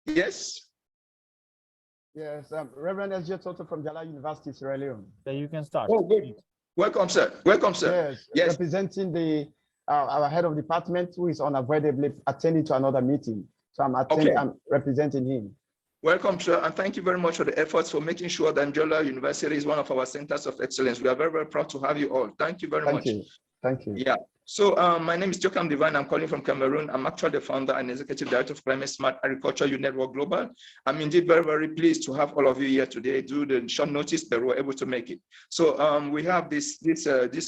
Yes. Yes, Reverend S.J. Toto from Jala University, Sierra Leone. Then you can start. Oh, good. Welcome, sir. Welcome, sir. Yes, Yes. representing the our head of department who is unavoidably attending to another meeting. So I'm representing him. Welcome, sir, and thank you very much for the efforts for making sure that Njola University is one of our centers of excellence. We are very, very proud to have you all. Thank you very much. Thank you. Yeah. So my name is Jokam Divine. I'm calling from Cameroon. I'm actually the founder and executive director of Climate Smart Agriculture Youth Network Global. I'm indeed very, very pleased to have all of you here today due to the short notice, but we were able to make it. So we have this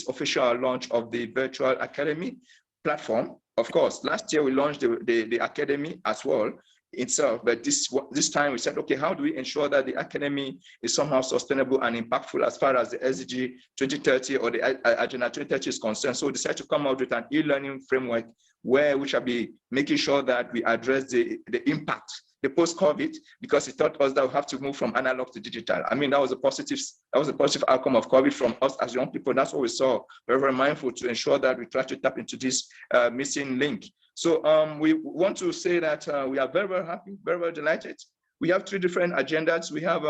official launch of the virtual academy platform. Of course, last year we launched the academy as well itself, but this time we said, okay, how do we ensure that the academy is somehow sustainable and impactful as far as the SDG 2030 or the Agenda 2030 is concerned? So we decided to come out with an e-learning framework where we shall be making sure that we address the impact, the post-COVID, because it taught us that we have to move from analog to digital. I mean, that was a positive outcome of COVID from us as young people. That's what we saw. We're very mindful to ensure that we try to tap into this missing link. So we want to say that we are very, very happy, very, very delighted. We have 3 different agendas. We have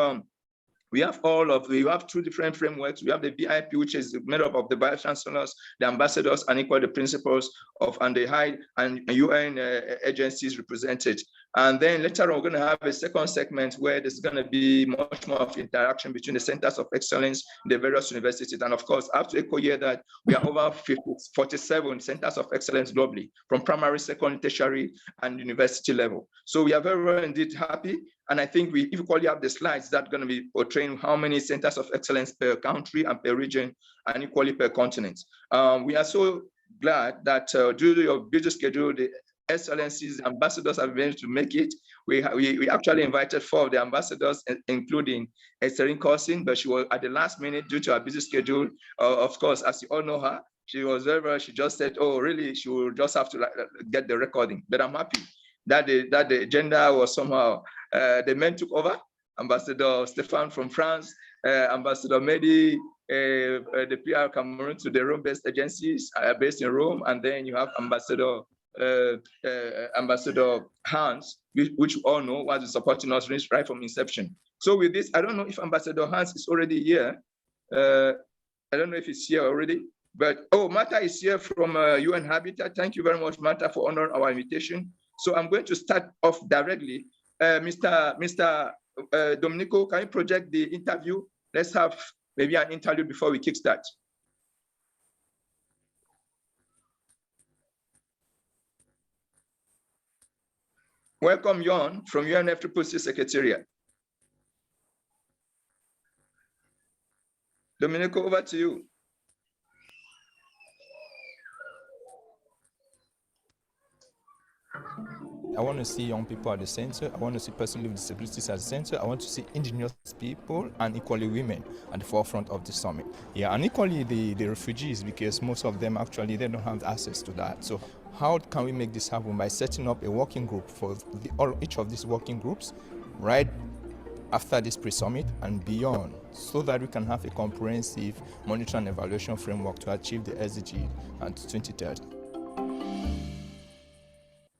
2 different frameworks. We have the VIP, which is made up of the vice chancellors, the ambassadors, and equally the principals of and the high and UN agencies represented. And then later on, we're going to have a second segment where there's going to be much more of interaction between the centers of excellence in the various universities. And of course, I have to echo here that we are over 47 centers of excellence globally, from primary, secondary, tertiary, and university level. So we are very, very indeed happy. And I think we equally have the slides that are going to be portraying how many centers of excellence per country and per region, and equally per continent. We are so glad that due to your busy schedule, the excellencies ambassadors have been able to make it. We actually invited 4 of the ambassadors, including Estherine Cousin, but she was at the last minute due to her busy schedule. Of course, as you all know her, she was she just said, oh, really, she will just have to get the recording. But I'm happy that the agenda was somehow, the men took over. Ambassador Stéphane from France, Ambassador Mehdi, the PR Cameroon to the Rome-based agencies based in Rome, and then you have Ambassador Hans, which you all know was supporting us right from inception. So with this, I don't know if Ambassador Hans is already here. I don't know if he's here already, but Martha is here from UN Habitat. Thank you very much, Martha, for honoring our invitation. So I'm going to start off directly. Mr. Domenico, can you project the interview? Let's have maybe an interview before we kickstart. Welcome, Jon, from UNFCCC Secretariat. Domenico, over to you. I want to see young people at the center. I want to see persons with disabilities at the center. I want to see indigenous people and equally women at the forefront of the summit. Yeah, and equally the refugees, because most of them actually, they don't have access to that. So how can we make this happen? By setting up a working group for each of these working groups right after this pre-summit and beyond, so that we can have a comprehensive monitoring and evaluation framework to achieve the SDG and 2030.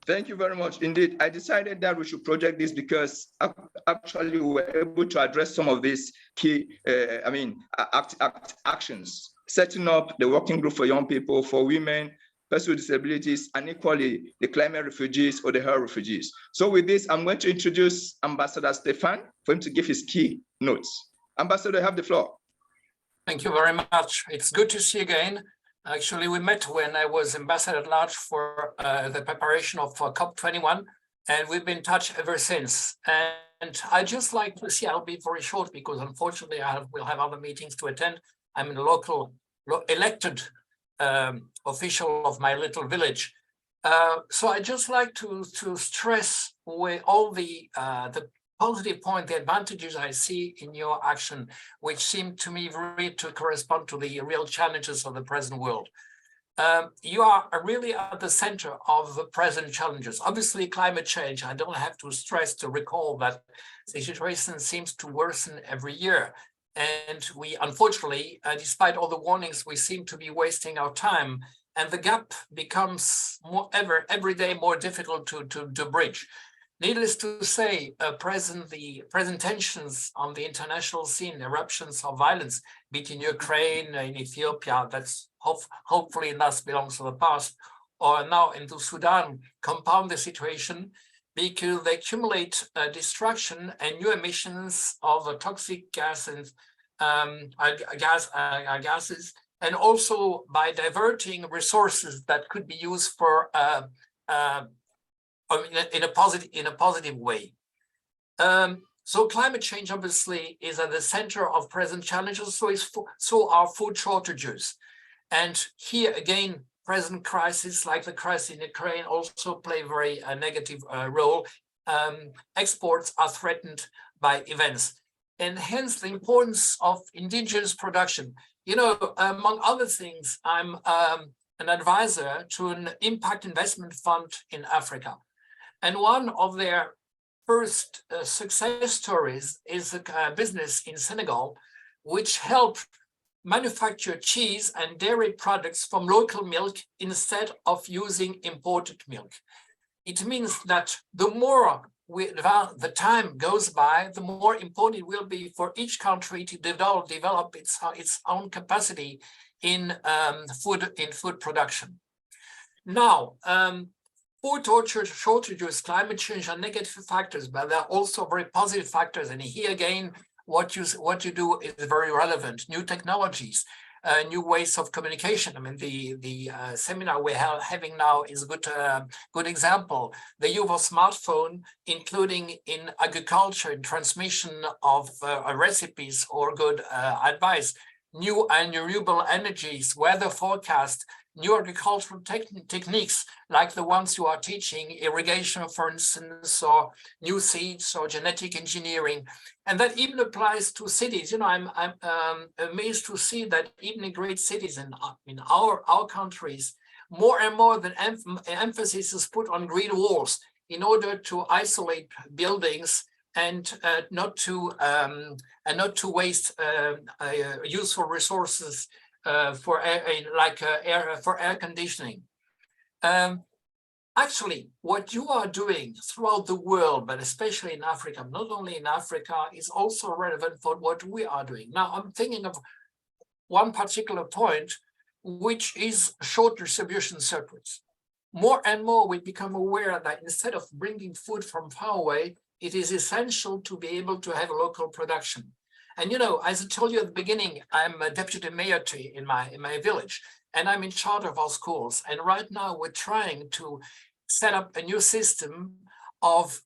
Thank you very much. Indeed, I decided that we should project this because actually we were able to address some of these key, actions. Setting up the working group for young people, for women, persons with disabilities, and equally the climate refugees or the health refugees. So with this, I'm going to introduce Ambassador Stéphane for him to give his key notes. Ambassador, you have the floor. Thank you very much. It's good to see you again. Actually, we met when I was ambassador at large for the preparation of COP21, and we've been in touch ever since. And I just like to see, I'll be very short because unfortunately we'll have other meetings to attend. I'm a local elected official of my little village. So I just like to stress with all the positive point, the advantages I see in your action, which seem to me really to correspond to the real challenges of the present world. You are really at the center of the present challenges. Obviously, climate change, I don't have to stress to recall that the situation seems to worsen every year. And we, unfortunately, despite all the warnings, we seem to be wasting our time. And the gap becomes every day more difficult to bridge. Needless to say, the present tensions on the international scene, eruptions of violence between Ukraine and Ethiopia, that's hopefully thus belongs to the past, or now into Sudan, compound the situation because they accumulate destruction and new emissions of toxic gases, gases, and also by diverting resources that could be used for in a positive way. So climate change obviously is at the center of present challenges. So are food shortages, and here again, present crises like the crisis in Ukraine also play a very negative role. Exports are threatened by events, and hence the importance of indigenous production. You know, among other things, I'm an advisor to an impact investment fund in Africa. And one of their first success stories is a business in Senegal, which helped manufacture cheese and dairy products from local milk instead of using imported milk. It means that the more the time goes by, the more important it will be for each country to develop its own capacity in food production. Now, food shortages, climate change are negative factors, but there are also very positive factors. And here again, what you do is very relevant. New technologies, new ways of communication. I mean, the seminar we're having now is a good example. The use of smartphone, including in agriculture, in transmission of recipes or good advice, new and renewable energies, weather forecast, new agricultural techniques like the ones you are teaching, irrigation, for instance, or new seeds or genetic engineering. And that even applies to cities. You know, I'm amazed to see that even in great cities in our countries, more and more the emphasis is put on green walls in order to isolate buildings and not to waste useful resources for air conditioning. Actually, what you are doing throughout the world, but especially in Africa, not only in Africa, is also relevant for what we are doing. Now, I'm thinking of one particular point, which is short distribution circuits. More and more we become aware that instead of bringing food from far away, it is essential to be able to have local production. And you know, as I told you at the beginning, I'm a deputy mayor in my village, and I'm in charge of our schools. And right now we're trying to set up a new system of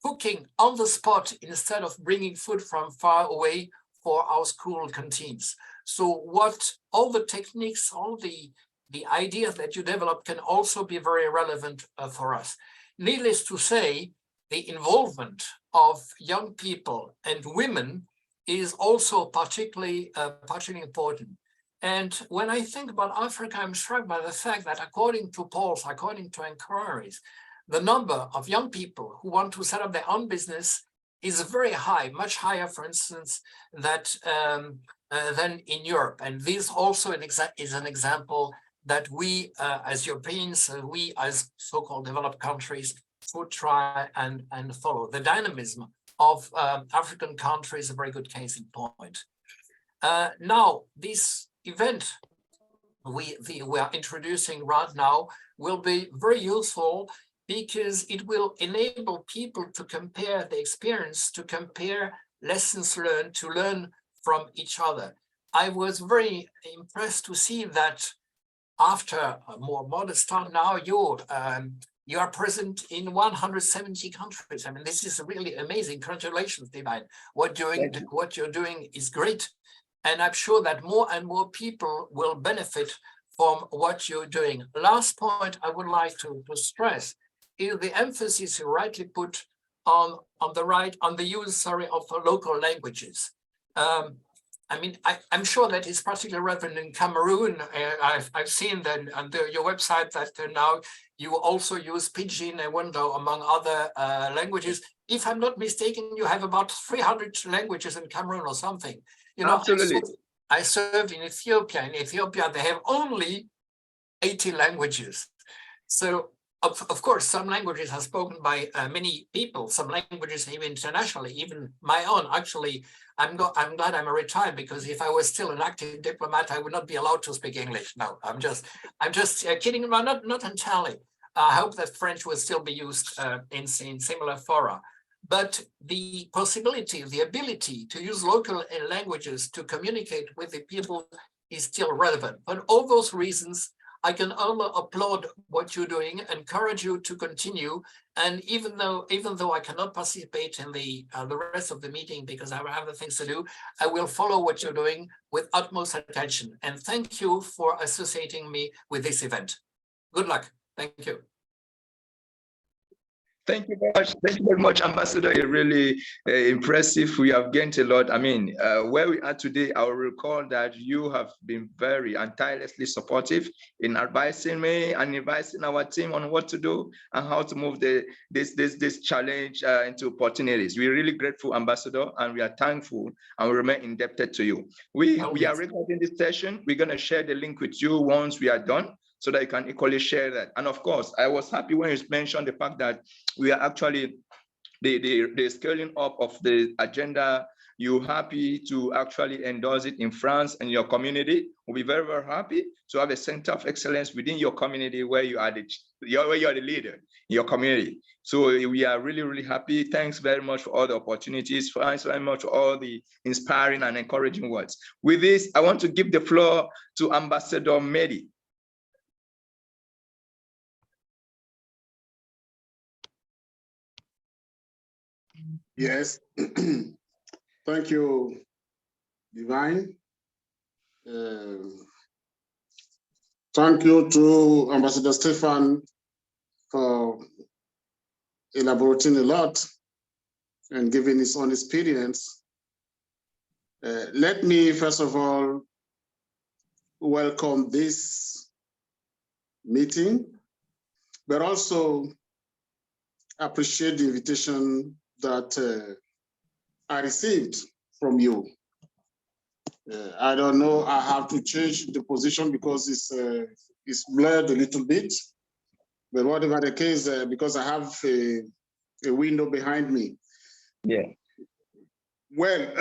cooking on the spot instead of bringing food from far away for our school canteens. So what all the techniques, all the ideas that you develop can also be very relevant for us. Needless to say, the involvement of young people and women is also particularly important. And when I think about Africa, I'm struck by the fact that according to polls, according to inquiries, the number of young people who want to set up their own business is very high, much higher, for instance, than in Europe. And this also is an example that we as Europeans, we as so-called developed countries should try and follow. The dynamism of African countries is a very good case in point. Now, this event we are introducing right now will be very useful because it will enable people to compare the experience, to compare lessons learned, to learn from each other. I was very impressed to see that after a more modest start now, you are present in 170 countries. I mean, this is really amazing. Congratulations, Divine. What you're doing is great. And I'm sure that more and more people will benefit from what you're doing. Last point I would like to stress is the emphasis you rightly put on the use of local languages. I mean, I'm sure that it's particularly relevant in Cameroon. I've seen that on your website that now you also use Pidgin, I wonder, among other languages. If I'm not mistaken, you have about 300 languages in Cameroon or something. You know, absolutely. I served in Ethiopia. In Ethiopia, they have only 80 languages. So Of course, some languages are spoken by many people, some languages even internationally, even my own. Actually, I'm glad I'm retired, because if I was still an active diplomat, I would not be allowed to speak English. No, I'm just kidding. Well, not entirely. I hope that French will still be used in similar fora. But the possibility, the ability to use local languages to communicate with the people is still relevant. For all those reasons, I can only applaud what you're doing, encourage you to continue. And even though I cannot participate in the rest of the meeting because I have other things to do, I will follow what you're doing with utmost attention. And thank you for associating me with this event. Good luck. Thank you. Thank you very much. Thank you very much, Ambassador. You're really impressive. We have gained a lot. I mean, where we are today, I will recall that you have been very and tirelessly supportive in advising me and advising our team on what to do and how to move this challenge into opportunities. We're really grateful, Ambassador, and we are thankful and we remain indebted to you. We are recording this session. We're going to share the link with you once we are done, so that you can equally share that. And of course, I was happy when you mentioned the fact that we are actually the scaling up of the agenda. You're happy to actually endorse it in France and your community. We'll be very, very happy to have a center of excellence within your community where you are the leader in your community. So we are really, really happy. Thanks very much for all the opportunities. Thanks very much for all the inspiring and encouraging words. With this, I want to give the floor to Ambassador Mehdi. Yes, thank you, Divine. Thank you to Ambassador Stefan for elaborating a lot and giving his own experience. Let me, first of all, welcome this meeting, but also appreciate the invitation that I received from you. I don't know, I have to change the position because it's blurred a little bit, but whatever the case, because I have a window behind me. Yeah. Well,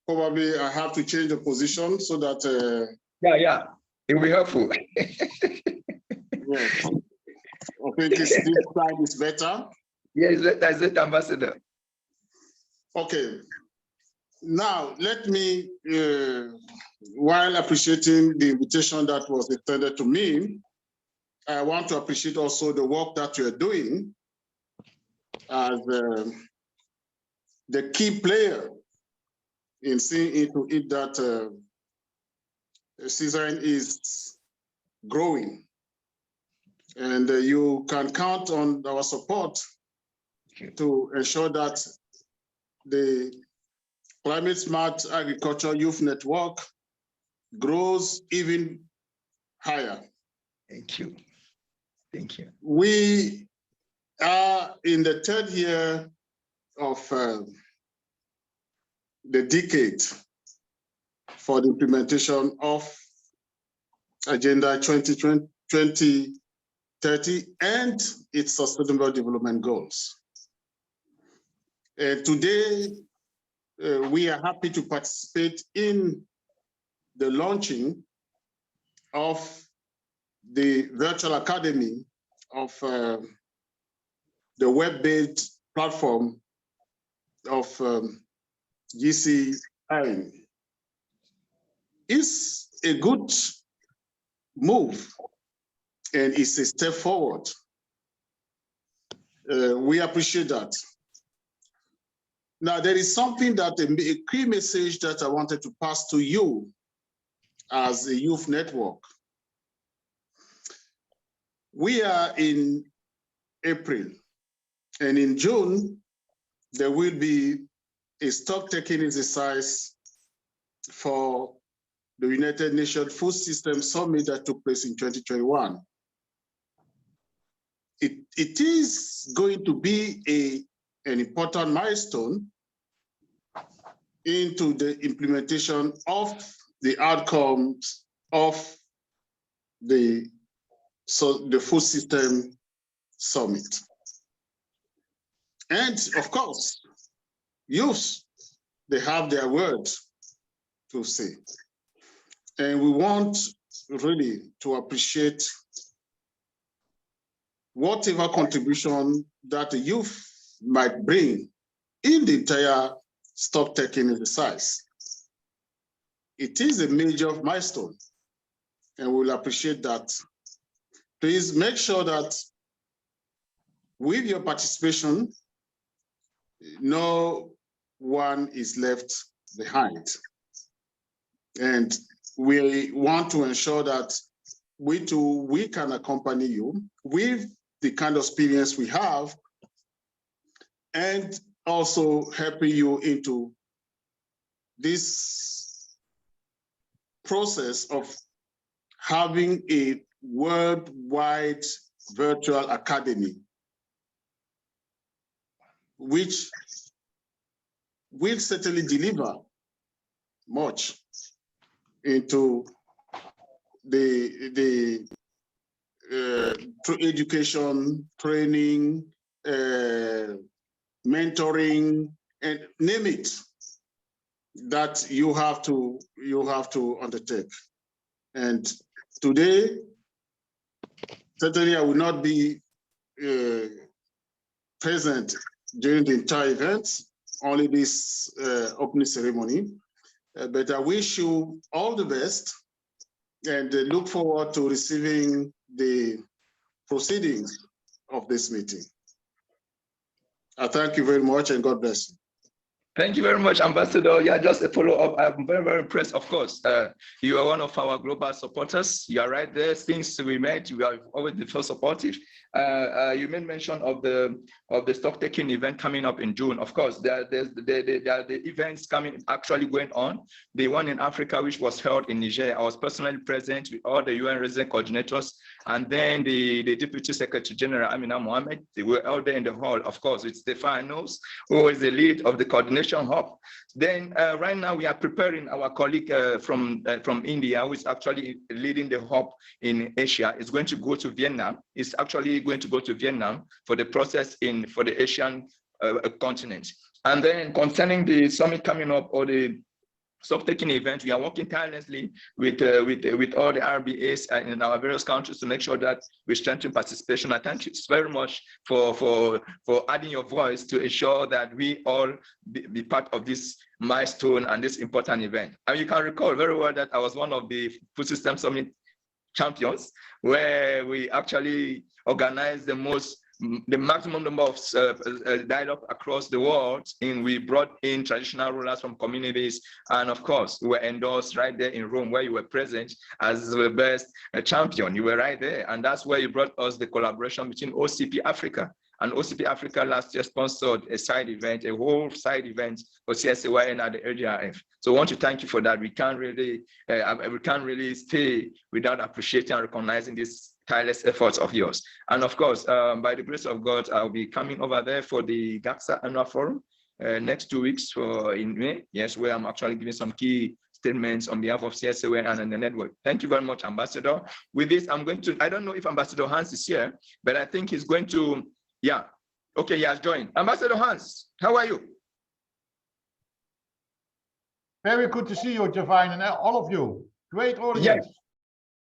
probably I have to change the position so that... Yeah, it will be helpful. Yeah. I think this side is better. Yes, that's it, Ambassador. Okay. Now, let me, while appreciating the invitation that was extended to me, I want to appreciate also the work that you're doing as the key player in seeing into it that GCSAYN is growing. And you can count on our support to ensure that the Climate Smart Agriculture Youth Network grows even higher. Thank you. Thank you. We are in the third year of the decade for the implementation of Agenda 2030 and its Sustainable Development Goals. Today, we are happy to participate in the launching of the virtual academy of the web-based platform of GCSAYN. It's a good move and it's a step forward. We appreciate that. Now, there is something that a key message that I wanted to pass to you as a youth network. We are in April, and in June, there will be a stock-taking exercise for the United Nations Food System Summit that took place in 2021. It is going to be an important milestone into the implementation of the outcomes of the so the Food System Summit. And of course, youth, they have their word to say. And we want really to appreciate whatever contribution that the youth might bring in the entire stock taking exercise. It is a major milestone, and we'll appreciate that. Please make sure that with your participation, no one is left behind. And we want to ensure that we can accompany you with the kind of experience we have, and also helping you into this process of having a worldwide virtual academy, which will certainly deliver much into the education, training, mentoring, and name it, that you have to undertake. And today, certainly I will not be present during the entire event, only this opening ceremony. But I wish you all the best, and look forward to receiving the proceedings of this meeting. I thank you very much, and God bless you. Thank you very much, Ambassador. Yeah, just a follow-up. I'm very, very impressed. Of course, you are one of our global supporters. You are right there. Since we met, you are always the first supportive. You made mention of the stock taking event coming up in June. Of course, there are the events actually going on. The one in Africa, which was held in Niger, I was personally present with all the UN resident coordinators, and then the Deputy Secretary General Amina Mohammed. They were out there in the hall, of course, with Stefanos, who is the lead of the coordination hub. Then right now we are preparing our colleague from India, who is actually leading the hub in Asia. Is going to go to Vietnam. Is actually going to go to Vietnam for the process for the Asian continent. And then concerning the summit coming up, or the stock-taking event, we are working tirelessly with all the RBAs in our various countries to make sure that we strengthen participation. I thank you very much for adding your voice to ensure that we all be part of this milestone and this important event. And you can recall very well that I was one of the Food System Summit champions, where we actually organized the maximum number of dialogue across the world, and we brought in traditional rulers from communities, and of course we were endorsed right there in Rome, where you were present as the best champion. You were right there, and that's where you brought us the collaboration between OCP Africa. And OCP Africa last year sponsored a whole side event for GCSAYN at the LGRF. So I want to thank you for that. We can't really stay without appreciating and recognizing this tireless efforts of yours. And of course, by the grace of God, I'll be coming over there for the GACSA annual forum next 2 weeks in May. Yes, where I'm actually giving some key statements on behalf of GCSAYN and the network. Thank you very much, Ambassador. With this, I don't know if Ambassador Hans is here, but I think he's going to, yeah. Okay, he has joined. Ambassador Hans, how are you? Very good to see you, Javine, and all of you. Great audience. Yes.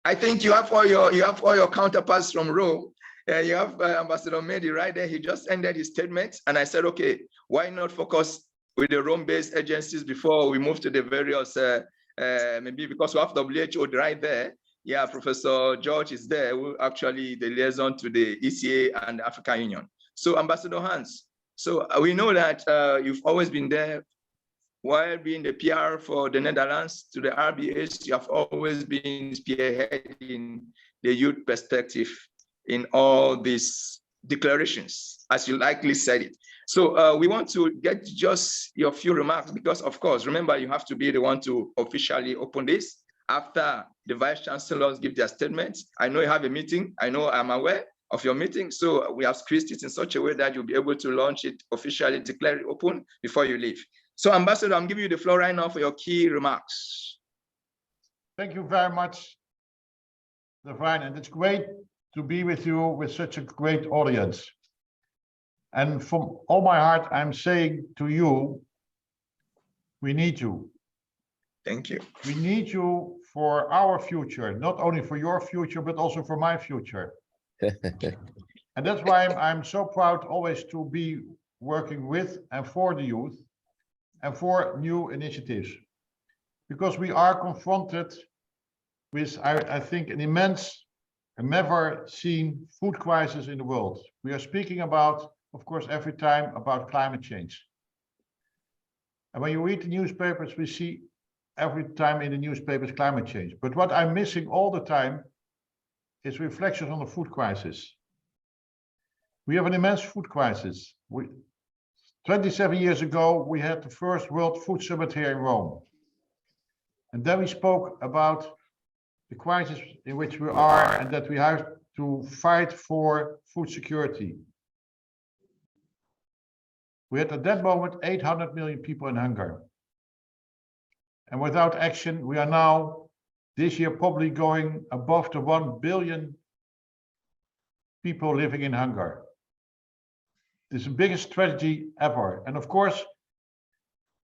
I think you have all your counterparts from Rome. You have Ambassador Mehdi right there. He just ended his statement, and I said, okay, why not focus with the Rome-based agencies before we move to the various, maybe because we have WHO right there. Yeah, Professor George is there, who actually the liaison to the ECA and the African Union. So Ambassador Hans, so we know that you've always been there. While being the PR for the Netherlands to the RBAs, you have always been spearheading the youth perspective in all these declarations, as you likely said it. So we want to get just your few remarks, because of course, remember, you have to be the one to officially open this after the Vice Chancellors give their statements. I know you have a meeting. I know I'm aware of your meeting. So we have squeezed it in such a way that you'll be able to launch it officially, declare it open before you leave. So Ambassador, I'm giving you the floor right now for your key remarks. Thank you very much, Javine, and it's great to be with you with such a great audience. And from all my heart, I'm saying to you, we need you. Thank you. We need you for our future, not only for your future, but also for my future. And that's why I'm so proud always to be working with and for the youth and for new initiatives. Because we are confronted with, I think, an immense and never seen food crisis in the world. We are speaking about, of course, every time about climate change. And when you read the newspapers, we see every time in the newspapers climate change. But what I'm missing all the time is reflections on the food crisis. We have an immense food crisis. 27 years ago, we had the first World Food Summit here in Rome. And then we spoke about the crisis in which we are and that we have to fight for food security. We had at that moment 800 million people in hunger. And without action, we are now this year probably going above the 1 billion people living in hunger. This is the biggest tragedy ever. And of course,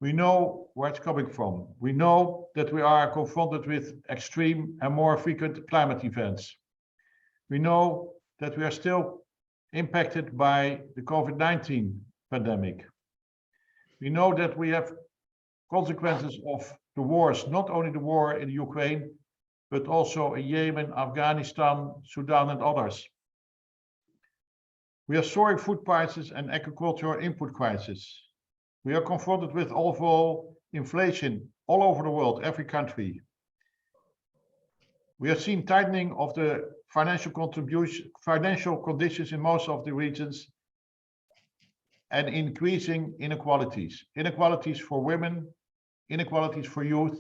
we know where it's coming from. We know that we are confronted with extreme and more frequent climate events. We know that we are still impacted by the COVID-19 pandemic. We know that we have consequences of the wars, not only the war in Ukraine, but also in Yemen, Afghanistan, Sudan, and others. We have soaring food prices and agricultural input crisis. We are confronted with overall inflation all over the world, every country. We have seen tightening of the financial conditions in most of the regions and increasing inequalities. Inequalities for women, inequalities for youth,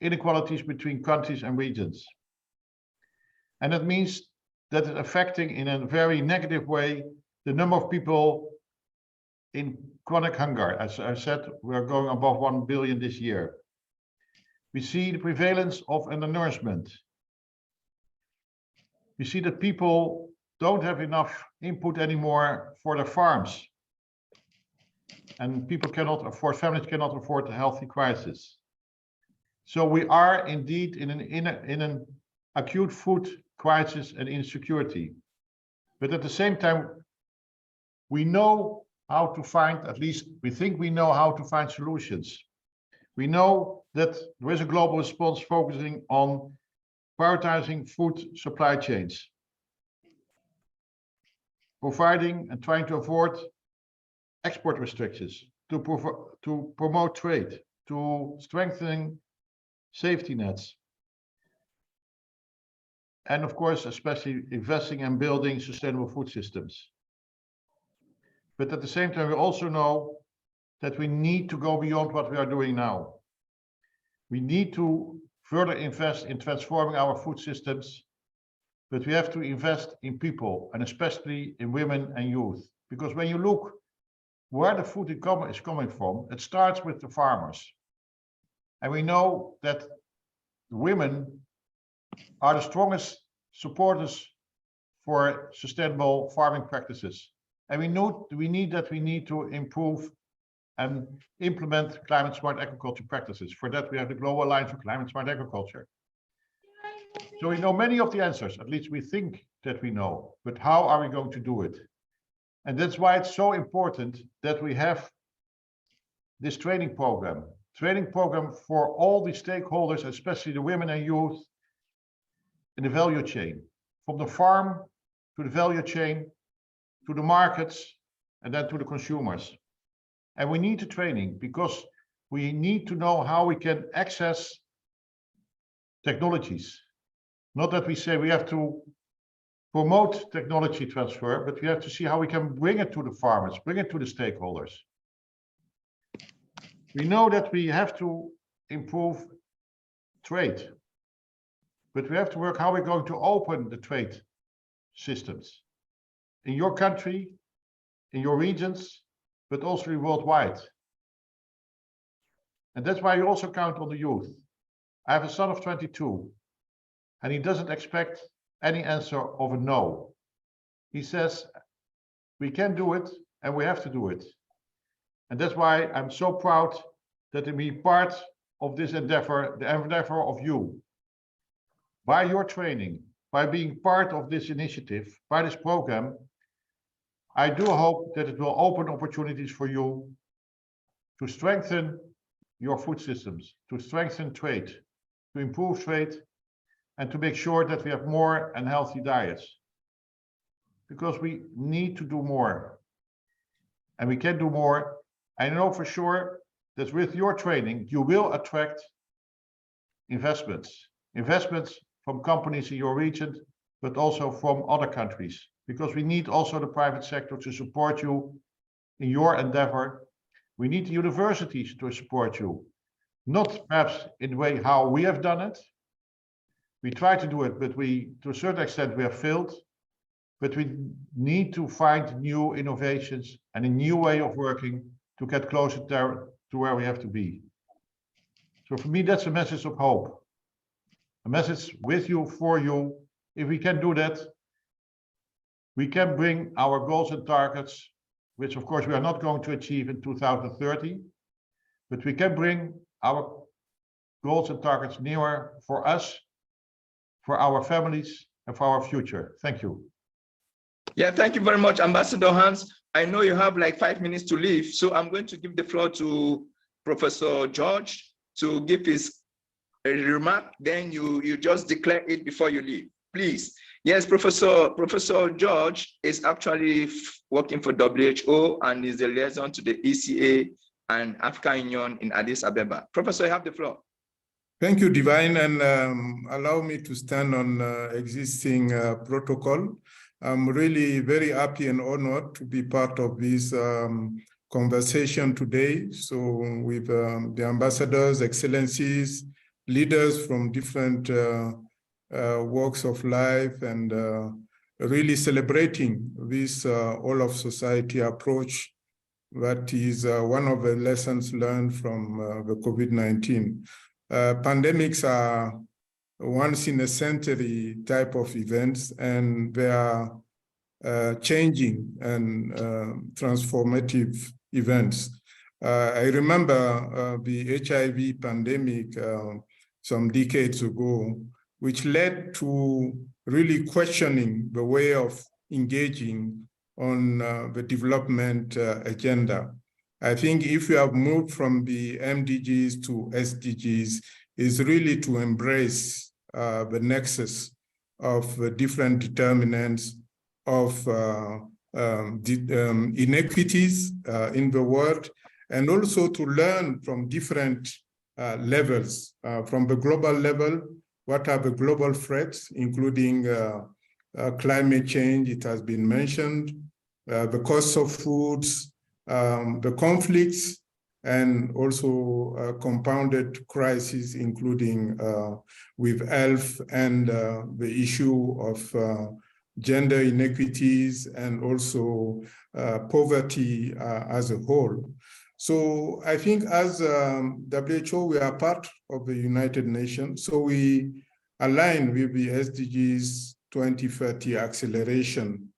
inequalities between countries and regions. And that means that it's affecting in a very negative way the number of people in chronic hunger. As I said, we are going above 1 billion this year. We see the prevalence of undernourishment. We see that people don't have enough input anymore for their farms. And people cannot afford, families cannot afford a healthy crisis. So we are indeed in an acute food crisis and insecurity. But at the same time, we know how to find, at least we think we know how to find solutions. We know that there is a global response focusing on prioritizing food supply chains, providing and trying to avoid export restrictions, to promote trade, to strengthening safety nets, and of course, especially investing and building sustainable food systems. But at the same time, we also know that we need to go beyond what we are doing now. We need to further invest in transforming our food systems, but we have to invest in people, and especially in women and youth. Because when you look where the food is coming from, it starts with the farmers. And we know that women are the strongest supporters for sustainable farming practices. And we need to improve and implement climate smart agriculture practices. For that, we have the Global Alliance for Climate Smart Agriculture. So we know many of the answers, at least we think that we know, but how are we going to do it? And that's why it's so important that we have this training program for all the stakeholders, especially the women and youth in the value chain, from the farm to the value chain, to the markets, and then to the consumers. And we need the training because we need to know how we can access technologies. Not that we say we have to promote technology transfer, but we have to see how we can bring it to the farmers, bring it to the stakeholders. We know that we have to improve trade, but we have to work how we're going to open the trade systems in your country, in your regions, but also worldwide. And that's why you also count on the youth. I have a son of 22, and he doesn't expect any answer of a no. He says, we can do it and we have to do it. And that's why I'm so proud that to be part of this endeavor, the endeavor of you. By your training, by being part of this initiative, by this program, I do hope that it will open opportunities for you to strengthen your food systems, to strengthen trade, to improve trade, and to make sure that we have more and healthy diets. Because we need to do more. And we can do more. I know for sure that with your training, you will attract investments from companies in your region, but also from other countries, because we need also the private sector to support you in your endeavor. We need the universities to support you, not perhaps in the way how we have done it. We try to do it, but to a certain extent, we have failed. But we need to find new innovations and a new way of working to get closer to where we have to be. So for me, that's a message of hope. A message with you, for you. If we can do that, we can bring our goals and targets, which of course we are not going to achieve in 2030, but we can bring our goals and targets nearer for us, for our families, and for our future. Thank you. Yeah, thank you very much, Ambassador Hans. I know you have like 5 minutes to leave, so I'm going to give the floor to Professor George to give his remark. Then you just declare it before you leave, please. Yes, Professor George is actually working for WHO and is the liaison to the ECA and African Union in Addis Ababa. Professor, you have the floor. Thank you, Divine, and allow me to stand on existing protocol. I'm really very happy and honored to be part of this conversation today. So with the ambassadors, excellencies, leaders from different walks of life, and really celebrating this all of society approach that is one of the lessons learned from the COVID-19. Pandemics are once in a century type of events, and they are changing and transformative events. I remember the HIV pandemic some decades ago, which led to really questioning the way of engaging on the development agenda. I think if we have moved from the MDGs to SDGs, is really to embrace the nexus of different determinants of inequities in the world, and also to learn from different levels. From the global level, what are the global threats, including climate change, it has been mentioned, the cost of foods, the conflicts, and also compounded crises, including with health and the issue of gender inequities and also poverty as a whole. So I think as WHO, we are part of the United Nations, so we align with the SDGs 2030 acceleration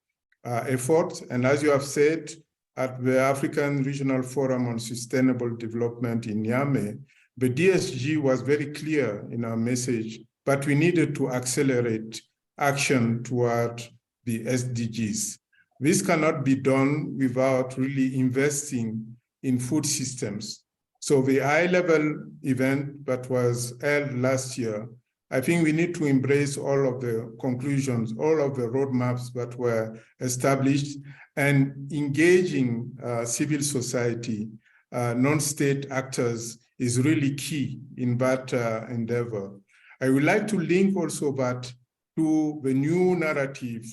efforts. And as you have said, at the African Regional Forum on Sustainable Development in Niamey, the DSG was very clear in our message, but we needed to accelerate action toward the SDGs. This cannot be done without really investing in food systems. So the high-level event that was held last year, I think we need to embrace all of the conclusions, all of the roadmaps that were established, and engaging civil society, non-state actors is really key in that endeavor. I would like to link also that to the new narrative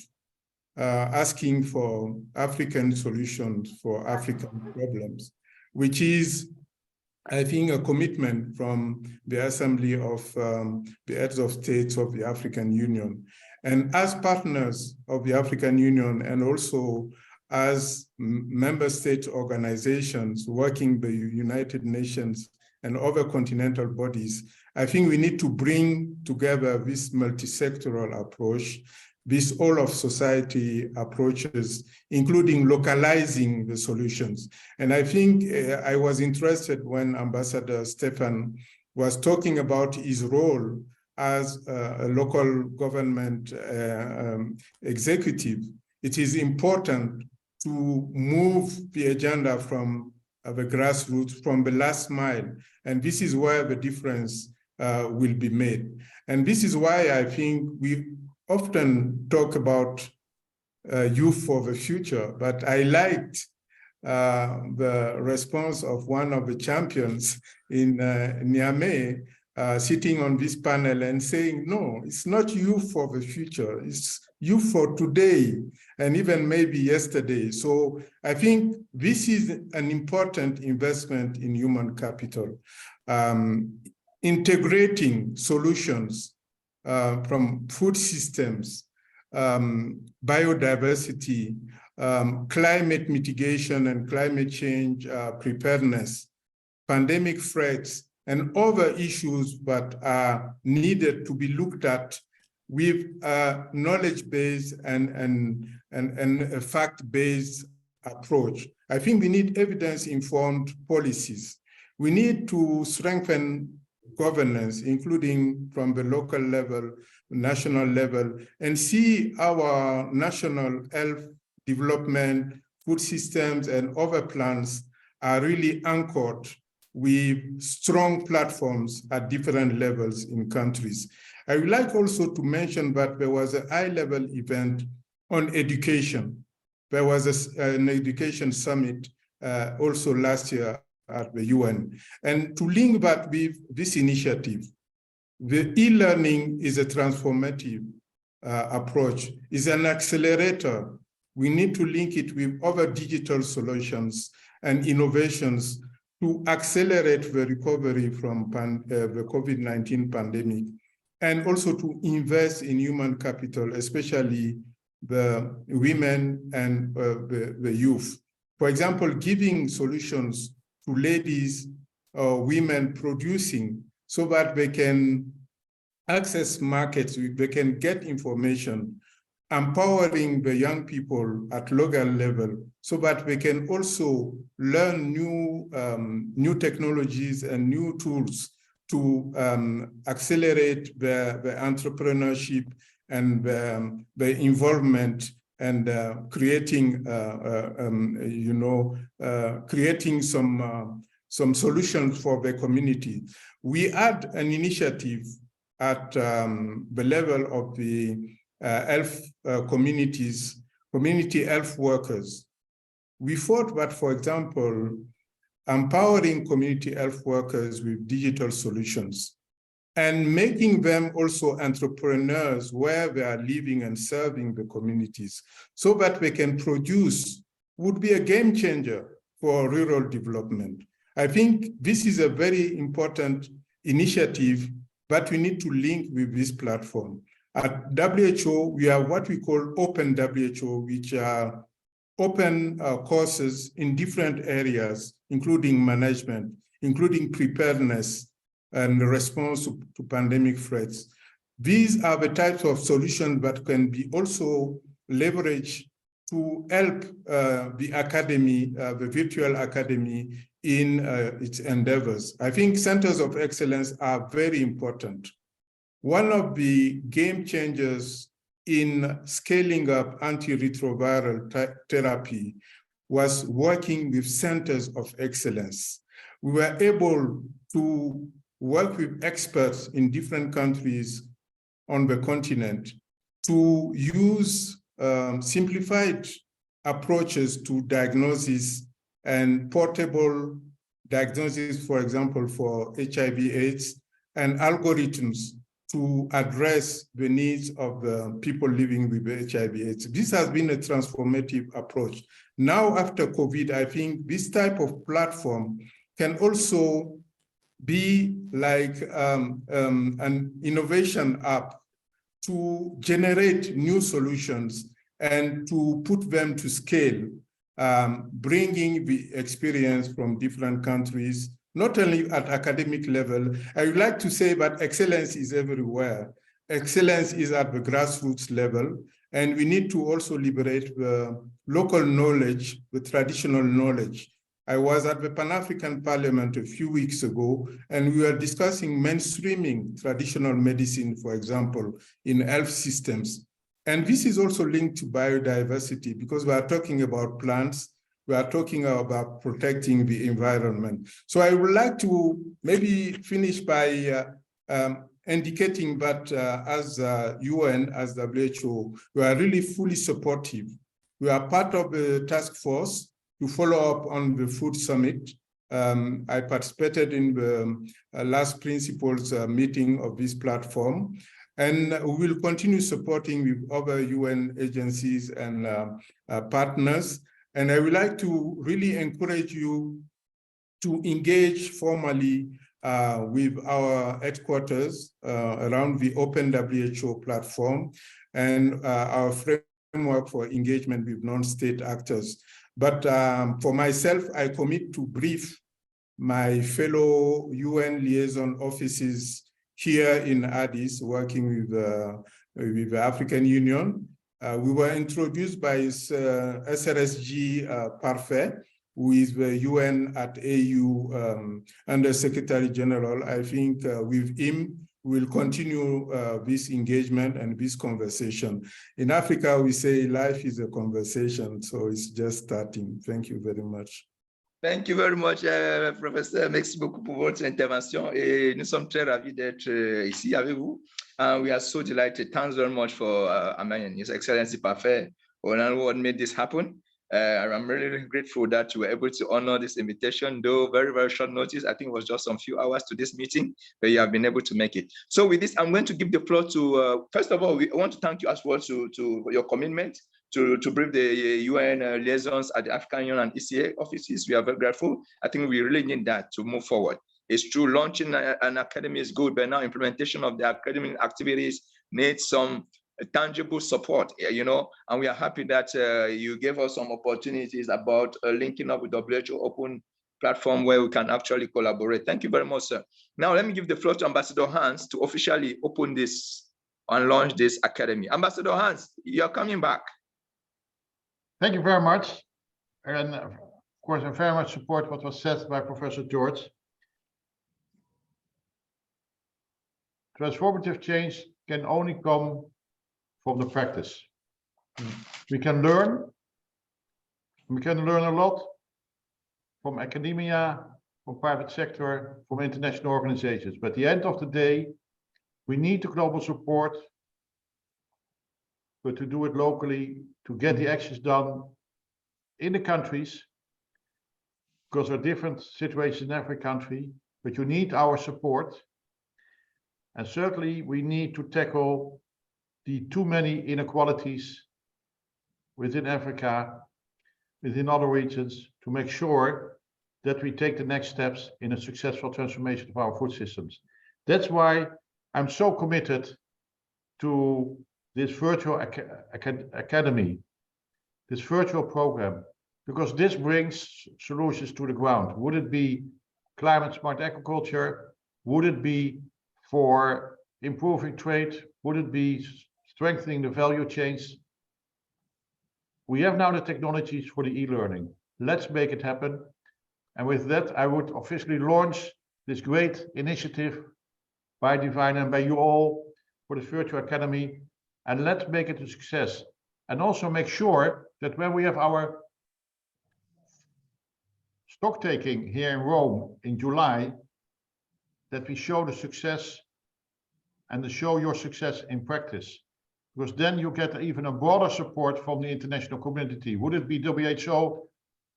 asking for African solutions for African problems, which is, I think, a commitment from the Assembly of the Heads of States of the African Union. And as partners of the African Union, and also as member state organizations working the United Nations and other continental bodies, I think we need to bring together this multi-sectoral approach, this all of society approaches, including localizing the solutions. And I think I was interested when Ambassador Stefan was talking about his role as a local government executive. It is important to move the agenda from the grassroots, from the last mile. And this is where the difference will be made. And this is why I think we often talk about youth for the future, but I liked the response of one of the champions in Niamey, sitting on this panel and saying, no, it's not youth for the future, it's youth for today, and even maybe yesterday. So I think this is an important investment in human capital. Integrating solutions from food systems, biodiversity, climate mitigation and climate change preparedness, pandemic threats, and other issues that are needed to be looked at with a knowledge-based and a fact-based approach. I think we need evidence-informed policies. We need to strengthen governance, including from the local level, national level, and see our national health development, food systems, and other plans are really anchored with strong platforms at different levels in countries. I would like also to mention that there was a high-level event on education. There was an education summit also last year at the UN. And to link that with this initiative, the e-learning is a transformative approach, is an accelerator. We need to link it with other digital solutions and innovations to accelerate the recovery from the COVID-19 pandemic, and also to invest in human capital, especially the women and the youth. For example, giving solutions to ladies or women producing so that they can access markets, they can get information, empowering the young people at local level so that they can also learn new technologies and new tools to accelerate the entrepreneurship and the involvement and creating, creating some solutions for the community. We had an initiative at the level of the health communities, community health workers. We thought that, for example, empowering community health workers with digital solutions and making them also entrepreneurs where they are living and serving the communities so that they can produce would be a game changer for rural development. I think this is a very important initiative that we need to link with this platform. At WHO, we have what we call Open WHO, which are open courses in different areas, including management, including preparedness and response to pandemic threats. These are the types of solutions that can be also leveraged to help the academy, the virtual academy, in its endeavors. I think centers of excellence are very important. One of the game changers in scaling up antiretroviral therapy was working with centers of excellence. We were able to work with experts in different countries on the continent to use simplified approaches to diagnosis and portable diagnosis, for example, for HIV/AIDS, and algorithms to address the needs of the people living with HIV/AIDS. This has been a transformative approach. Now, after COVID, I think this type of platform can also be like an innovation app to generate new solutions and to put them to scale, bringing the experience from different countries not only at academic level. I would like to say that excellence is everywhere. Excellence is at the grassroots level, and we need to also liberate the local knowledge, the traditional knowledge. I was at the Pan-African Parliament a few weeks ago, and we were discussing mainstreaming traditional medicine, for example, in health systems. And this is also linked to biodiversity, because we are talking about plants, we are talking about protecting the environment. So I would like to maybe finish by indicating that as UN, as WHO, we are really fully supportive. We are part of the task force to follow up on the food summit. I participated in the last principles meeting of this platform, and we will continue supporting with other UN agencies and partners. And I would like to really encourage you to engage formally with our headquarters around the Open WHO platform and our framework for engagement with non-state actors. But for myself, I commit to brief my fellow UN liaison offices here in Addis, working with the African Union. We were introduced by SRSG Parfait, who is the UN at AU Under Secretary General. I think with him, we'll continue this engagement and this conversation. In Africa, we say life is a conversation, so it's just starting. Thank you very much. Thank you very much, Professor. Merci beaucoup pour votre intervention et nous sommes très ravis d'être ici avec vous. We are so delighted. Thanks very much for His Excellency Parfait on what made this happen. I'm really grateful that you were able to honor this invitation, though very, very short notice. I think it was just some few hours to this meeting, but you have been able to make it. So with this, I'm going to give the floor to, first of all, we want to thank you as well to your commitment to brief the UN liaisons at the African Union and ECA offices. We are very grateful. I think we really need that to move forward. It's true, launching an academy is good, but now implementation of the academic activities needs some tangible support, and we are happy that you gave us some opportunities about linking up with WHO Open platform where we can actually collaborate. Thank you very much, sir. Now, let me give the floor to Ambassador Hans to officially open this and launch this academy. Ambassador Hans, you're coming back. Thank you very much. And of course, I very much support what was said by Professor George. Transformative change can only come from the practice. We can learn a lot from academia, from private sector, from international organizations. But at the end of the day, we need the global support, but to do it locally, to get the actions done in the countries, because there are different situations in every country, but you need our support. And certainly we need to tackle the too many inequalities within Africa, within other regions, to make sure that we take the next steps in a successful transformation of our food systems. That's why I'm so committed to this virtual academy, this virtual program, because this brings solutions to the ground. Would it be climate smart agriculture? Would it be for improving trade? Would it be strengthening the value chains? We have now the technologies for the e-learning. Let's make it happen. And with that, I would officially launch this great initiative by Divine and by you all for this virtual academy. And let's make it a success. And also make sure that when we have our stock taking here in Rome in July, that we show the success and to show your success in practice. Because then you get even a broader support from the international community. Would it be WHO?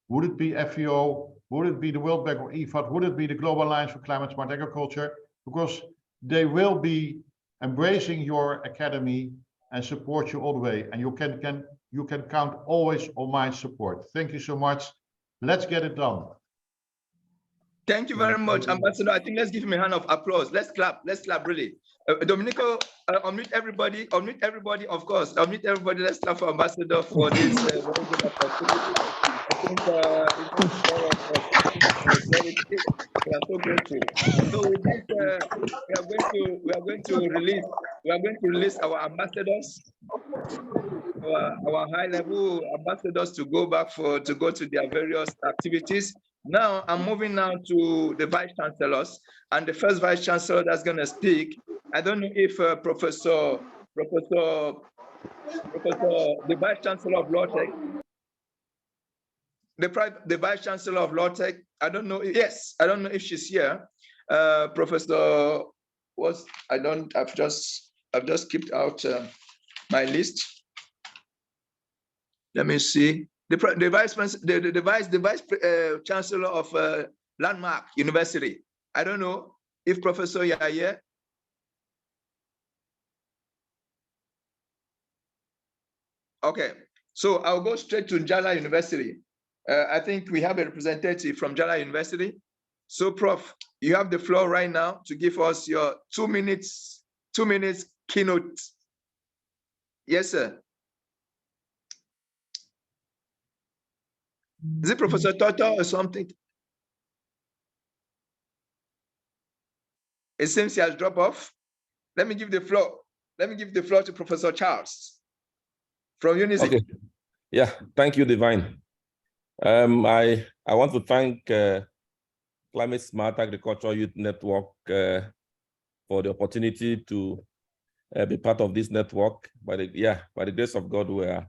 Would it be FAO? Would it be the World Bank or IFAD? Would it be the Global Alliance for Climate Smart Agriculture? Because they will be embracing your academy and support you all the way. And you can count always on my support. Thank you so much. Let's get it done. Thank you very much, Ambassador. I think let's give him a hand of applause. Let's clap really. Domenico, unmute everybody, of course. Unmute everybody. Let's clap for Ambassador for this very good opportunity. I think We are so grateful. So with this, we are going to release our ambassadors, our high-level ambassadors to go back to go to their various activities. Now I'm moving now to the vice chancellors, and the first vice chancellor that's going to speak. I don't know if Professor, the vice chancellor of LawTech, the vice chancellor of LawTech. I don't know. Yes, I don't know if she's here. Professor was. I've just skipped out my list. Let me see. The vice chancellor of Landmark University. I don't know if Professor you are here. Okay, so I'll go straight to Jala University. I think we have a representative from Jala University. So, Prof, you have the floor right now to give us your 2 minutes keynote. Yes, sir. Is it Professor Toto or something? It seems he has dropped off. Let me give the floor. Let me give the floor to Professor Charles from UNIZIK. Okay. Yeah, thank you, Divine. I want to thank Climate Smart Agriculture Youth Network for the opportunity to be part of this network. By the grace of God, we are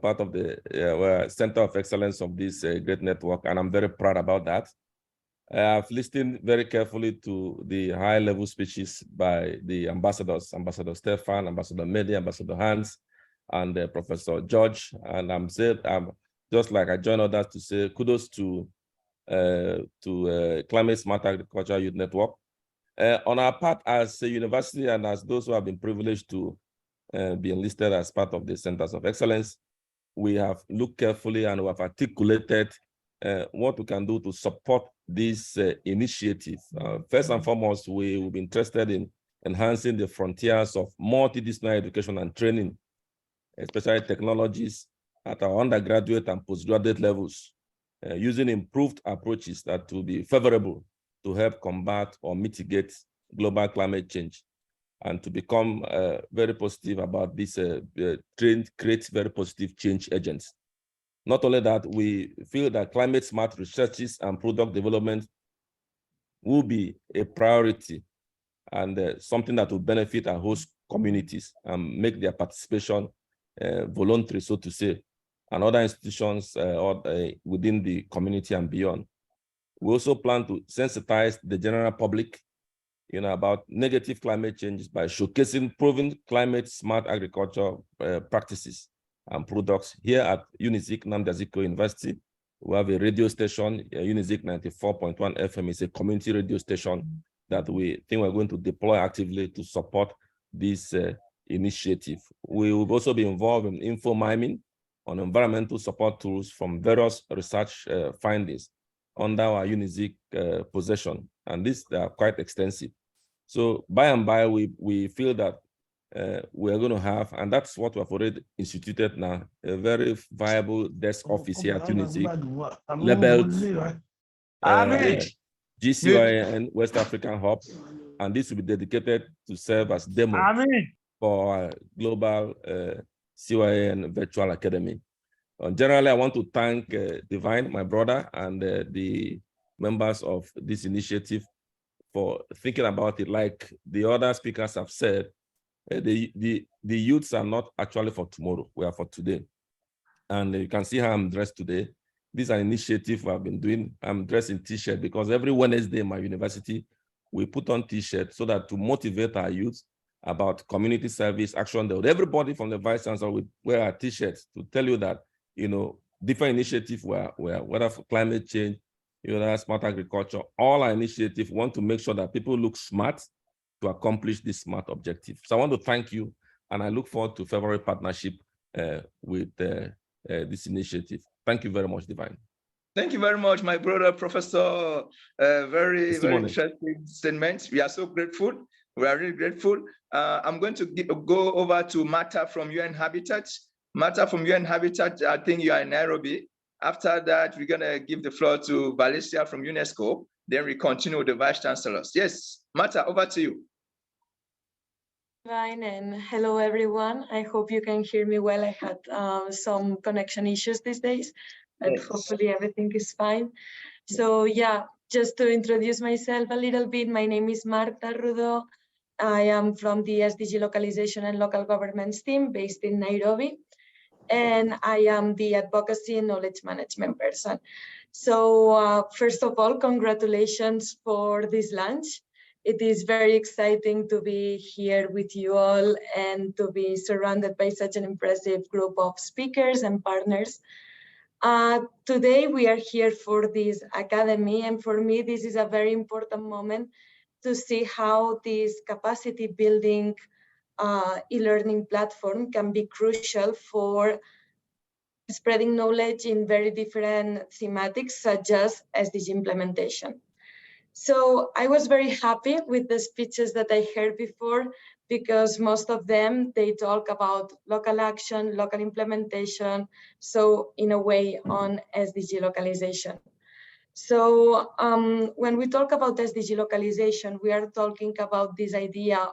part of the Center of Excellence of this great network, and I'm very proud about that. I've listened very carefully to the high-level speeches by the ambassadors, Ambassador Stefan, Ambassador Mehdi, Ambassador Hans, and Professor George. And I'm just like I join others to say kudos to Climate Smart Agriculture Youth Network. On our part as a university and as those who have been privileged to be enlisted as part of the Centers of Excellence, we have looked carefully and we have articulated what we can do to support this initiative. First and foremost, we will be interested in enhancing the frontiers of multidisciplinary education and training, especially technologies at our undergraduate and postgraduate levels, using improved approaches that will be favorable to help combat or mitigate global climate change, and to become very positive about this create very positive change agents. Not only that, we feel that climate smart researches and product development will be a priority and something that will benefit our host communities and make their participation voluntary, so to say, and other institutions within the community and beyond. We also plan to sensitize the general public about negative climate changes by showcasing proven climate smart agriculture practices and products. Here at UNIZIK, Nnamdi Azikiwe University, we have a radio station, UNIZIK 94.1 FM. Is a community radio station that we think we're going to deploy actively to support this initiative. We will also be involved in info miming on environmental support tools from various research findings under our UNIZIK possession, and these are quite extensive. So by and by, we feel that we are going to have, and that's what we have already instituted now, a very viable desk office here at UNIZIK, labeled GCSAYN West African Hub, and this will be dedicated to serve as demo for our global CYN Virtual Academy. Generally, I want to thank Divine, my brother, and the members of this initiative for thinking about it. Like the other speakers have said, the youths are not actually for tomorrow, we are for today. And you can see how I'm dressed today. This is an initiative I've been doing. I'm dressed in t-shirt because every Wednesday in my university, we put on t-shirts so that to motivate our youth about community service, action. Everybody from the vice chancellor will wear our t-shirts to tell you that, different initiatives whether for climate change, smart agriculture, all our initiatives want to make sure that people look smart to accomplish this smart objective. So I want to thank you, and I look forward to February partnership with this initiative. Thank you very much, Divine. Thank you very much, my brother, Professor. Very interesting statement. We are so grateful. We are really grateful. I'm going to go over to Martha from UN Habitat. Martha from UN Habitat, I think you are in Nairobi. After that, we're gonna give the floor to Valencia from UNESCO. Then we continue with the Vice Chancellors. Yes, Marta, over to you. Fine, and hello everyone. I hope you can hear me well. I had some connection issues these days, but Yes. hopefully everything is fine. So yeah, just to introduce myself a little bit, my name is Marta Rudo. I am from the SDG Localization and Local Governments team based in Nairobi, and I am the Advocacy and Knowledge Management person. So first of all, congratulations for this launch. It is very exciting to be here with you all and to be surrounded by such an impressive group of speakers and partners. Today we are here for this academy, and for me this is a very important moment to see how this capacity building e-learning platform can be crucial for spreading knowledge in very different thematics such as SDG implementation. So I was very happy with the speeches that I heard before, because most of them, they talk about local action, local implementation, so in a way on SDG localization. So when we talk about SDG localization, we are talking about this idea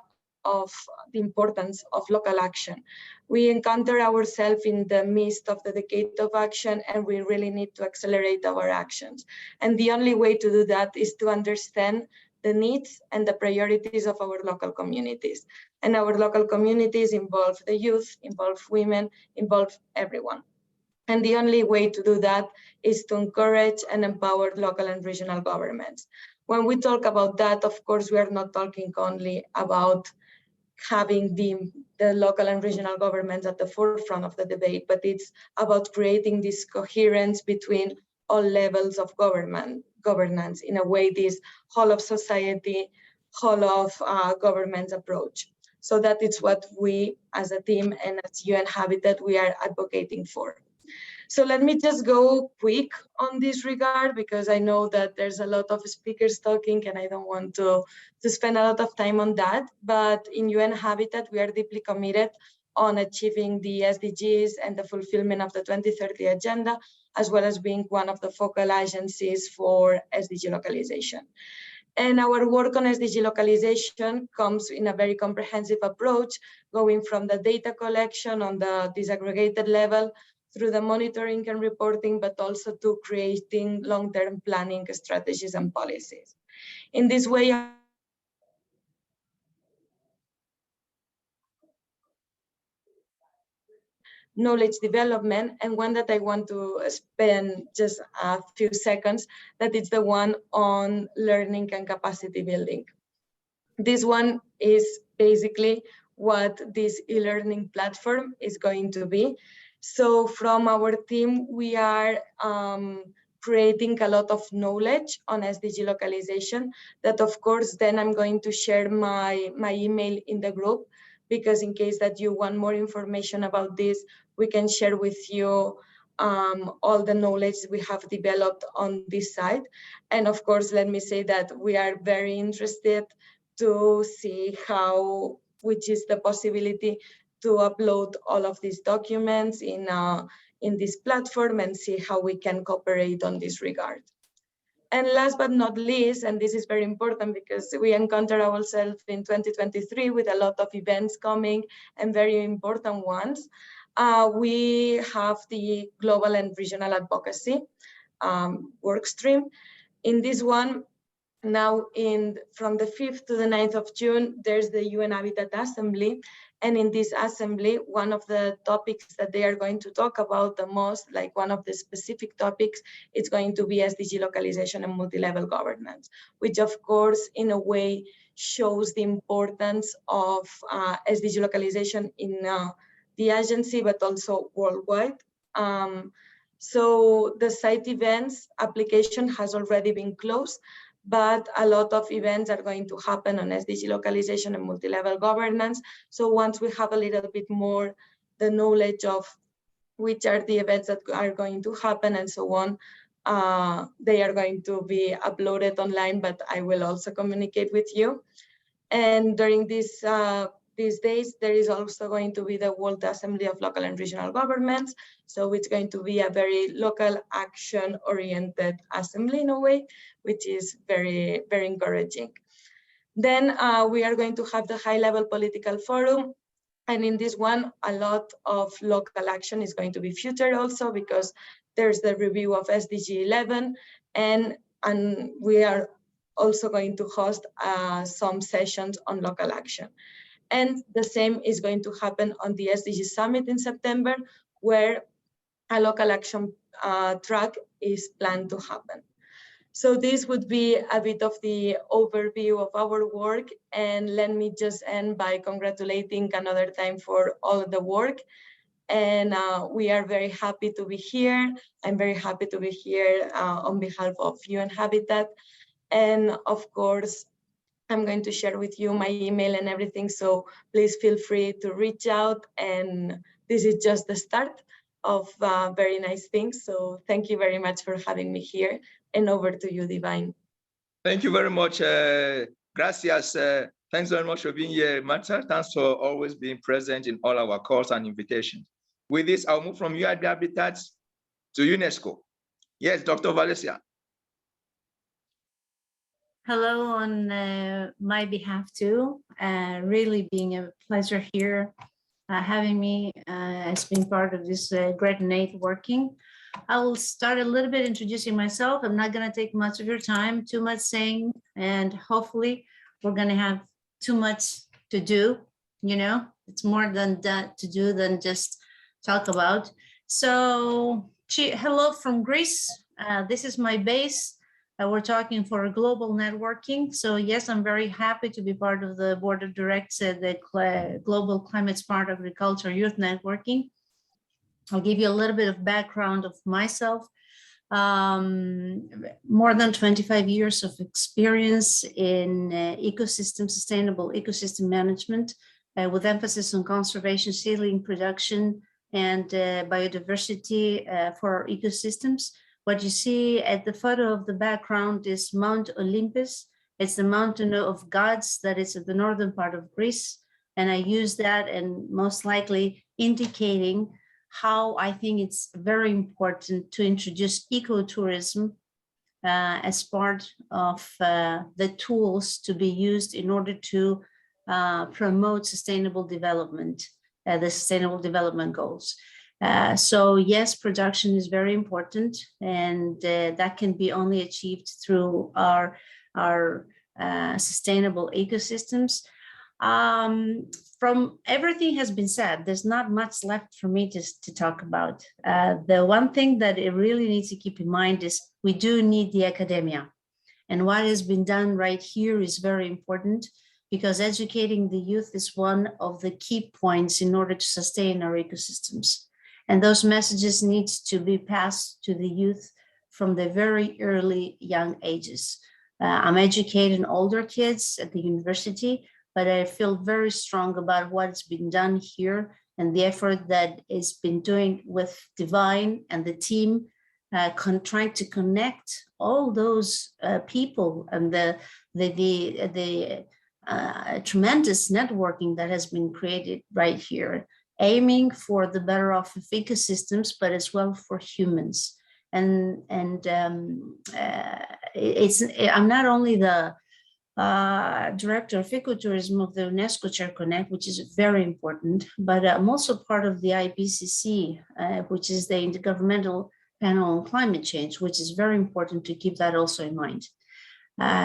of the importance of local action. We encounter ourselves in the midst of the decade of action, and we really need to accelerate our actions. And the only way to do that is to understand the needs and the priorities of our local communities. And our local communities involve the youth, involve women, involve everyone. And the only way to do that is to encourage and empower local and regional governments. When we talk about that, of course, we are not talking only about having the local and regional governments at the forefront of the debate, but it's about creating this coherence between all levels of governance, in a way, this whole of society, whole of government's approach. So that is what we as a team and as UN Habitat, we are advocating for. So let me just go quick on this regard, because I know that there's a lot of speakers talking and I don't want to spend a lot of time on that. But in UN Habitat, we are deeply committed on achieving the SDGs and the fulfillment of the 2030 agenda, as well as being one of the focal agencies for SDG localization. And our work on SDG localization comes in a very comprehensive approach, going from the data collection on the disaggregated level, through the monitoring and reporting, but also to creating long-term planning strategies and policies. In this way, knowledge development, and one that I want to spend just a few seconds, that is the one on learning and capacity building. This one is basically what this e-learning platform is going to be. So from our team, we are creating a lot of knowledge on SDG localization that, of course, then I'm going to share my email in the group, because in case that you want more information about this, we can share with you all the knowledge we have developed on this side. And of course, let me say that we are very interested to see which is the possibility to upload all of these documents in this platform and see how we can cooperate on this regard. And last but not least, and this is very important because we encounter ourselves in 2023 with a lot of events coming and very important ones, we have the global and regional advocacy work stream. In this one, now from the 5th to the 9th of June, there's the UN Habitat Assembly. And in this assembly, one of the topics that they are going to talk about the most, like one of the specific topics, it's going to be SDG localization and multi-level governance, which of course, in a way, shows the importance of SDG localization in the agency, but also worldwide. So the site events application has already been closed, but a lot of events are going to happen on SDG localization and multi-level governance. So once we have a little bit more the knowledge of which are the events that are going to happen and so on, they are going to be uploaded online, but I will also communicate with you. And during this these days, there is also going to be the World Assembly of Local and Regional Governments. So it's going to be a very local action oriented assembly in a way, which is very, very encouraging. Then we are going to have the high level political forum. And in this one, a lot of local action is going to be featured also because there's the review of SDG 11 and we are also going to host some sessions on local action. And the same is going to happen on the SDG Summit in September, where a local action track is planned to happen. So this would be a bit of the overview of our work. And let me just end by congratulating another time for all of the work. And we are very happy to be here. I'm very happy to be here on behalf of UN Habitat. And of course, I'm going to share with you my email and everything. So please feel free to reach out. And this is just the start of very nice things. So thank you very much for having me here. And over to you, Divine. Thank you very much. Gracias. Thanks very much for being here, Marta. Thanks for always being present in all our calls and invitations. With this, I'll move from UIB Habitats to UNESCO. Yes, Dr. Valencia. Hello on my behalf too. Really being a pleasure here, having me as being part of this great networking. I will start a little bit introducing myself. I'm not going to take much of your time, too much saying, and hopefully we're going to have too much to do. You know, it's more than that to do than just talk about. So hello from Greece. This is my base. We're talking for global networking. So yes, I'm very happy to be part of the board of directors at the Global Climate Smart Agriculture Youth Networking. I'll give you a little bit of background of myself. More than 25 years of experience in sustainable ecosystem management with emphasis on conservation, seedling production, and biodiversity for our ecosystems. What you see at the photo of the background is Mount Olympus. It's the mountain of gods that is at the northern part of Greece. And I use that and most likely indicating how I think it's very important to introduce ecotourism as part of the tools to be used in order to promote sustainable development, the Sustainable Development Goals. So yes, production is very important, and that can be only achieved through our sustainable ecosystems. From everything has been said, there's not much left for me to talk about. The one thing that it really needs to keep in mind is we do need the academia. And what has been done right here is very important because educating the youth is one of the key points in order to sustain our ecosystems. And those messages need to be passed to the youth from the very early young ages. I'm educating older kids at the university, but I feel very strong about what's been done here and the effort that is been doing with Divine and the team, trying to connect all those people and the tremendous networking that has been created right here, aiming for the better off of ecosystems, but as well for humans. And I'm not only the director of ecotourism of the UNESCO Chair Connect, which is very important, but I'm also part of the IPCC, which is the Intergovernmental Panel on Climate Change, which is very important to keep that also in mind.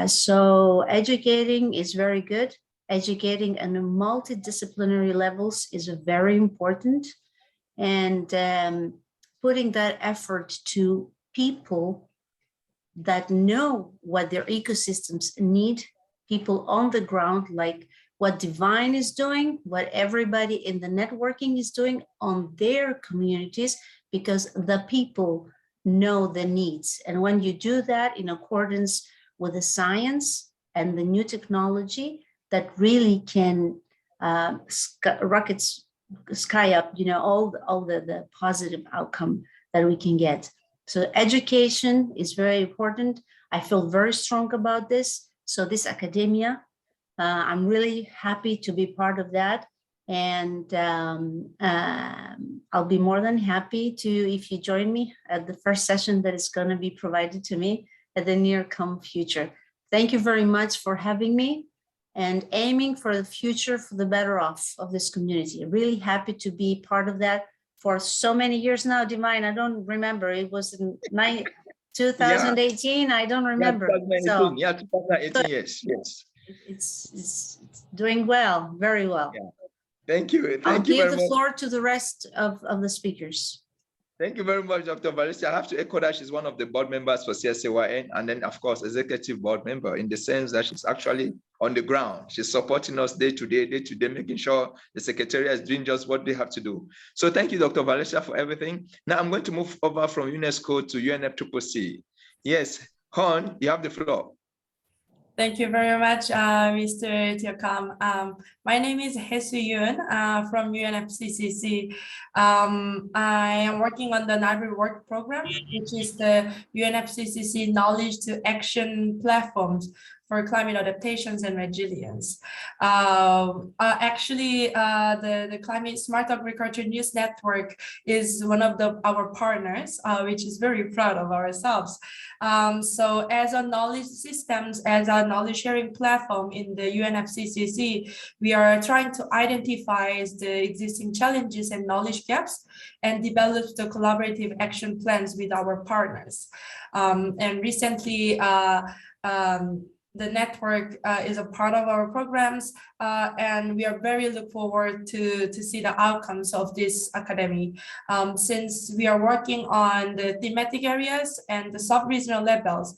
So educating is very good. Educating on multidisciplinary levels is very important. And putting that effort to people that know what their ecosystems need, people on the ground, like what Divine is doing, what everybody in the networking is doing on their communities, because the people know the needs. And when you do that in accordance with the science and the new technology that really can rockets sky up, you know, all the positive outcome that we can get. So education is very important. I feel very strong about this. So this academia I'm really happy to be part of that. And I'll be more than happy to, if you join me at the first session that is going to be provided to me at the near come future. Thank you very much for having me and aiming for the future for the better off of this community. Really happy to be part of that for so many years now. Divine, I don't remember. It was in 2018. I don't remember. Yeah, 2018, yes. It's doing well, very well. Yeah. Thank you. I'll Thank you give very the much. floor to the rest of the speakers. Thank you very much, Dr. Valencia. I have to echo that she's one of the board members for GCSAYN, and then, of course, executive board member, in the sense that she's actually on the ground. She's supporting us day to day, making sure the secretariat is doing just what they have to do. So thank you, Dr. Valencia, for everything. Now I'm going to move over from UNESCO to UNFCCC. Yes, Hon, you have the floor. Thank you very much, Mr. Tiokam. My name is Hesu Yun from UNFCCC. I am working on the NIBRI work program, which is the UNFCCC Knowledge to Action platforms for climate adaptations and resilience. Actually, the Climate Smart Agriculture News Network is one of our partners, which is very proud of ourselves. So as a knowledge systems, as a knowledge sharing platform in the UNFCCC, we are trying to identify the existing challenges and knowledge gaps and develop the collaborative action plans with our partners. And recently, the network is a part of our programs, and we are very look forward to see the outcomes of this academy. Since we are working on the thematic areas and the sub-regional levels,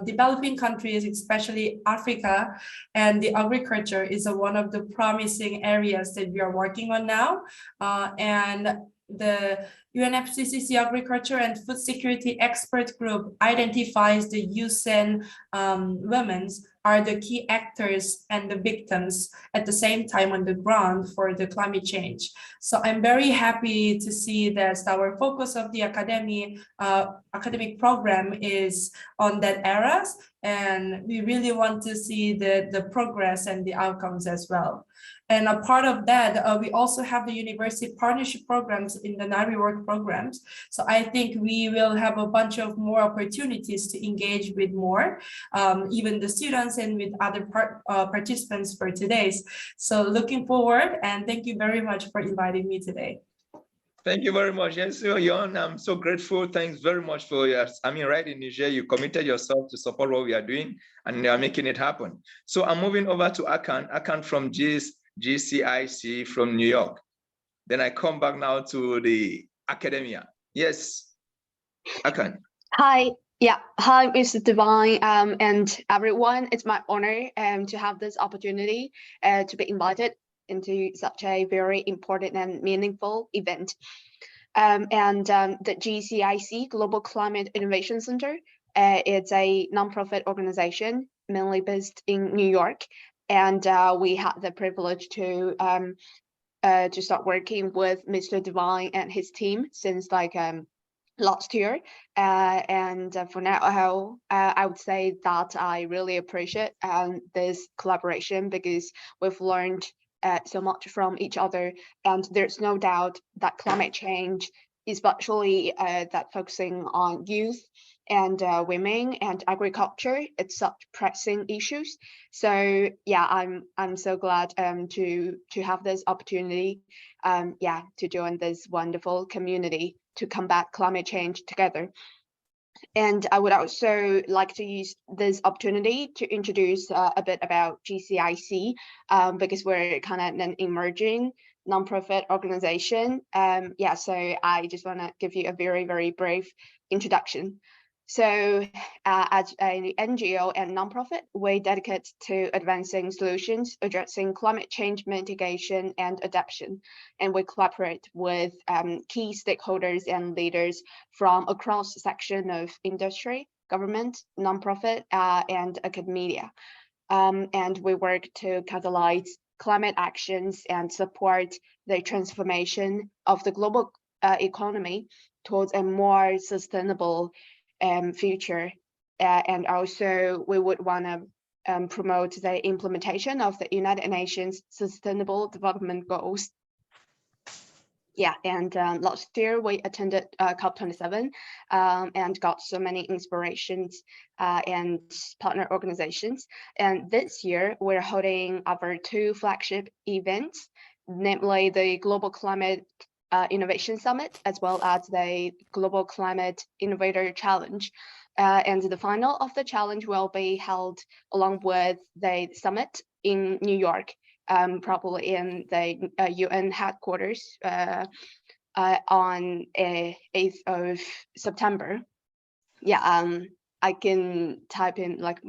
developing countries, especially Africa, and the agriculture is one of the promising areas that we are working on now. And the UNFCCC Agriculture and Food Security Expert Group identifies the GCSAYN women are the key actors and the victims at the same time on the ground for the climate change. So I'm very happy to see that our focus of the academic program is on that areas, and we really want to see the progress and the outcomes as well. And a part of that, we also have the university partnership programs in the NIBRI work programs. So I think we will have a bunch of more opportunities to engage with more, even the students and with other participants for today's. So looking forward, and thank you very much for inviting me today. Thank you very much. Yes, Yon, I'm so grateful. Thanks very much for your, right in Niger, you committed yourself to support what we are doing, and you are making it happen. So I'm moving over to Akan from GCIC from New York. Then I come back now to the academia. Yes, Akan. Hi. Yeah, hi, Mr. Divine, and everyone. It's my honor to have this opportunity to be invited into such a very important and meaningful event. The GCIC, Global Climate Innovation Center, it's a nonprofit organization mainly based in New York, and we had the privilege to start working with Mr. Divine and his team since last year, and for now, I would say that I really appreciate this collaboration because we've learned so much from each other, and there's no doubt that climate change, especially that focusing on youth and women and agriculture, it's such pressing issues. So yeah, I'm so glad to have this opportunity, to join this wonderful community to combat climate change together. And I would also like to use this opportunity to introduce a bit about GCIC, because we're kind of an emerging nonprofit organization. So I just want to give you a very, very brief introduction. So as an NGO and nonprofit, we dedicate to advancing solutions addressing climate change mitigation and adaptation. And we collaborate with key stakeholders and leaders from across the section of industry, government, nonprofit, and academia. And we work to catalyze climate actions and support the transformation of the global economy towards a more sustainable future, and also we would want to promote the implementation of the United Nations Sustainable Development Goals. Yeah, and last year we attended COP27 and got so many inspirations and partner organizations. And this year we're holding our 2 flagship events, namely the Global Climate Innovation Summit, as well as the Global Climate Innovator Challenge. And the final of the challenge will be held along with the summit in New York, probably in the UN headquarters on 8th of September. Yeah, I can type in like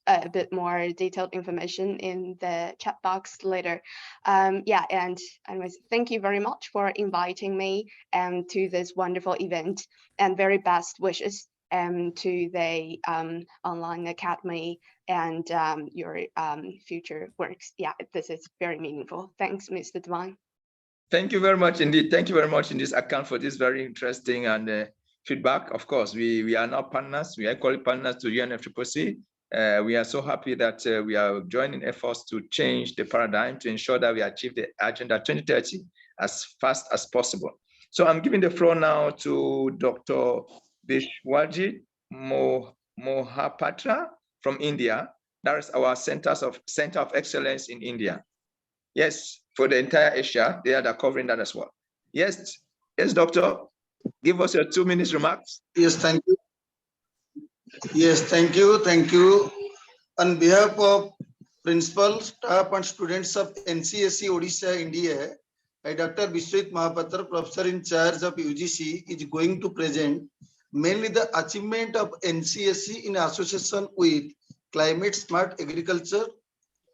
a bit more detailed information in the chat box later. Yeah, and anyways, thank you very much for inviting me to this wonderful event, and very best wishes to the online academy and your future works. Yeah, this is very meaningful. Thanks, Mr. Devine. Thank you very much indeed. Thank you very much in this account for this very interesting and feedback. Of course, we are now partners. We are equally partners to UNFCCC. We are so happy that we are joining efforts to change the paradigm to ensure that we achieve the Agenda 2030 as fast as possible. So I'm giving the floor now to Dr. Vishwajit Mohapatra from India. That is our Center of Excellence in India. Yes, for the entire Asia, they are covering that as well. Yes, Doctor, give us your 2 minutes remarks. Yes, thank you. Yes, thank you. On behalf of principal, staff, and students of NCSE Odisha, India, I, Dr. Vishwajit Mohapatra, professor in charge of UGC, is going to present mainly the achievement of NCSE in association with Climate Smart Agriculture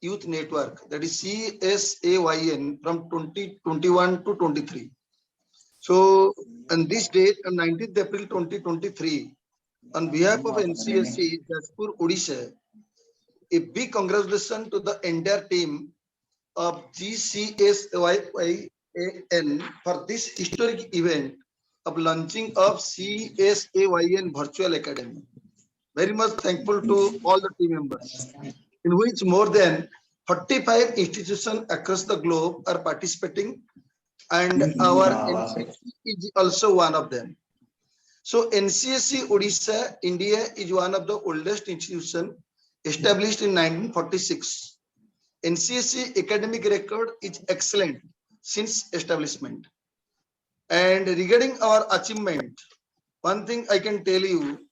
Youth Network, that is GCSAYN, from 2021 to 23. So on this date, on 19th April 2023, on behalf of NCSE Jajpur, Odisha, a big congratulations to the entire team of GCSAYN for this historic event of launching of GCSAYN Virtual Academy. Very much thankful to all the team members, in which more than 45 institutions across the globe are participating, and our NCSE is also one of them. So NCSE Odisha, India, is one of the oldest institutions, established in 1946. NCSE academic record is excellent since establishment. And regarding our achievement, one thing I can tell you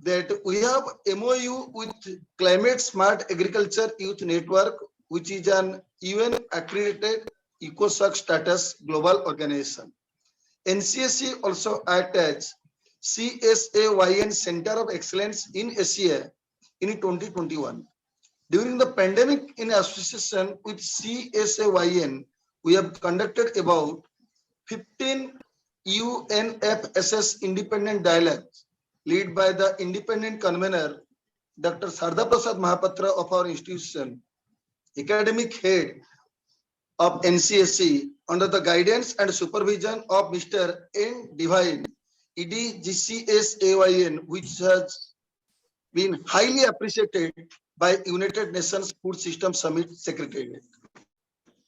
that we have MOU with Climate Smart Agriculture Youth Network, which is an UN accredited EcoSoc status global organization. NCSE also acts as GCSAYN Center of Excellence in Asia in 2021. During the pandemic, in association with GCSAYN, we have conducted about 15 UNFSS independent dialogues led by the independent convener, Dr. Sarda Prasad Mahapatra of our institution, academic head of NCSE, under the guidance and supervision of Mr. N. Devine, ED GCSAYN, which has been highly appreciated by United Nations Food System Summit Secretariat.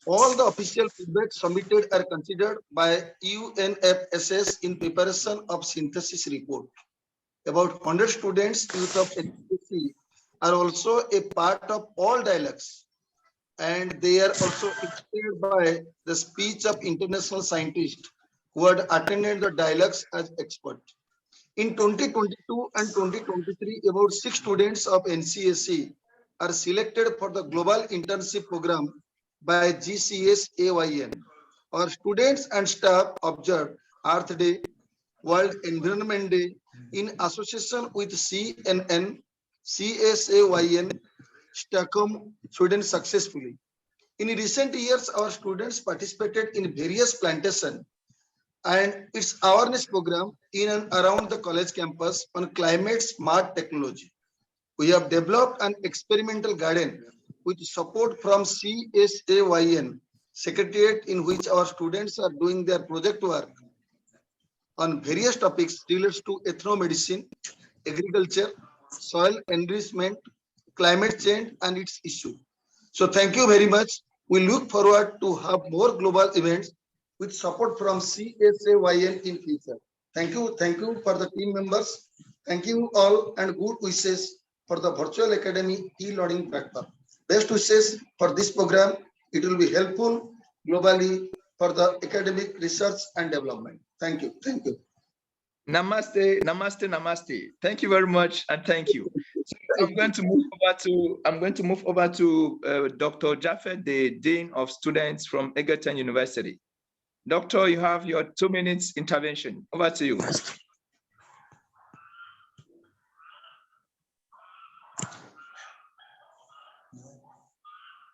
All the official feedback submitted are considered by UNFSS in preparation of synthesis report. About 100 students, youth of NCSE, are also a part of all dialogues, and they are also inspired by the speech of international scientists who had attended the dialogues as experts. In 2022 and 2023, about 6 students of NCSE are selected for the global internship program by GCSAYN. Our students and staff observed Earth Day, World Environment Day in association with CNN, GCSAYN, Stockholm, Sweden successfully. In recent years, our students participated in various plantations and its awareness program in and around the college campus on climate smart technology. We have developed an experimental garden with support from GCSAYN Secretariat, in which our students are doing their project work on various topics related to ethnomedicine, agriculture, soil enrichment, climate change and its issue. So thank you very much. We look forward to have more global events with support from GCSAYN in future. Thank you for the team members. Thank you all and good wishes for the Virtual Academy e-learning platform. Best wishes for this program. It will be helpful globally for the academic research and development. Thank you. Thank you. Namaste, namaste, namaste. Thank you very much, and thank you. So I'm going to move over to Dr. Jaffet, the Dean of Students from Egerton University. Doctor, you have your 2 minutes intervention. Over to you.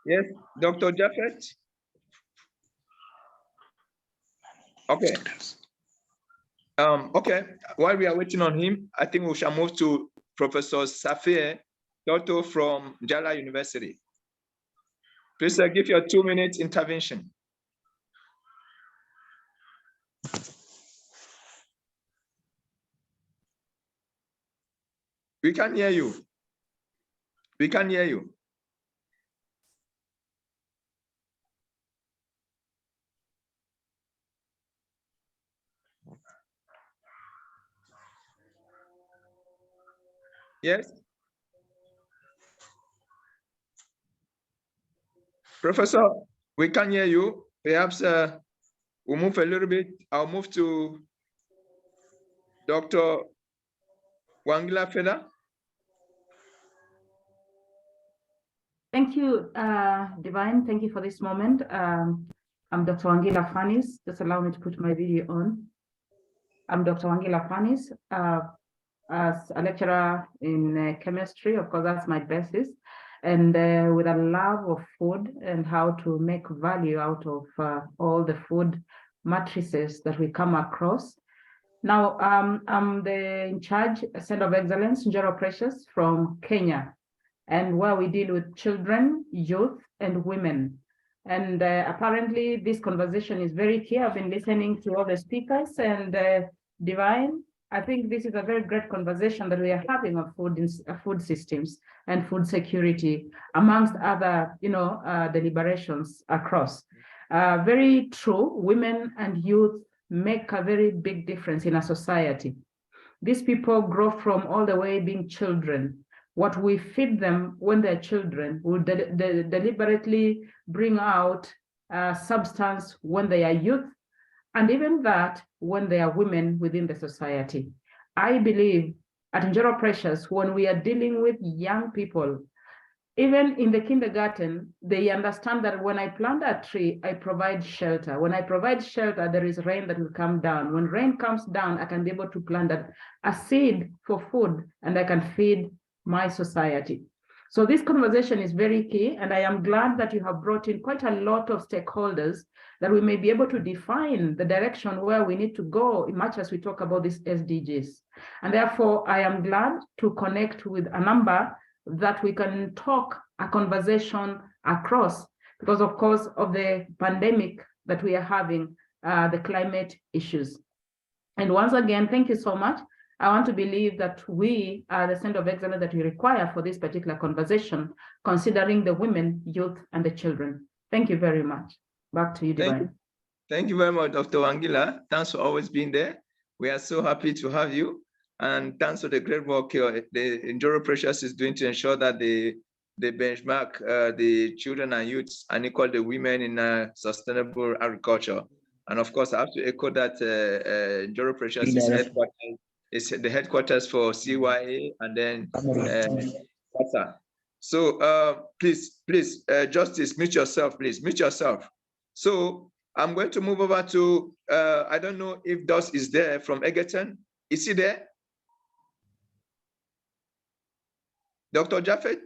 Yes, Dr. Jaffet. Okay. Okay, while we are waiting on him, I think we shall move to Professor Safir Dotto from Jala University. Please give your 2 minutes intervention. We can hear you. We can hear you. Yes. Professor, we can hear you. Perhaps we'll move a little bit. I'll move to Dr. Wangila Feda. Thank you, Divine. Thank you for this moment. I'm Dr. Wangila Fanis. Just allow me to put my video on. I'm Dr. Wangila Fanis, as a lecturer in chemistry. Of course, that's my basis. And with a love of food and how to make value out of all the food matrices that we come across. Now, I'm the in charge Center of Excellence, Njoro Precious from Kenya, and where we deal with children, youth, and women. And apparently this conversation is very key. I've been listening to all the speakers, and Divine, I think this is a very great conversation that we are having on food systems and food security, amongst other, deliberations across. Very true, women and youth make a very big difference in a society. These people grow from all the way being children. What we feed them when they're children will deliberately bring out substance when they are youth, and even that when they are women within the society. I believe at Njoro Precious, when we are dealing with young people, even in the kindergarten, they understand that when I plant a tree, I provide shelter. When I provide shelter, there is rain that will come down. When rain comes down, I can be able to plant a seed for food, and I can feed my society. So this conversation is very key, and I am glad that you have brought in quite a lot of stakeholders that we may be able to define the direction where we need to go, much as we talk about these SDGs. And therefore, I am glad to connect with a number that we can talk a conversation across, because of course of the pandemic that we are having, the climate issues. And once again, thank you so much. I want to believe that we are the center of excellence that we require for this particular conversation, considering the women, youth, and the children. Thank you very much. Back to you, Divine. Thank you very much, Dr. Wangila. Thanks for always being there. We are so happy to have you. And thanks for the great work the Njoro Precious is doing to ensure that they benchmark the children and youths and equal the women in sustainable agriculture. And of course, I have to echo that Njoro Precious is the headquarters for CYA and then WASA. So please, Justice, mute yourself, please, mute yourself. So I'm going to move over to, I don't know if Dos is there from Egerton. Is he there? Dr. Jaffet?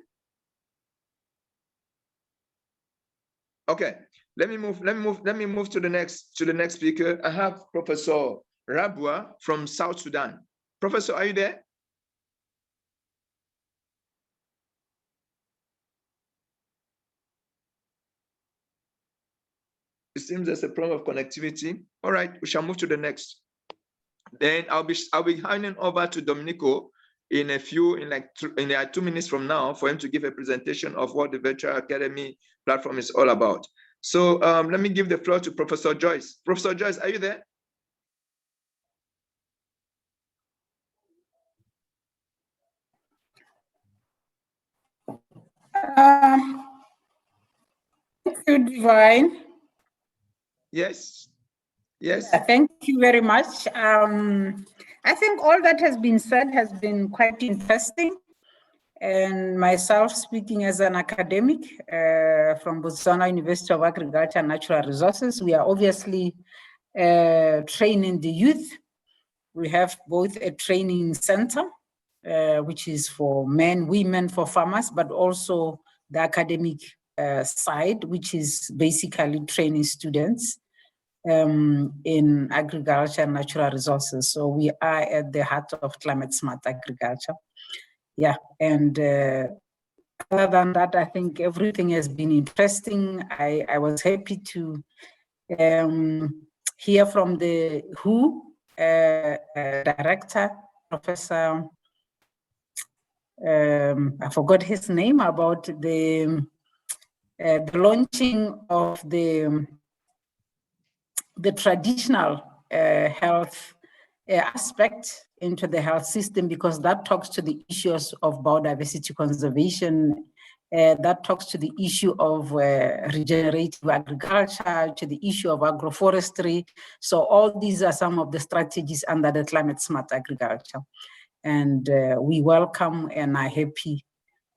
Okay, let me move to the next speaker. I have Professor Rabua from South Sudan. Professor, are you there? It seems there's a problem of connectivity. All right, we shall move to the next. Then I'll be handing over to Domenico in like 2 minutes from now for him to give a presentation of what the Virtual Academy platform is all about. So let me give the floor to Professor Joyce. Professor Joyce, are you there? Thank you, Divine. Yes. Yes. Yeah, thank you very much. I think all that has been said has been quite interesting. And myself speaking as an academic from Botswana University of Agriculture and Natural Resources, we are obviously training the youth. We have both a training center, which is for men, women, for farmers, but also the academic side, which is basically training students in agriculture and natural resources. So we are at the heart of climate smart agriculture. Yeah, and other than that, I think everything has been interesting. I was happy to hear from the WHO director, Professor, I forgot his name, about the launching of the traditional health aspect into the health system, because that talks to the issues of biodiversity conservation, that talks to the issue of regenerative agriculture, to the issue of agroforestry. So all these are some of the strategies under the climate smart agriculture. And we welcome and are happy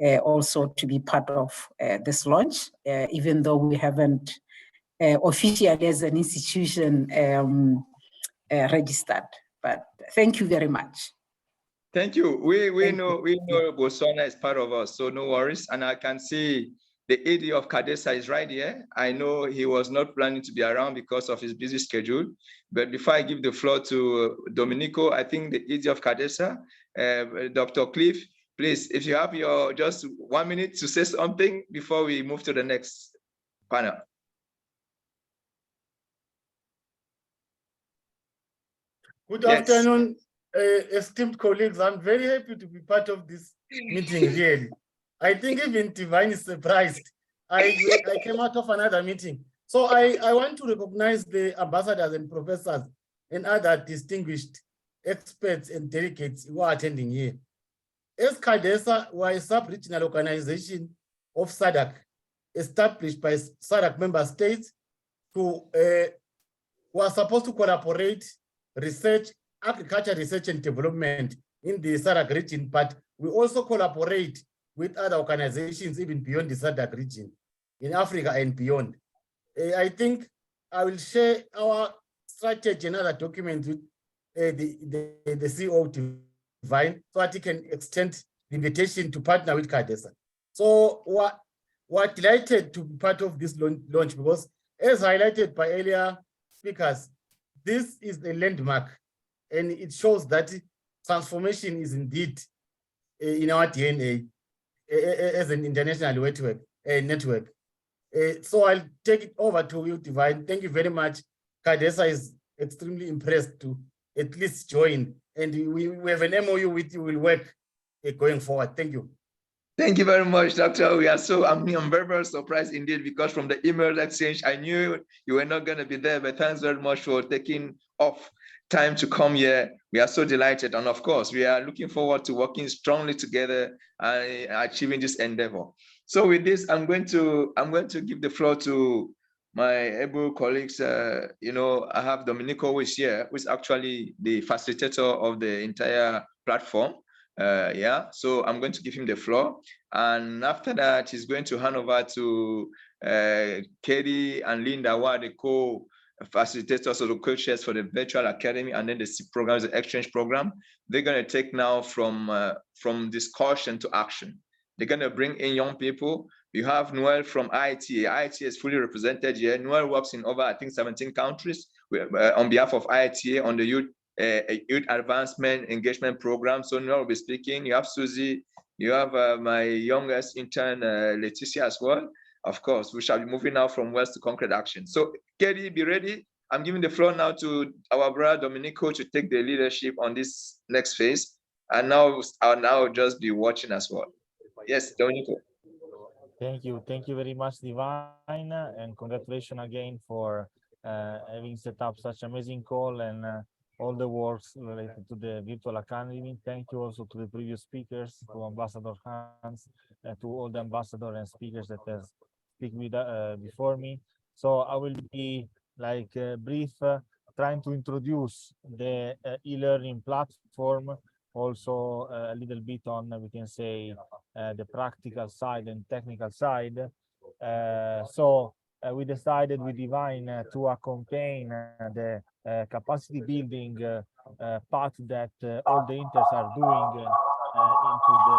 also to be part of this launch, even though we haven't officially as an institution registered. But thank you very much. Thank you. We know Botswana is part of us, so no worries. And I can see the AD of CADESA is right here. I know he was not planning to be around because of his busy schedule. But before I give the floor to Domenico, I think the AD of CADESA, Dr. Cliff, please, if you have your just 1 minute to say something before we move to the next panel. Good afternoon, esteemed colleagues. I'm very happy to be part of this meeting, really. I think even Divine is surprised. I came out of another meeting. So I want to recognize the ambassadors and professors and other distinguished experts and delegates who are attending here. As CADESA, we are a sub-regional organization of SADC, established by SADC member states who are supposed to collaborate research, agriculture research and development in the SADC region, but we also collaborate with other organizations even beyond the SADC region, in Africa and beyond. I think I will share our strategy and other documents with the CEO Divine, so that he can extend the invitation to partner with CADESA. So we're delighted to be part of this launch because, as highlighted by earlier speakers, this is a landmark, and it shows that transformation is indeed in our DNA as an international network. So I'll take it over to you, Divine. Thank you very much. CADESA is extremely impressed to at least join, and we have an MOU with you. We'll work going forward. Thank you. Thank you very much, Doctor. I'm very, very surprised indeed, because from the email exchange, I knew you were not going to be there, but thanks very much for taking off time to come here. We are so delighted. And of course, we are looking forward to working strongly together and achieving this endeavor. So with this, I'm going to give the floor to my able colleagues. I have Domenico, who is here, who is actually the facilitator of the entire platform. So I'm going to give him the floor, and after that he's going to hand over to Katie and Linda, who are the co-facilitators or the co-chairs for the virtual academy, and then the program is the exchange program. They're going to take now from discussion to action. They're going to bring in young people. You have Noel from IITA. IITA is fully represented here. Noel works in over, I think, 17 countries on behalf of IITA on the youth advancement engagement program. So Noel will be speaking. You have Susie. You have my youngest intern, Leticia, as well. Of course, we shall be moving now from words to concrete action. So Katie, be ready. I'm giving the floor now to our brother Domenico to take the leadership on this next phase. And now I'll now just be watching as well. Yes, Dominico. Thank you very much, Divine, and congratulations again for having set up such amazing call and all the works related to the virtual academy. Thank you also to the previous speakers, to Ambassador Hans, to all the ambassadors and speakers that has speak with before me. So I will be like brief, trying to introduce the e-learning platform, also a little bit on, we can say, the practical side and technical side. So we decided with Divine to accompany the capacity building path that all the inters are doing into the.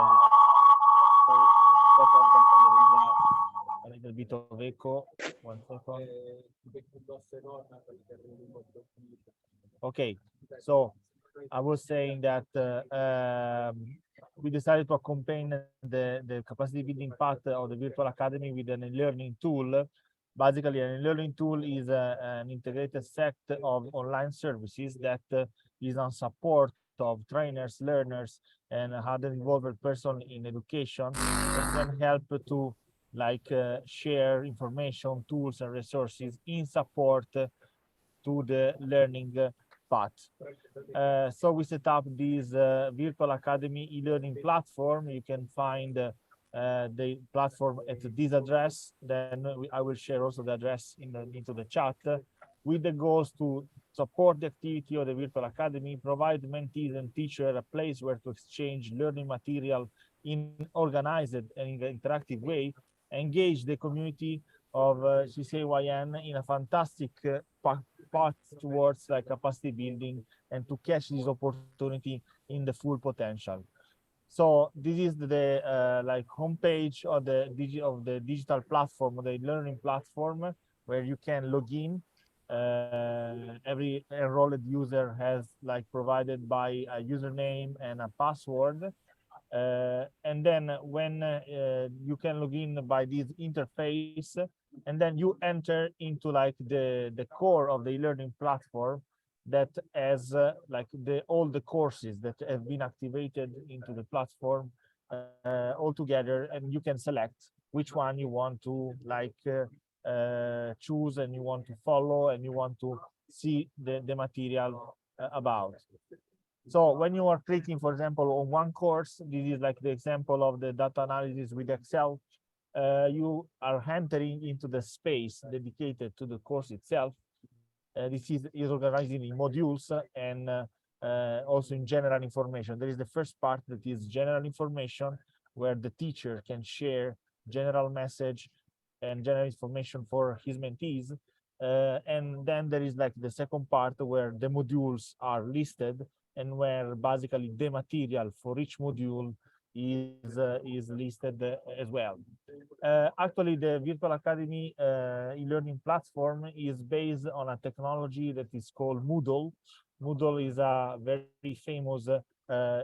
A little bit of echo. 1 second. Okay, so I was saying that we decided to accompany the capacity building part of the virtual academy with an e-learning tool. Basically, an e-learning tool is an integrated set of online services that is on support of trainers, learners, and other involved person in education, and can help to like share information, tools, and resources in support to the learning path. So we set up this virtual academy e-learning platform. You can find the platform at this address. Then I will share also the address into the chat, with the goals to support the activity of the virtual academy, provide mentees and teachers a place where to exchange learning material in organized and interactive way, engage the community of GCSAYN in a fantastic path towards like capacity building, and to catch this opportunity in the full potential. So this is the like homepage of the digital platform, the learning platform, where you can log in. Every enrolled user has like provided by a username and a password. And then when you can log in by this interface, and then you enter into like the core of the e-learning platform that has like all the courses that have been activated into the platform all together, and you can select which one you want to like choose, and you want to follow, and you want to see the material about. So when you are clicking, for example, on one course, this is like the example of the data analysis with Excel. You are entering into the space dedicated to the course itself. This is organized in modules and also in general information. There is the first part that is general information, where the teacher can share general message and general information for his mentees. And then there is like the second part where the modules are listed, and where basically the material for each module is listed as well. Actually, the Virtual Academy e-learning platform is based on a technology that is called Moodle. Moodle is a very famous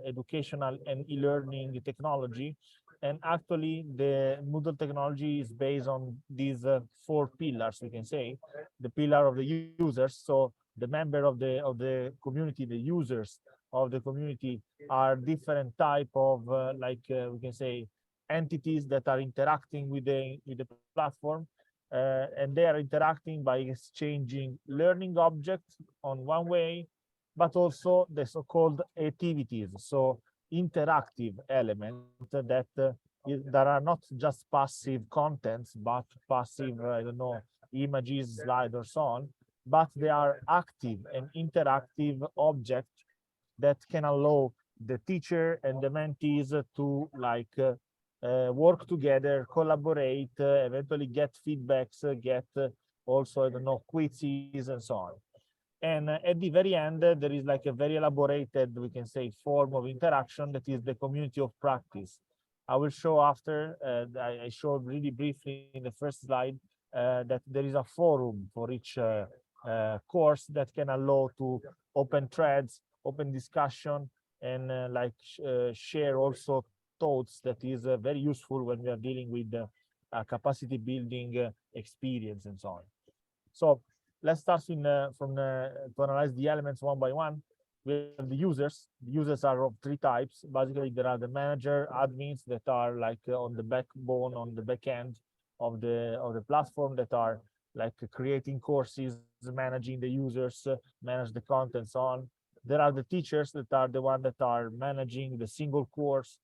educational and e-learning technology. And actually, the Moodle technology is based on these 4 pillars, we can say. The pillar of the users, so the member of the community, the users of the community are different type of we can say entities that are interacting with the platform, and they are interacting by exchanging learning objects on one way, but also the so-called activities, so interactive elements that are not just passive contents, but passive, I don't know, images, slides, or so on, but they are active and interactive objects that can allow the teacher and the mentees to like work together, collaborate, eventually get feedbacks, get also, I don't know, quizzes and so on. And at the very end, there is like a very elaborated, we can say, form of interaction that is the community of practice. I will show after, I showed really briefly in the first slide that there is a forum for each course that can allow to open threads, open discussion, and share also thoughts that is very useful when we are dealing with capacity building experience and so on. So let's start to analyze the elements one by one. we have the users. The users are of three types. Basically, there are the manager, admins that are like on the backbone, on the back end of the platform, that are like creating courses, managing the users, manage the content, so on. There are the teachers that are the one that are managing the single course,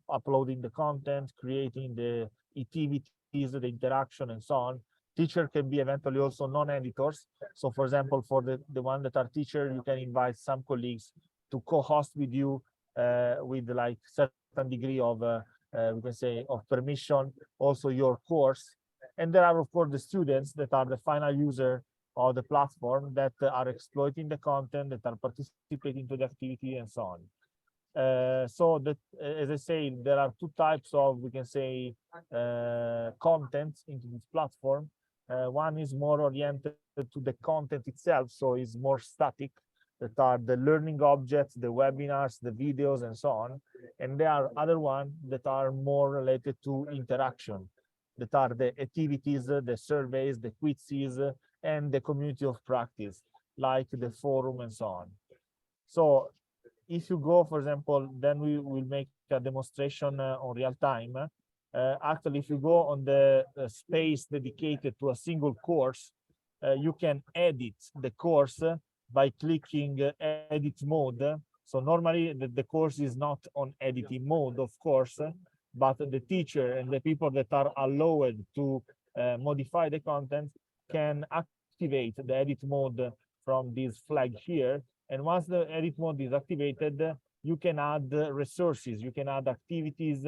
uploading the content, creating the activities, the interaction, and so on. Teacher can be eventually also non-editors. So for example, for the one that are teacher, you can invite some colleagues to co-host with you with like certain degree of, we can say, of permission, also your course. And there are, of course, the students that are the final user of the platform that are exploiting the content, that are participating to the activity, and so on. So that, as I say, there are two types of, we can say, content into this platform. One is more oriented to the content itself, so it's more static, that are the learning objects, the webinars, the videos, and so on. And there are other ones that are more related to interaction, that are the activities, the surveys, the quizzes, and the community of practice, like the forum and so on. So if you go, for example, then we will make a demonstration on real time. Actually, if you go on the space dedicated to a single course, you can edit the course by clicking edit mode. So normally the course is not on editing mode, of course, but the teacher and the people that are allowed to modify the content can activate the edit mode from this flag here. And once the edit mode is activated, you can add resources, you can add activities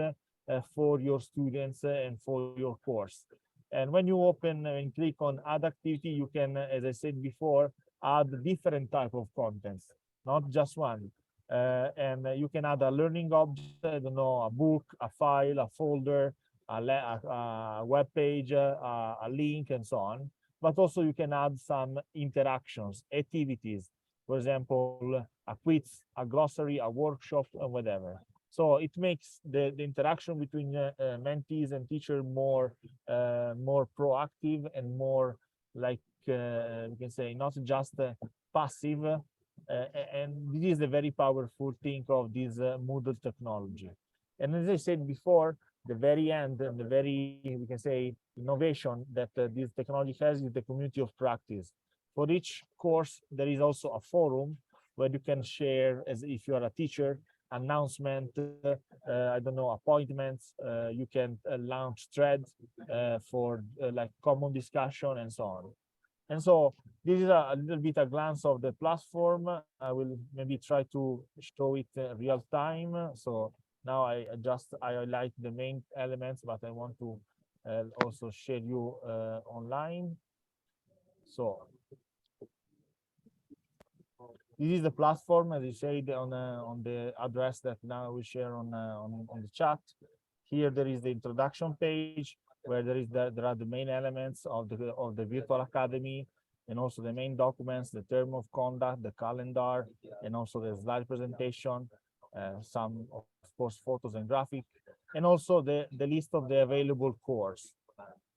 for your students and for your course. And when you open and click on add activity, you can, as I said before, add different type of contents, not just one. And you can add a learning object, I don't know, a book, a file, a folder, a web page, a link, and so on. But also you can add some interactions, activities, for example, a quiz, a glossary, a workshop, or whatever. So it makes the interaction between mentees and teacher more proactive and more like, we can say, not just passive. And this is a very powerful thing of this Moodle technology. And as I said before, the very end and the very, we can say, innovation that this technology has is the community of practice. For each course, there is also a forum where you can share, as if you are a teacher, announcement, I don't know, appointments. You can launch threads for like common discussion and so on. And so this is a little bit a glance of the platform. I will maybe try to show it real time. So now I highlight the main elements, but I want to also share you online. So this is the platform, as you said, on the address that now we share on the chat. Here there is the introduction page, where there are the main elements of the virtual academy, and also the main documents, the term of conduct, the calendar, and also the slide presentation, some of course photos and graphic, and also the list of the available course.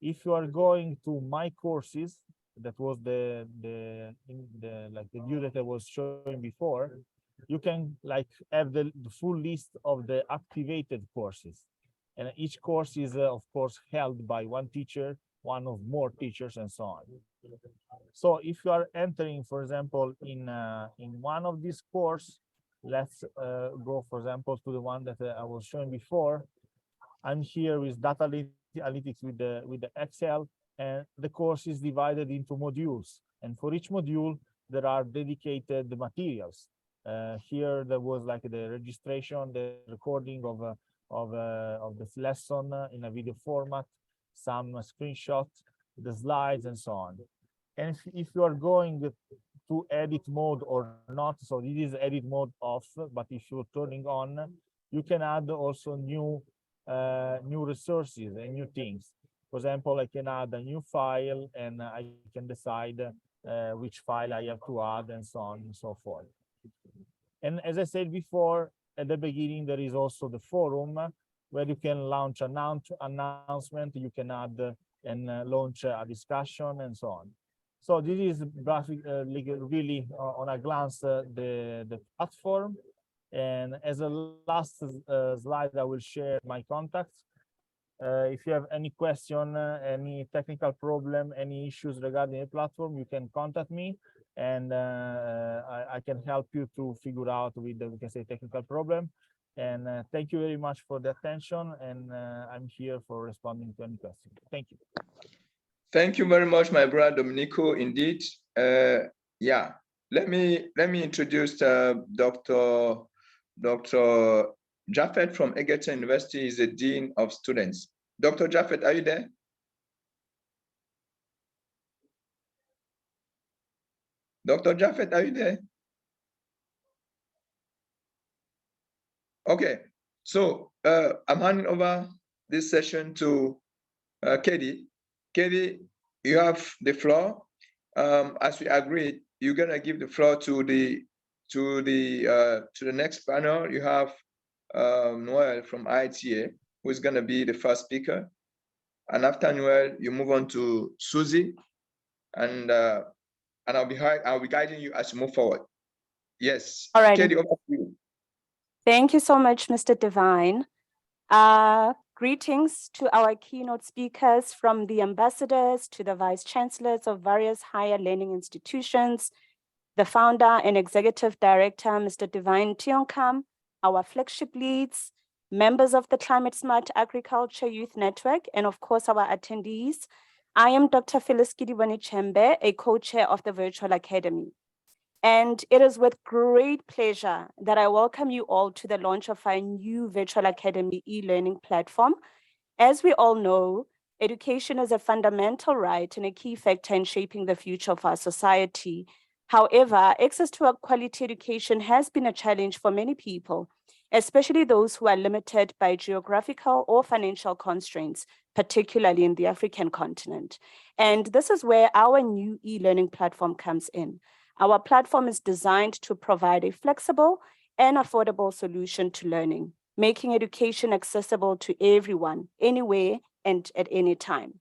If you are going to my courses, that was the view that I was showing before, you can like have the full list of the activated courses, and each course is of course held by one teacher, one of more teachers, and so on. So if you are entering, for example, in one of these courses, let's go, for example, to the one that I was showing before. I'm here with data analytics with the Excel. And the course is divided into modules, and for each module there are dedicated materials. Here there was like the registration, the recording of this lesson in a video format, some screenshots, the slides, and so on. And if you are going to edit mode or not, so this is edit mode off, but if you're turning on, you can add also new resources and new things. For example, I can add a new file, and I can decide which file I have to add, and so on and so forth. And as I said before, at the beginning, there is also the forum where you can launch an announcement, you can add and launch a discussion, and so on. So this is really on a glance the platform. And as a last slide, I will share my contacts. If you have any question, any technical problem, any issues regarding the platform, you can contact me, and I can help you to figure out with the, we can say, technical problem. And thank you very much for the attention, and I'm here for responding to any questions. Thank you. Thank you very much, my brother Domenico. Indeed, yeah. Let me introduce Dr. Jaffet from Egerton University. Is the Dean of Students. Dr. Jaffet, are you there? Dr. Jaffet, are you there? Okay, so I'm handing over this session to Katie. Katie, you have the floor. As we agreed, you're gonna give the floor to the next panel. You have Noel from ITA, who is gonna be the first speaker. And after Noel, you move on to Susie, and I'll be guiding you as you move forward. Yes. All right. Katie, over to you. Thank you so much, Mr. Divine. Greetings to our keynote speakers, from the ambassadors to the vice chancellors of various higher learning institutions, the founder and executive director, Mr. Divine Tionkam, our flagship leads, members of the Climate Smart Agriculture Youth Network, and of course our attendees. I am Dr. Phyllis Kidiboni Chembe, a co-chair of the Virtual Academy. And it is with great pleasure that I welcome you all to the launch of our new Virtual Academy e-learning platform. As we all know, education is a fundamental right and a key factor in shaping the future of our society. However, access to a quality education has been a challenge for many people, especially those who are limited by geographical or financial constraints, particularly in the African continent. And this is where our new e-learning platform comes in. Our platform is designed to provide a flexible and affordable solution to learning, making education accessible to everyone, anywhere and at any time.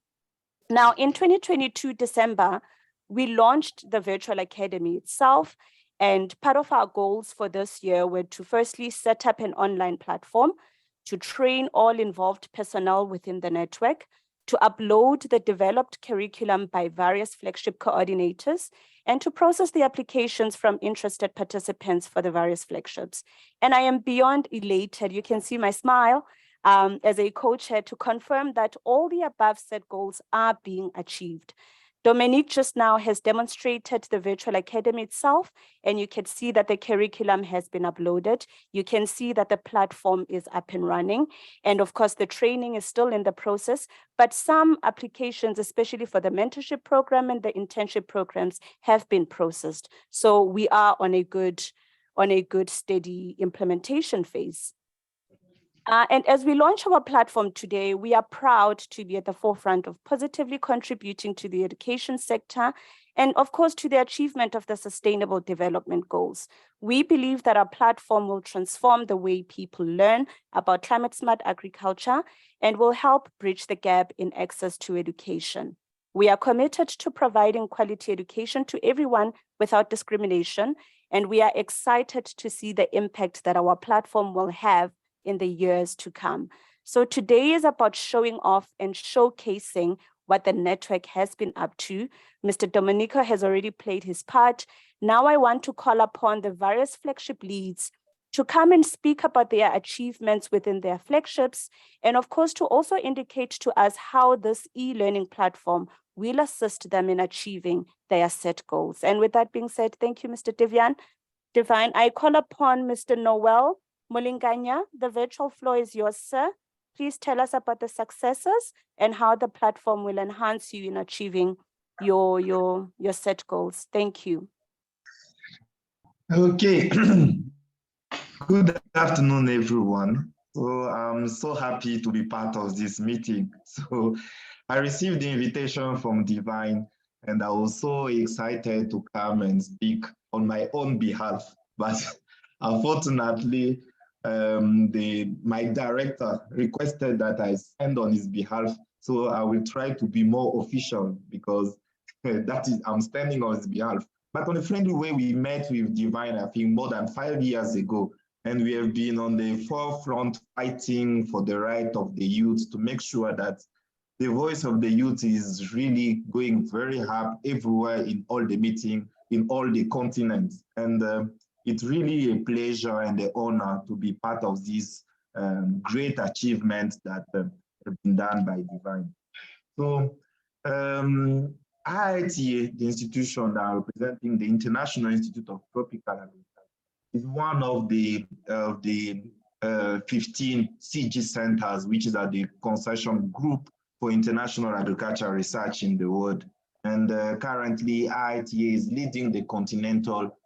Now, in 2022 December, we launched the Virtual Academy itself, and part of our goals for this year were to firstly set up an online platform, to train all involved personnel within the network, to upload the developed curriculum by various flagship coordinators, and to process the applications from interested participants for the various flagships. And I am beyond elated, you can see my smile, as a co-chair, to confirm that all the above set goals are being achieved. Dominique just now has demonstrated the Virtual Academy itself, and you can see that the curriculum has been uploaded. You can see that the platform is up and running. And of course, the training is still in the process, but some applications, especially for the mentorship program and the internship programs, have been processed. So we are on a good, steady implementation phase. And as we launch our platform today, we are proud to be at the forefront of positively contributing to the education sector and, of course, to the achievement of the Sustainable Development Goals. We believe that our platform will transform the way people learn about climate smart agriculture and will help bridge the gap in access to education. We are committed to providing quality education to everyone without discrimination, and we are excited to see the impact that our platform will have in the years to come. So today is about showing off and showcasing what the network has been up to. Mr. Domenico has already played his part. Now I want to call upon the various flagship leads to come and speak about their achievements within their flagships, and of course to also indicate to us how this e-learning platform will assist them in achieving their set goals. And with that being said, thank you, Mr. Divine. I call upon Mr. Noel Mulinganya. The virtual floor is yours, sir. Please tell us about the successes and how the platform will enhance you in achieving your set goals. Thank you. Okay. Good afternoon, everyone. So I'm so happy to be part of this meeting. So I received the invitation from Divine, and I was so excited to come and speak on my own behalf. But unfortunately, my director requested that I stand on his behalf, so I will try to be more official because that is, I'm standing on his behalf. But on a friendly way, we met with Divine, I think, more than 5 years ago. And we have been on the forefront fighting for the right of the youth to make sure that the voice of the youth is really going very hard everywhere in all the meetings, in all the continents. And it's really a pleasure and an honor to be part of this great achievement that have been done by Divine. So IITA, the institution that are representing the International Institute of Tropical Agriculture, is one of the 15 CG centers, which is at the consortium group for international agricultural research in the world. And currently, IITA is leading the continental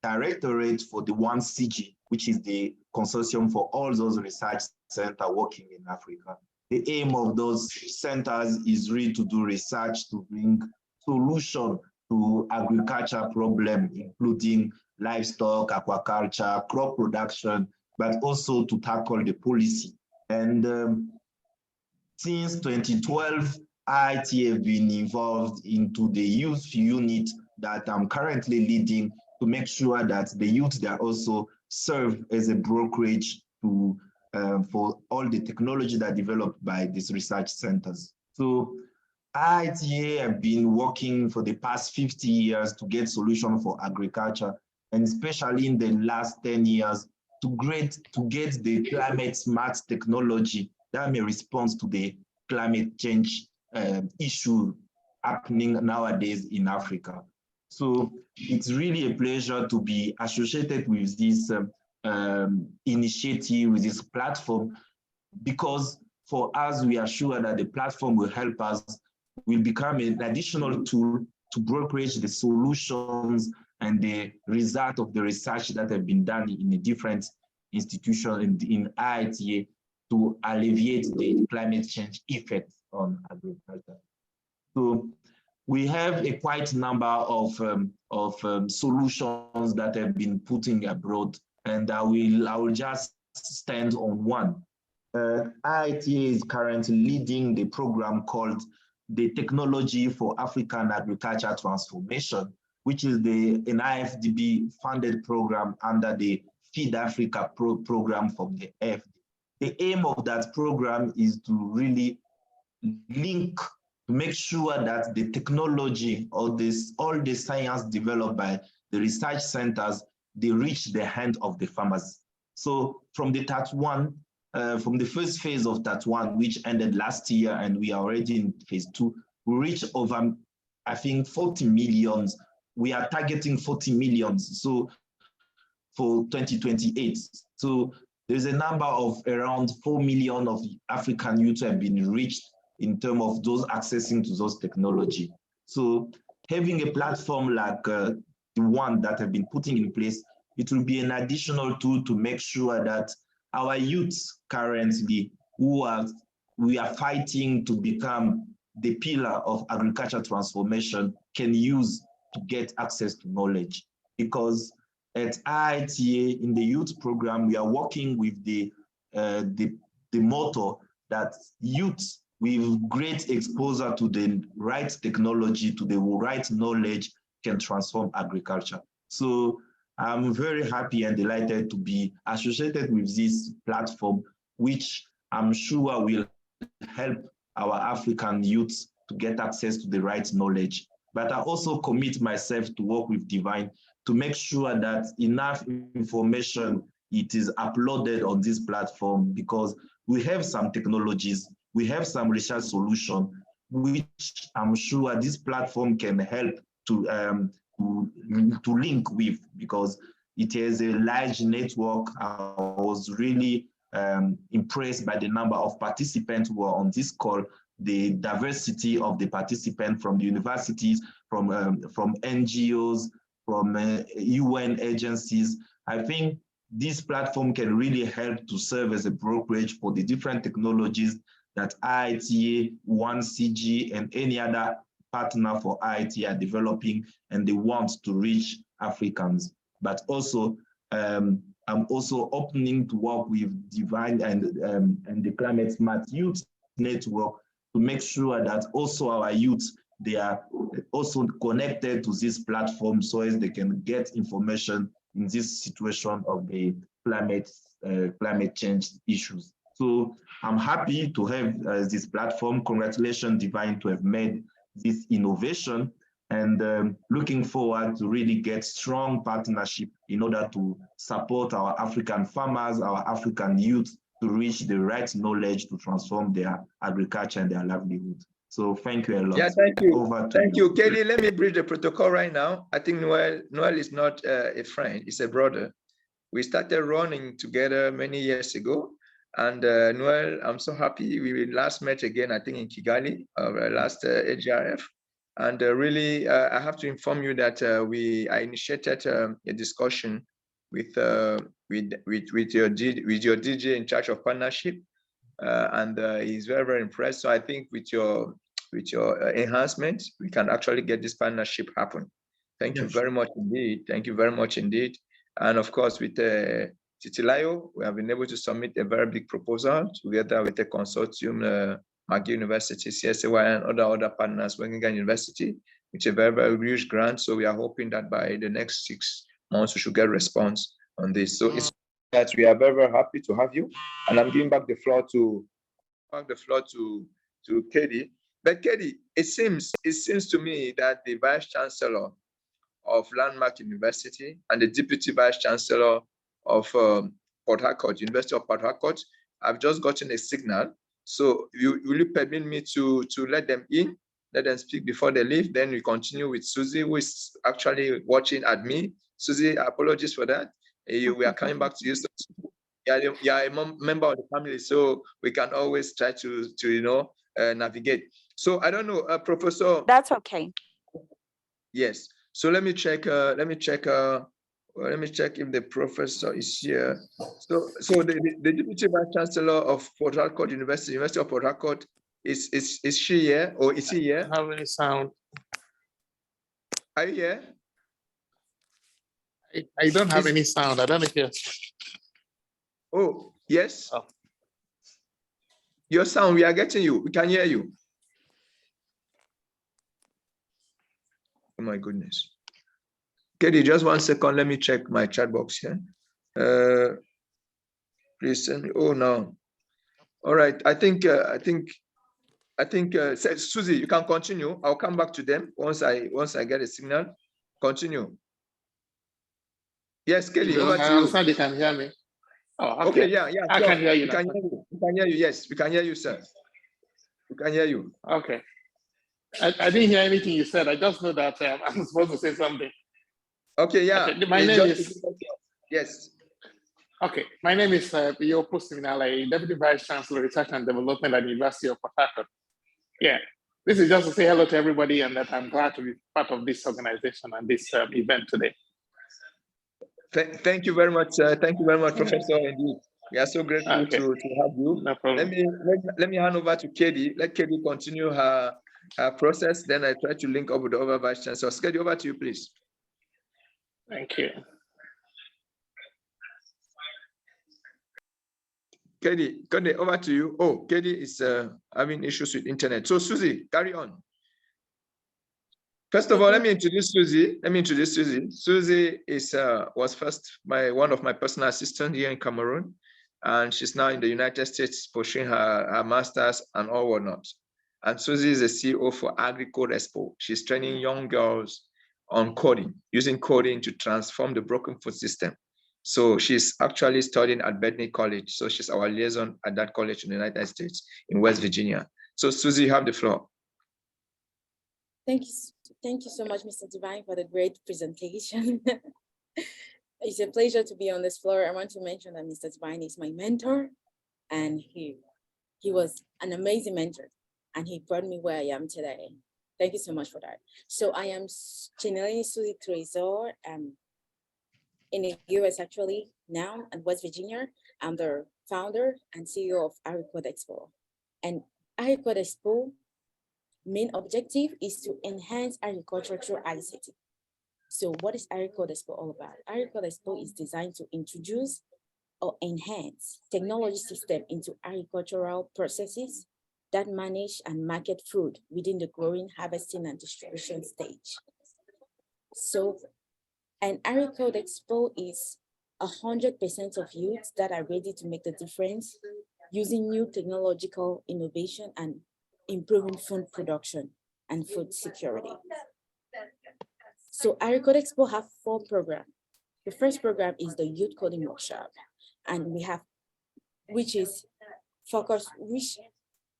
directorate for the 1CG, which is the consortium for all those research centers working in Africa. The aim of those centers is really to do research to bring solution to agriculture problem, including livestock, aquaculture, crop production, but also to tackle the policy. And since 2012, IITA have been involved into the youth unit that I'm currently leading to make sure that the youth that also serve as a brokerage to for all the technology that developed by these research centers. So IITA have been working for the past 50 years to get solutions for agriculture, and especially in the last 10 years to get the climate smart technology that may respond to the climate change issue happening nowadays in Africa. So it's really a pleasure to be associated with this initiative, with this platform, because for us, we are sure that the platform will help us, will become an additional tool to brokerage the solutions and the result of the research that have been done in the different institutions in IITA to alleviate the climate change effects on agriculture. So we have a quite number of solutions that have been putting abroad, and I will just stand on one. IITA is currently leading the program called the Technology for African Agriculture Transformation, which is an IFDB funded program under the Feed Africa program from the AFD. The aim of that program is to really link, to make sure that the technology or all the science developed by the research centers, they reach the hand of the farmers. So from the TAT1, from the first phase of TAT1, which ended last year, and we are already in phase 2, we reached over, I think, 40 million. We are targeting 40 million. So for 2028. So there's a number of around 4 million of African youth have been reached in terms of those accessing to those technology. So having a platform like the one that have been putting in place, it will be an additional tool to make sure that our youth currently, we are fighting to become the pillar of agriculture transformation, can use to get access to knowledge. Because at IITA in the youth program, we are working with the motto that youth with great exposure to the right technology, to the right knowledge, can transform agriculture. So I'm very happy and delighted to be associated with this platform, which I'm sure will help our African youth to get access to the right knowledge. But I also commit myself to work with Divine to make sure that enough information it is uploaded on this platform, because we have some technologies, we have some research solution, which I'm sure this platform can help to link with, because it has a large network. I was really impressed by the number of participants who are on this call, the diversity of the participants from the universities, from NGOs, from UN agencies. I think this platform can really help to serve as a brokerage for the different technologies that IITA, 1CG, and any other partner for IITA are developing, and they want to reach Africans. But also, I'm also opening to work with Divine and the Climate Smart Youth Network to make sure that also our youth they are also connected to this platform so as they can get information in this situation of the climate change issues. So I'm happy to have this platform. Congratulations, Divine, to have made this innovation, and looking forward to really get strong partnership in order to support our African farmers, our African youth, to reach the right knowledge to transform their agriculture and their livelihood. So thank you a lot. Yeah, thank you. Over to Thank you, Kelly. Let me bridge the protocol right now. I think Noel is not a friend, he's a brother. We started running together many years ago. And Noel, I'm so happy we last met again, I think in Kigali, last AGRF. And really, I have to inform you that I initiated a discussion with your DJ in charge of partnership, and he's very, very impressed. So I think with your enhancement, we can actually get this partnership happen. Thank you very much indeed. Thank you very much indeed. And of course, with Titilayo, we have been able to submit a very big proposal together with the consortium, McGill University, GCSAYN, and other partners, Wageningen University, which is a very, very huge grant. So we are hoping that by the next 6 months, we should get a response on this. So it's that we are very, very happy to have you. And I'm giving back the floor to Katie. But Katie, it seems to me that the Vice Chancellor of Landmark University and the Deputy Vice Chancellor of Port Harcourt, University of Port Harcourt, I've just gotten a signal. So will you permit me to let them in, let them speak before they leave? Then we continue with Susie, who is actually watching at me. Susie, apologies for that. We are coming back to you. So you are a member of the family, so we can always try to navigate. So I don't know, Professor. That's okay. Yes. So let me check. Let me check if the professor is here. So the Deputy Vice Chancellor of Port Harcourt University of Port Harcourt, is she here or is he here? Have any sound? Are you here? I don't have any sound. I don't know if you're... Oh, yes. Oh. Your sound, we are getting you. We can hear you. Oh my goodness. Katie, just 1 second. Let me check my chat box here. Please send me. Oh no. All right. I think Susie, you can continue. I'll come back to them once I get a signal. Continue. Yes, Kelly, over to you. I understand you can hear me. Oh, okay. Yeah. I can hear you now. We can hear you. Yes, we can hear you, sir. We can hear you. Okay. I didn't hear anything you said. I just know that I'm supposed to say something. Okay, yeah. Okay. My name is... Yes. Okay. My name is Bio Pustiminale, Deputy Vice Chancellor, Research and Development at the University of Port Harcourt. Yeah. This is just to say hello to everybody and that I'm glad to be part of this organization and this event today. Thank you very much. Thank you very much, Professor. Indeed, we are so grateful to have you. No problem. Let me hand over to Katie. Let Katie continue her process. Then I try to link up with the other vice chancellors. Katie, over to you, please. Thank you. Katie, over to you. Oh, Katie is having issues with internet. So Susie, carry on. First of all, let me introduce Susie. Susie was first one of my personal assistants here in Cameroon, and she's now in the United States pursuing her master's and all whatnot. And Susie is the CEO for AgriCode Expo. She's training young girls on coding, using coding to transform the broken food system. So she's actually studying at Bethany College. So she's our liaison at that college in the United States in West Virginia. So Susie, you have the floor. Thank you so much, Mr. Divine, for the great presentation. It's a pleasure to be on this floor. I want to mention that Mr. Divine is my mentor, and he was an amazing mentor, and he brought me where I am today. Thank you so much for that. So I am Chinelli Suzy Trezor, in the US actually now in West Virginia. I'm the founder and CEO of AgriCode Expo. And AgriCode Expo main objective is to enhance agriculture through ICT. So what is AgriCode Expo all about? AgriCode Expo is designed to introduce or enhance technology system into agricultural processes that manage and market food within the growing, harvesting, and distribution stage. So an Agri-Code Expo is 100% of youths that are ready to make the difference using new technological innovation and improving food production and food security. So Agri-Code Expo have 4 programs. The first program is the Youth Coding Workshop, and we have, which is focused, which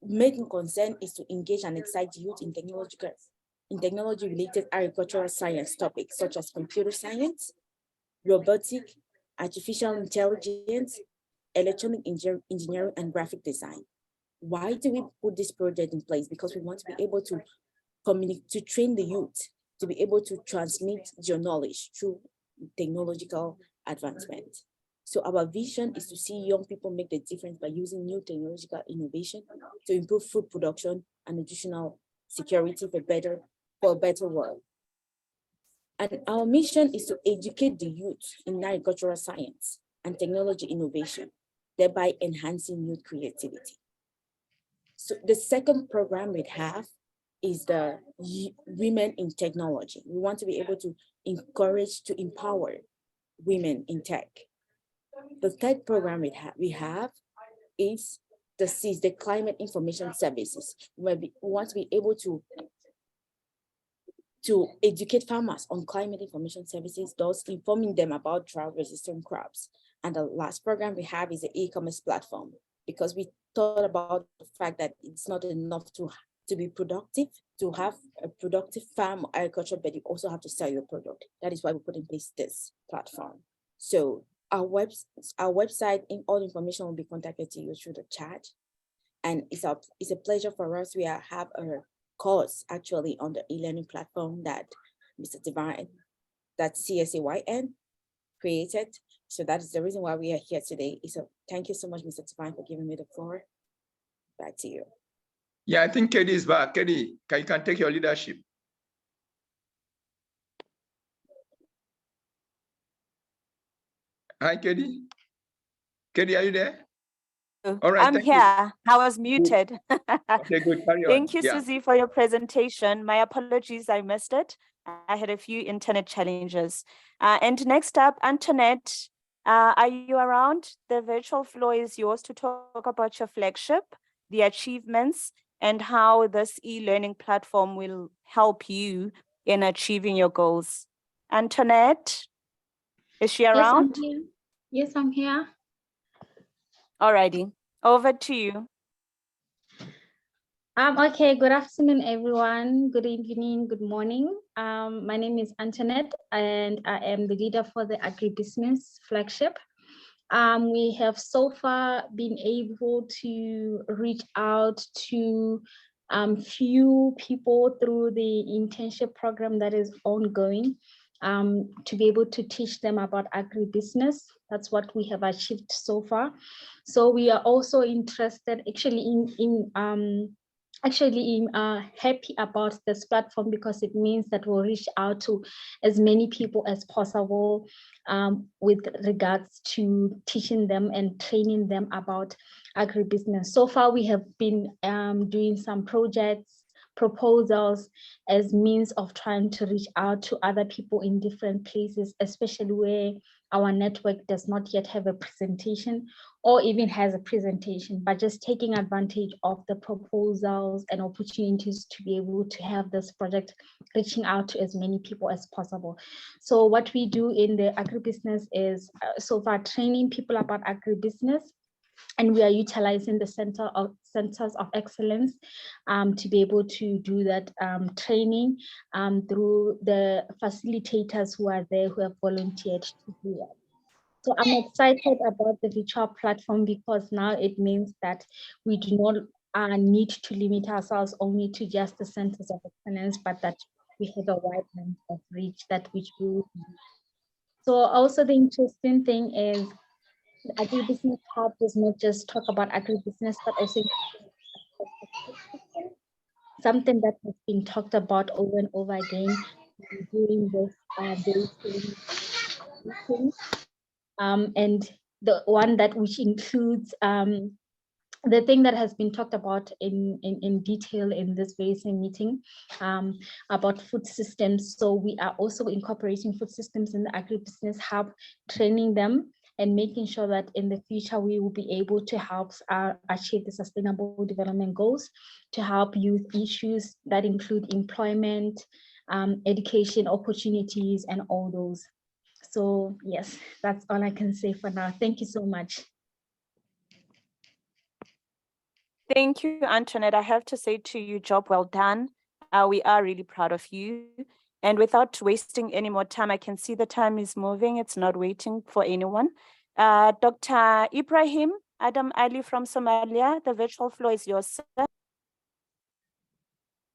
main concern is to engage and excite youth in technology-related agricultural science topics such as computer science, robotic, artificial intelligence, electronic engineering, and graphic design. Why do we put this project in place? Because we want to be able to communicate, to train the youth, to be able to transmit your knowledge through technological advancement. So our vision is to see young people make the difference by using new technological innovation to improve food production and nutritional security for a better world. And our mission is to educate the youth in agricultural science and technology innovation, thereby enhancing youth creativity. So the second program we have is the Women in Technology. We want to be able to encourage, to empower women in tech. The third program we have is the Climate Information Services. We want to be able to educate farmers on climate information services, thus informing them about drought-resistant crops. And the last program we have is the e-commerce platform, because we thought about the fact that it's not enough to be productive, to have a productive farm or agriculture, but you also have to sell your product. That is why we put in place this platform. So our website, all information will be contacted to you through the chat. And it's a pleasure for us. We have a course actually on the e-learning platform that Mr. Divine, that GCSAYN created. So that is the reason why we are here today. So thank you so much, Mr. Divine, for giving me the floor. Back to you. Yeah, I think Katie is back. Katie, you can take your leadership. Hi, Katie. Katie, are you there? All right, I'm here. I was muted. Okay, good. Carry on. Thank you, Yeah. Susie, for your presentation. My apologies, I missed it. I had a few internet challenges. And next up, Antoinette, are you around? The virtual floor is yours to talk about your flagship, the achievements, and how this e-learning platform will help you in achieving your goals. Antoinette, is she around? Yes, I'm here. Yes, I'm here. Alrighty, over to you. Okay, good afternoon, everyone. Good evening, good morning. My name is Antoinette, and I am the leader for the agribusiness flagship. We have so far been able to reach out to few people through the internship program that is ongoing, to be able to teach them about agribusiness. That's what we have achieved so far. So we are also interested actually happy about this platform, because it means that we'll reach out to as many people as possible with regards to teaching them and training them about agribusiness. So far, we have been doing some projects, proposals as means of trying to reach out to other people in different places, especially where our network does not yet have a presentation or even has a presentation, but just taking advantage of the proposals and opportunities to be able to have this project reaching out to as many people as possible. So what we do in the agribusiness is so far training people about agribusiness, and we are utilizing the centers of excellence to be able to do that training through the facilitators who are there, who have volunteered to do that. So I'm excited about the virtual platform, because now it means that we do not need to limit ourselves only to just the centers of excellence, but that we have a wide range of reach that which we will do. So also the interesting thing is the Agribusiness Hub does not just talk about agribusiness, but also something that has been talked about over and over again during this meeting. And the one that which includes the thing that has been talked about in detail in this very same meeting about food systems. So we are also incorporating food systems in the agribusiness hub, training them and making sure that in the future we will be able to help achieve the sustainable development goals, to help youth issues that include employment, education opportunities, and all those. So yes, that's all I can say for now. Thank you so much. Thank you, Antoinette. I have to say to you, job well done. We are really proud of you. And without wasting any more time, I can see the time is moving. It's not waiting for anyone. Dr. Ibrahim Adam Ali from Somalia, the virtual floor is yours, sir.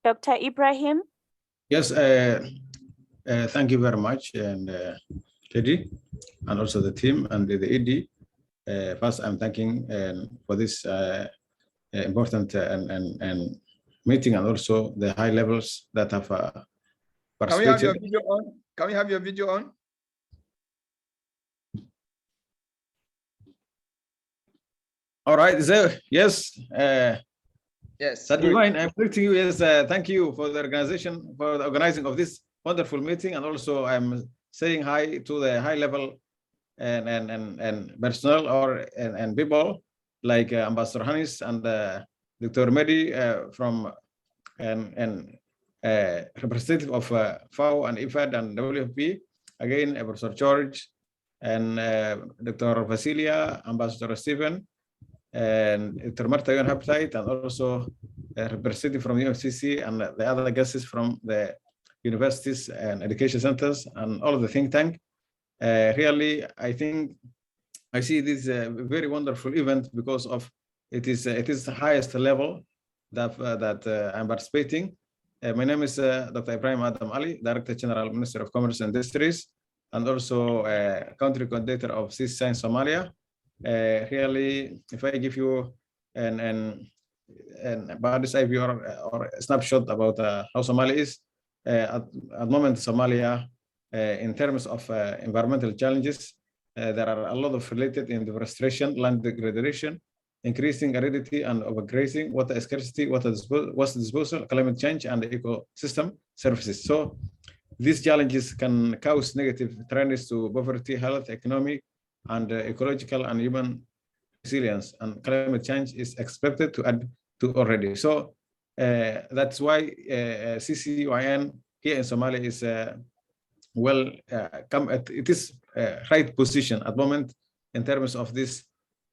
Dr. Ibrahim. Yes, thank you very much, and Teddy, and also the team and the ED. First, I'm thanking for this important and meeting, and also the high levels that have participated. Can we have your video on? Can we have your video on? All right, so yes. Yes. Divine, I'm greeting you. Yes, thank you for the organization, for the organizing of this wonderful meeting, and also I'm saying hi to the high level and personnel and people like Ambassador Hanis and Dr. Mehdi from and representative of FAO and IFAD and WFP, again Professor George and Dr. Vasilia, Ambassador Stephen, and Dr. Marta Haptite, and also a representative from UFCC and the other guests from the universities and education centers and all of the think tank. Really, I think I see this very wonderful event because of it is the highest level that I'm participating. My name is Dr. Ibrahim Adam Ali, Director General, Minister of Commerce and Industries, and also country coordinator of GCSAYN Somalia. Really, if I give you an bird's eye view or a snapshot about how Somalia is, at the moment, Somalia, in terms of environmental challenges, there are a lot of related in deforestation, land degradation, increasing aridity and overgrazing, water scarcity, water disposal, climate change, and ecosystem services. So these challenges can cause negative trends to poverty, health, economic, and ecological and human resilience, and climate change is expected to add to already. So that's why GCSAYN here in Somalia is it is right position at the moment in terms of this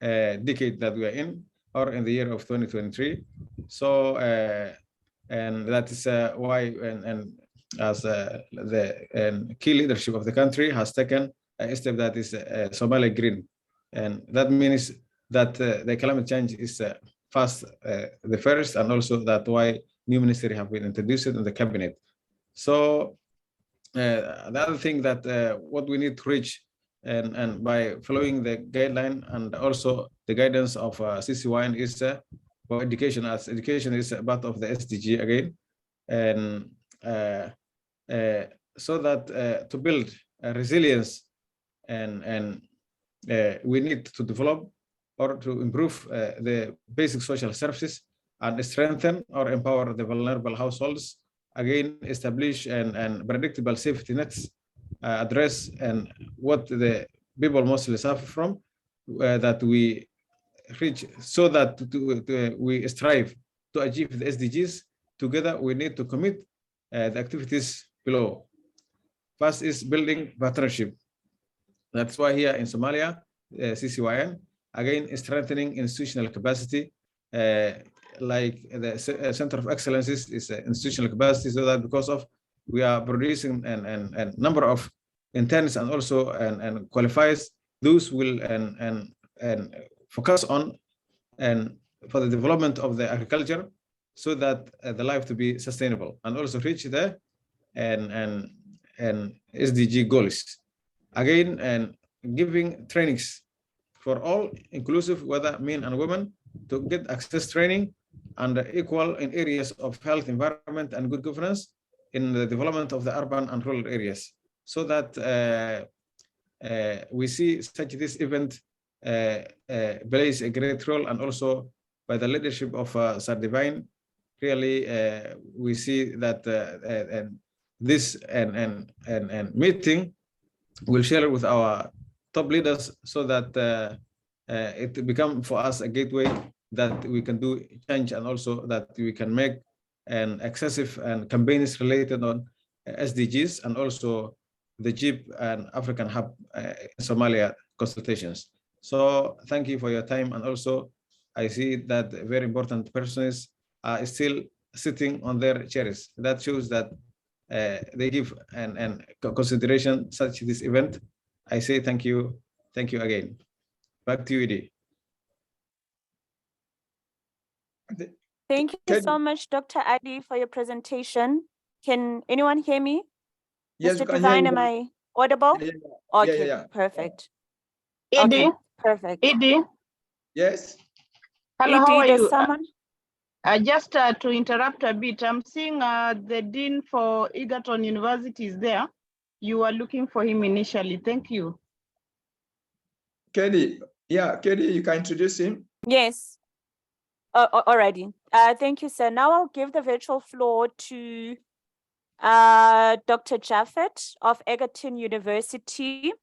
decade that we are in, or in the year of 2023. So and that is why and as the key leadership of the country has taken a step that is Somalia Green, and that means that the climate change is fast the first, and also that why new ministry have been introduced in the cabinet. So the other thing that what we need to reach, and by following the guideline and also the guidance of GCSAYN is for education, as education is a part of the SDG again, and so that to build a resilience and we need to develop or to improve the basic social services and strengthen or empower the vulnerable households. Again, establish and predictable safety nets, address and what the people mostly suffer from, that we reach, so that we strive to achieve the SDGs. Together, we need to commit the activities below. First is building partnership. That's why here in Somalia, GCSAYN, again, strengthening institutional capacity, like the Center of Excellences is institutional capacity, so that because of we are producing a number of interns and also and qualifies, those will and focus on and for the development of the agriculture, so that the life to be sustainable and also reach the and SDG goals. Again, and giving trainings for all inclusive, whether men and women, to get access training and equal in areas of health, environment, and good governance in the development of the urban and rural areas, so that we see such this event plays a great role, and also by the leadership of Sir Divine. Really, we see that this meeting will share with our top leaders so that it become for us a gateway that we can do change, and also that we can make an excessive and campaigns related on SDGs and also the JIP and African Hub Somalia consultations. So thank you for your time. And also I see that very important persons are still sitting on their chairs. That shows that they give and consideration such this event. I say thank you again. Back to you, Edie. Thank you so much, Dr. Adi, for your presentation. Can anyone hear me? Yes, Mr. Divine, am I audible? Yeah. Okay, Yeah. perfect. Edie? Okay, perfect. Edie? Yes. Hello, how are there's you? Someone? Just to interrupt a bit, I'm seeing the Dean for Egerton University is there. You were looking for him initially. Thank you. Kelly, you can introduce him. Yes, already. Thank you, sir. Now I'll give the virtual floor to Dr. Jaffet of Egerton University.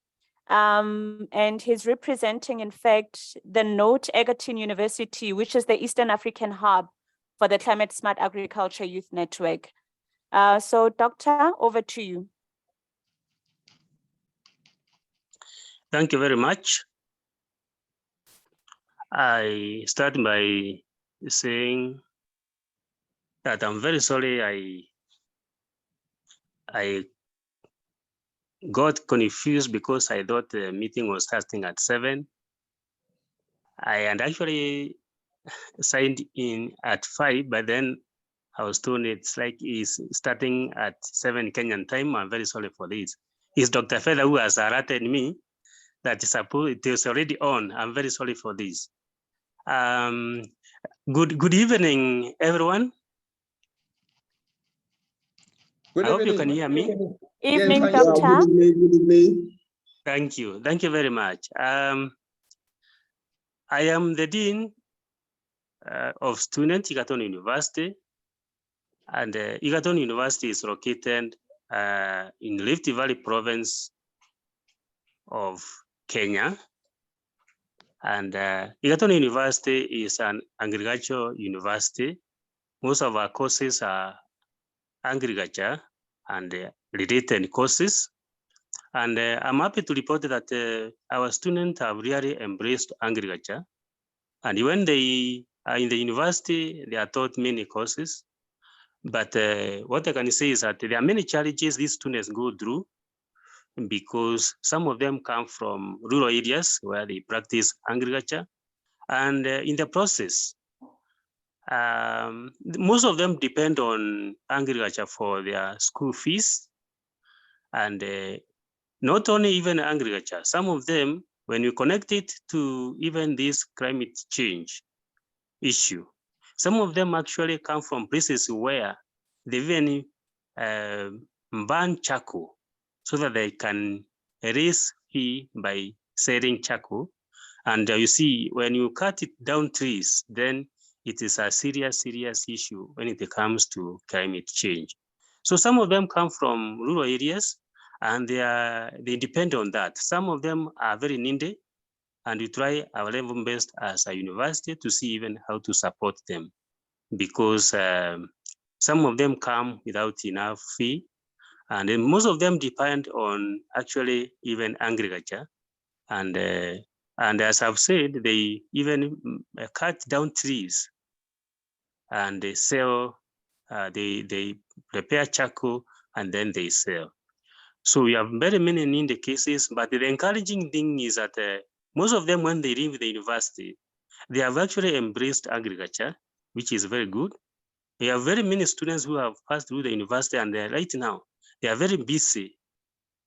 And he's representing, in fact, the NOTE Egerton University, which is the Eastern African hub for the Climate Smart Agriculture Youth Network. So, Doctor, over to you. Thank you very much. I start by saying that I'm very sorry I got confused because I thought the meeting was starting at 7. I had actually signed in at 5, but then I was told it's like it's starting at 7 Kenyan time. I'm very sorry for this. It's Dr. Feather who has alerted me that it is already on. I'm very sorry for this. Good evening, everyone. Good I hope you can hear me. Evening, Doctor. Good evening. Thank you very much. I am the Dean of Students, Egerton University. And Egerton University is located in Rift Valley province of Kenya. And Egerton University is an agricultural university. Most of our courses are agriculture and related courses. And I'm happy to report that our students have really embraced agriculture. And when they are in the university, they are taught many courses. But what I can say is that there are many challenges these students go through, because some of them come from rural areas where they practice agriculture. And in the process, most of them depend on agriculture for their school fees. And not only even agriculture, some of them, when you connect it to even this climate change issue, some of them actually come from places where they even burn charcoal so that they can raise fee by selling charcoal. And you see, when you cut it down trees, then it is a serious issue when it comes to climate change. So some of them come from rural areas and they depend on that. Some of them are very needy, and we try our level best as a university to see even how to support them, because some of them come without enough fee, and then most of them depend on actually even agriculture. And as I've said, they even cut down trees and they sell, they prepare charcoal and then they sell. So we have very many in the cases, but the encouraging thing is that most of them, when they leave the university, they have actually embraced agriculture, which is very good. We have very many students who have passed through the university, and right now they are very busy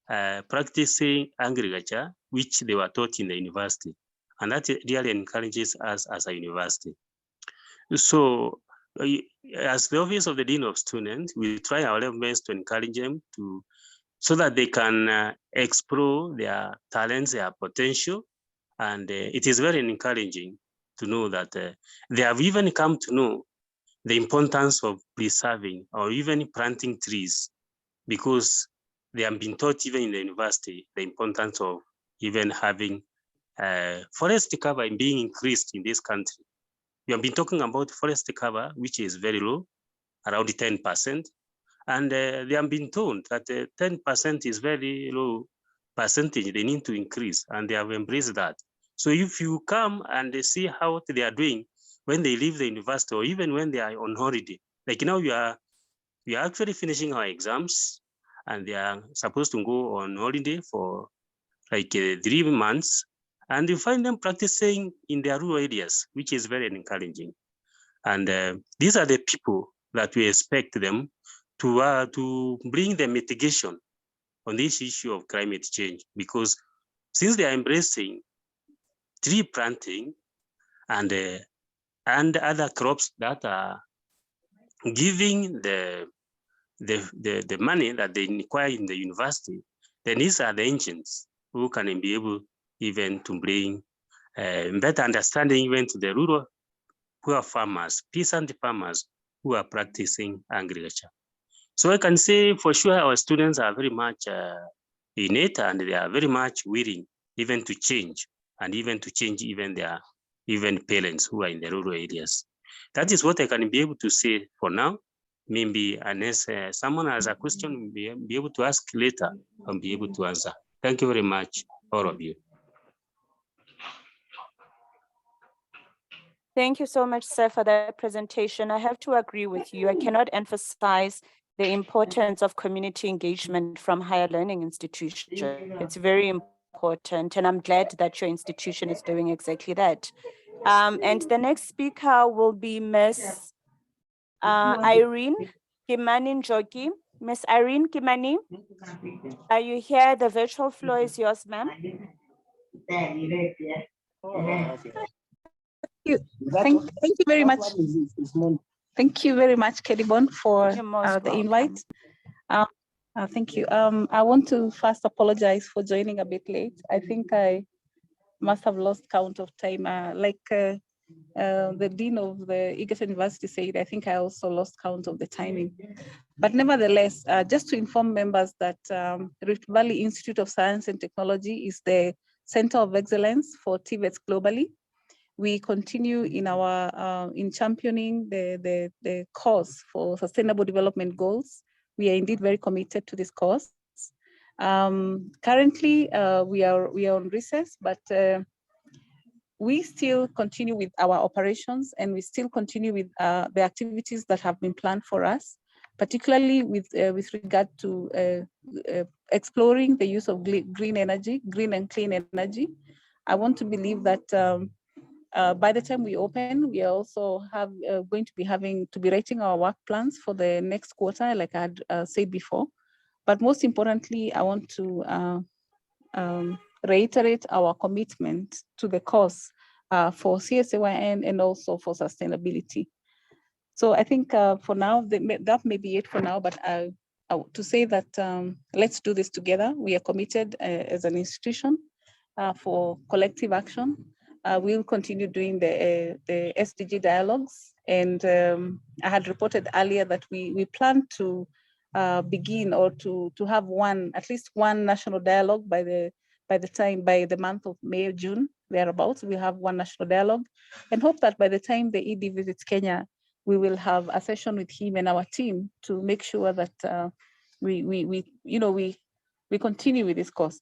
practicing agriculture, which they were taught in the university. And that really encourages us as a university. So as the Office of the Dean of Students, we try our level best to encourage them so that they can explore their talents, their potential. And it is very encouraging to know that they have even come to know the importance of preserving or even planting trees, because they have been taught even in the university the importance of even having forest cover being increased in this country. We have been talking about forest cover, which is very low, around 10%. And they have been told that 10% is very low percentage, they need to increase, and they have embraced that. So if you come and see how they are doing when they leave the university, or even when they are on holiday, like now we are actually finishing our exams, and they are supposed to go on holiday for like 3 months, and you find them practicing in their rural areas, which is very encouraging. And these are the people that we expect them to bring the mitigation on this issue of climate change, because since they are embracing tree planting and other crops that are giving the money that they require in the university, then these are the engines who can be able even to bring better understanding even to the rural poor farmers, peasant farmers who are practicing agriculture. So I can say for sure our students are very much in it, and they are very much willing even to change, and even to change even their parents who are in the rural areas. That is what I can be able to say for now. Maybe unless someone has a question, be able to ask later and be able to answer. Thank you very much, all of you. Thank you so much, sir, for that presentation. I have to agree with you. I cannot emphasize the importance of community engagement from higher learning institutions. It's very important, and I'm glad that your institution is doing exactly that. And the next speaker will be Miss Irene Kimani Njoki. Miss Irene Kimani, are you here? The virtual floor is yours, ma'am. Thank you very much. Thank you very much, Kedibon, for the invite. Thank you. I want to first apologize for joining a bit late. I think I must have lost count of time. The Dean of the Egerton University said, I think I also lost count of the timing. But nevertheless, just to inform members that Rift Valley Institute of Science and Technology is the Center of Excellence for TVETs globally. We continue in our in championing the cause for Sustainable Development Goals. We are indeed very committed to this cause. Currently, we are on recess, but we still continue with our operations, and we still continue with the activities that have been planned for us, particularly with regard to exploring the use of green energy, green and clean energy. I want to believe that by the time we open, we are also going to be writing our work plans for the next quarter, like I had said before. But most importantly, I want to reiterate our commitment to the cause for GCSAYN and also for sustainability. So I think for now, that may be it for now, but to say that let's do this together. We are committed as an institution for collective action. We'll continue doing the SDG dialogues. And I had reported earlier that we plan to begin or to have at least one national dialogue by the month of May or June, thereabouts. We have one national dialogue, and hope that by the time the ED visits Kenya, we will have a session with him and our team to make sure that we continue with this course.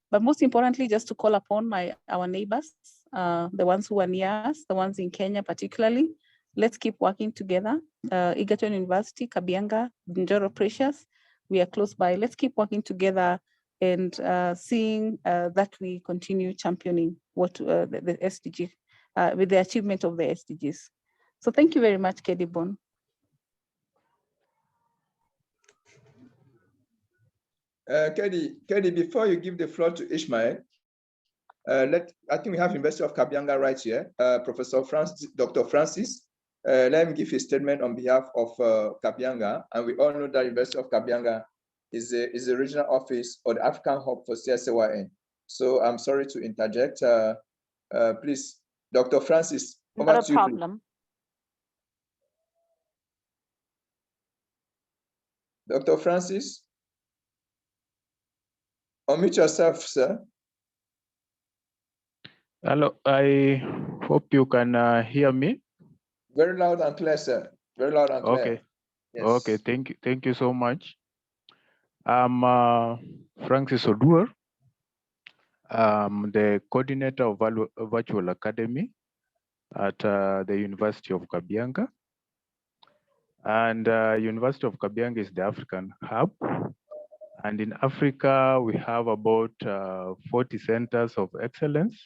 But most importantly, just to call upon our neighbors, the ones who are near us, the ones in Kenya particularly, let's keep working together. Egerton University, Kabianga, Njoro Precious, we are close by. Let's keep working together and seeing that we continue championing the SDG, with the achievement of the SDGs. So thank you very much, Kedibon. Kedi, before you give the floor to Ishmael, I think we have University of Kabianga right here, Professor Dr. Francis. Let him give his statement on behalf of Kabianga, and we all know that University of Kabianga is the regional office or the African hub for GCSAYN. So I'm sorry to interject. Please Dr. Francis, over Not a to you, please. problem. Dr. Francis, unmute yourself, sir. Hello, I hope you can hear me. Very loud and clear, sir. Very loud and clear. Okay. Yes. Okay, thank you so much. I'm Francis Oduor. I'm the coordinator of Virtual Academy at the University of Kabianga. And University of Kabianga is the African hub. And in Africa, we have about 40 centers of excellence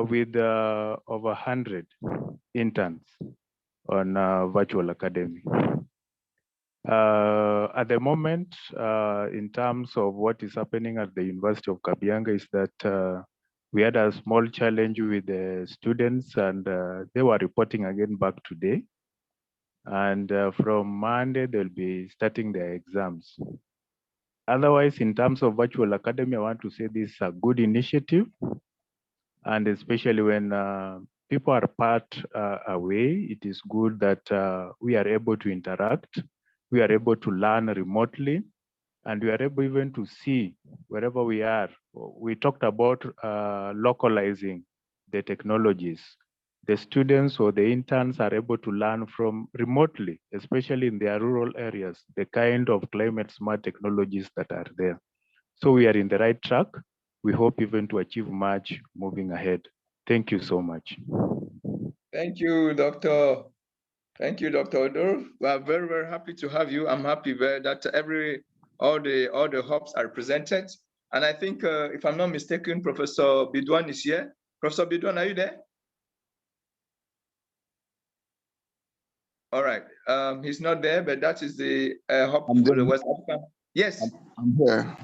with over 100 interns on Virtual Academy. At the moment, in terms of what is happening at the University of Kabianga is that we had a small challenge with the students and they were reporting again back today. And from Monday, they'll be starting their exams. Otherwise, in terms of Virtual Academy, I want to say this is a good initiative. And especially when people are part away, it is good that we are able to interact. We are able to learn remotely, and we are able even to see wherever we are. We talked about localizing the technologies. The students or the interns are able to learn from remotely, especially in their rural areas, the kind of climate smart technologies that are there. So we are in the right track. We hope even to achieve much moving ahead. Thank you so much. Thank you, Dr. Thank you, Dr. Odur. We are very, very happy to have you. I'm happy that all the hubs are represented. And I think, if I'm not mistaken, Professor Bidwan is here. Professor Bidwan, are you there? All right. He's not there, but that is the hub for the West Africa. Yes. I'm here.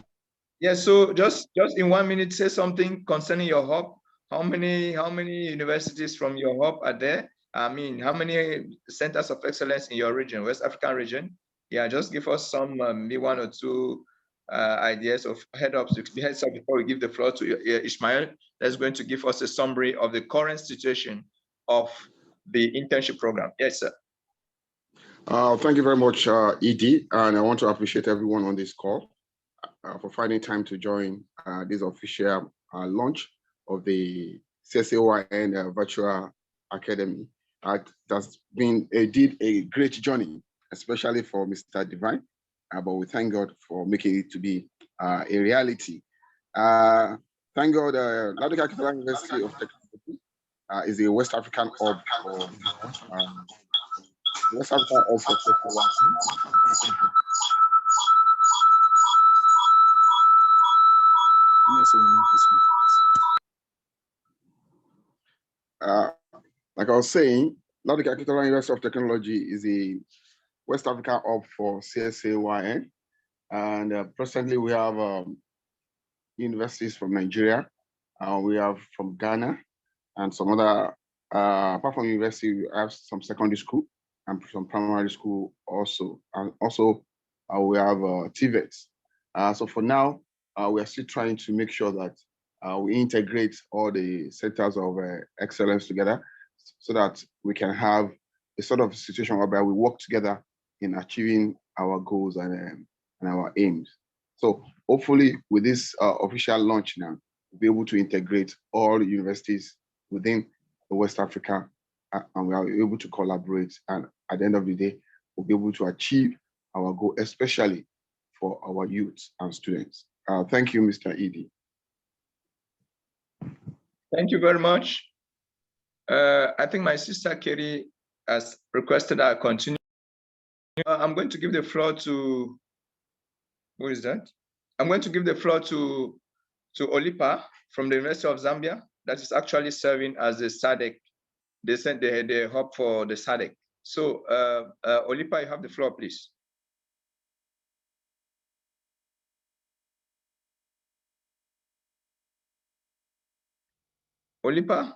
Yes. So just in 1 minute, say something concerning your hub. How many universities from your hub are there? I mean, how many centers of excellence in your region, West African region? Yeah, just give us some maybe one or two ideas of heads up before we give the floor to Ishmael. That's going to give us a summary of the current situation of the internship program. Yes, sir. Thank you very much, ED, and I want to appreciate everyone on this call for finding time to join this official launch of the GCSAYN Virtual Academy. That's been a great journey, especially for Mr. Divine, but we thank God for making it to be a reality. Thank God, Ladoga Capital University of Technology is a West African hub for West Africa also. Like I was saying, Ladoga Capital University of Technology is a West African hub for GCSAYN, and presently we have universities from Nigeria, we have from Ghana, and some other. Apart from university, we have some secondary school and some primary school also, and also we have TVETs. So for now, we are still trying to make sure that we integrate all the centers of excellence together so that we can have a sort of situation whereby we work together in achieving our goals and our aims. So hopefully with this official launch now, we'll be able to integrate all the universities within the West Africa, and we are able to collaborate. And at the end of the day, we'll be able to achieve our goal, especially for our youth and students. Thank you, Mr. Edie. Thank you very much. I think my sister Kerry has requested I continue. I'm going to give the floor to, who is that? I'm going to give the floor to Olipa from the University of Zambia, that is actually serving as the SADC. They sent the hub for the SADC. So Olipa, you have the floor, please. Olipa?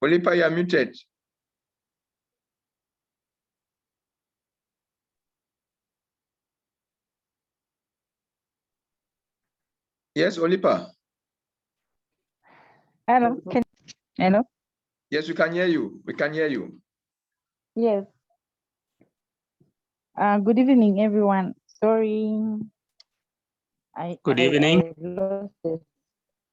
Olipa, you are muted. Yes, Olipa. Hello. Hello. Yes, we can hear you. We can hear you. Yes. Good evening, everyone. Sorry, Good evening. I lost it.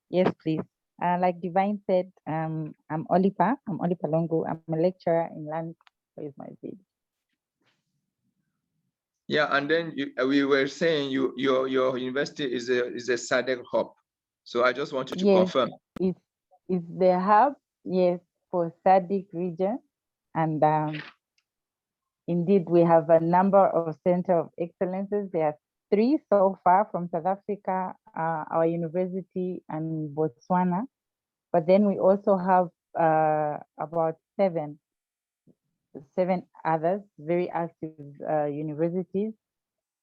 Yes, please. Like Divine said, I'm Olipa. I'm Olipa Longo. I'm a lecturer in land. Where's my video? Yeah, and then we were saying your university is a SADC hub. So I just want you to confirm. It's the hub, yes, for SADC region. And indeed, we have a number of center of excellences. There are 3 so far from South Africa, our university, and Botswana. But then we also have about 7 others, very active universities.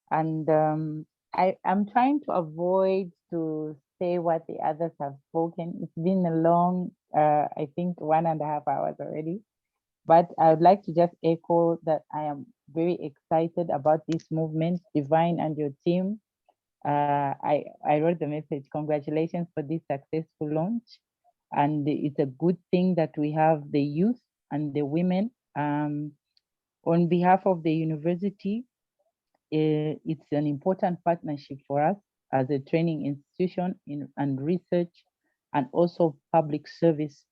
And I'm trying to avoid to say what the others have spoken. It's been a long, I think 1.5 hours already. But I would like to just echo that I am very excited about this movement, Divine and your team. I wrote the message, congratulations for this successful launch. And it's a good thing that we have the youth and the women. On behalf of the university, it's an important partnership for us as a training institution and research and also public service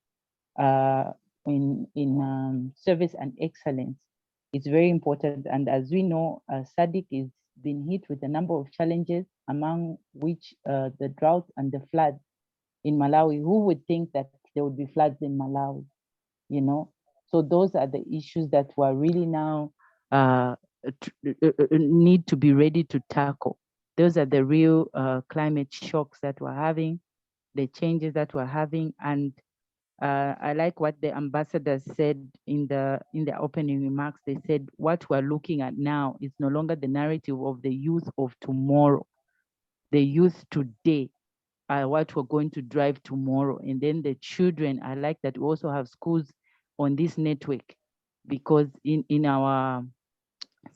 in service and excellence. It's very important. And as we know, SADC is been hit with a number of challenges, among which the drought and the flood in Malawi. Who would think that there would be floods in Malawi, you know? So those are the issues that we're really now need to be ready to tackle. Those are the real climate shocks that we're having, the changes that we're having. And I like what the ambassadors said in the opening remarks. They said what we're looking at now is no longer the narrative of the youth of tomorrow. The youth today are what we're going to drive tomorrow. And then the children, I like that we also have schools on this network, because in our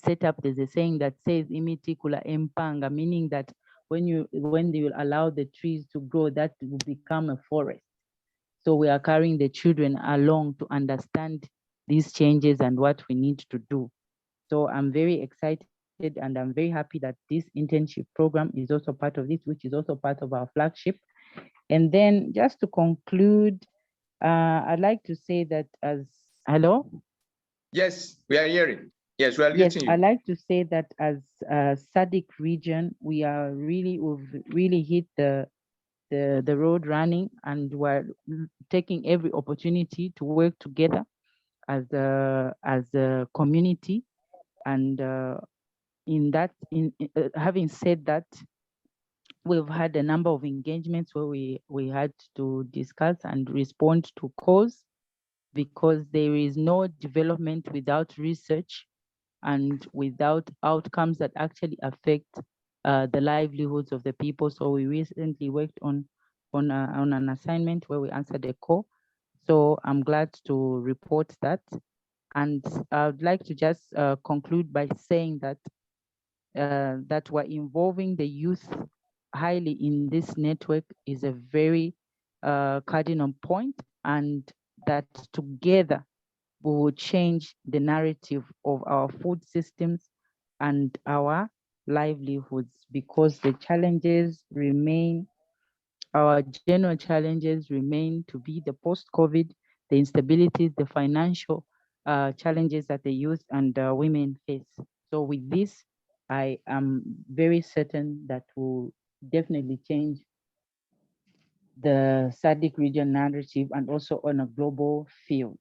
setup, there's a saying that says imitikula empanga, meaning that when you allow the trees to grow, that will become a forest. So we are carrying the children along to understand these changes and what we need to do. So I'm very excited and I'm very happy that this internship program is also part of this, which is also part of our flagship. And then just to conclude, I'd like to say that hello? Yes, we are hearing. Yes, we are getting you. I'd like to say that as SADC region, we've really hit the road running, and we're taking every opportunity to work together as a community. And having said that, we've had a number of engagements where we had to discuss and respond to calls, because there is no development without research and without outcomes that actually affect the livelihoods of the people. So we recently worked on an assignment where we answered a call. So I'm glad to report that. And I would like to just conclude by saying that that we're involving the youth highly in this network is a very cardinal point, and that together we will change the narrative of our food systems and our livelihoods, because the challenges remain, our general challenges remain to be the post-COVID, the instabilities, the financial challenges that the youth and women face. So with this, I am very certain that will definitely change the SADC region narrative and also on a global field.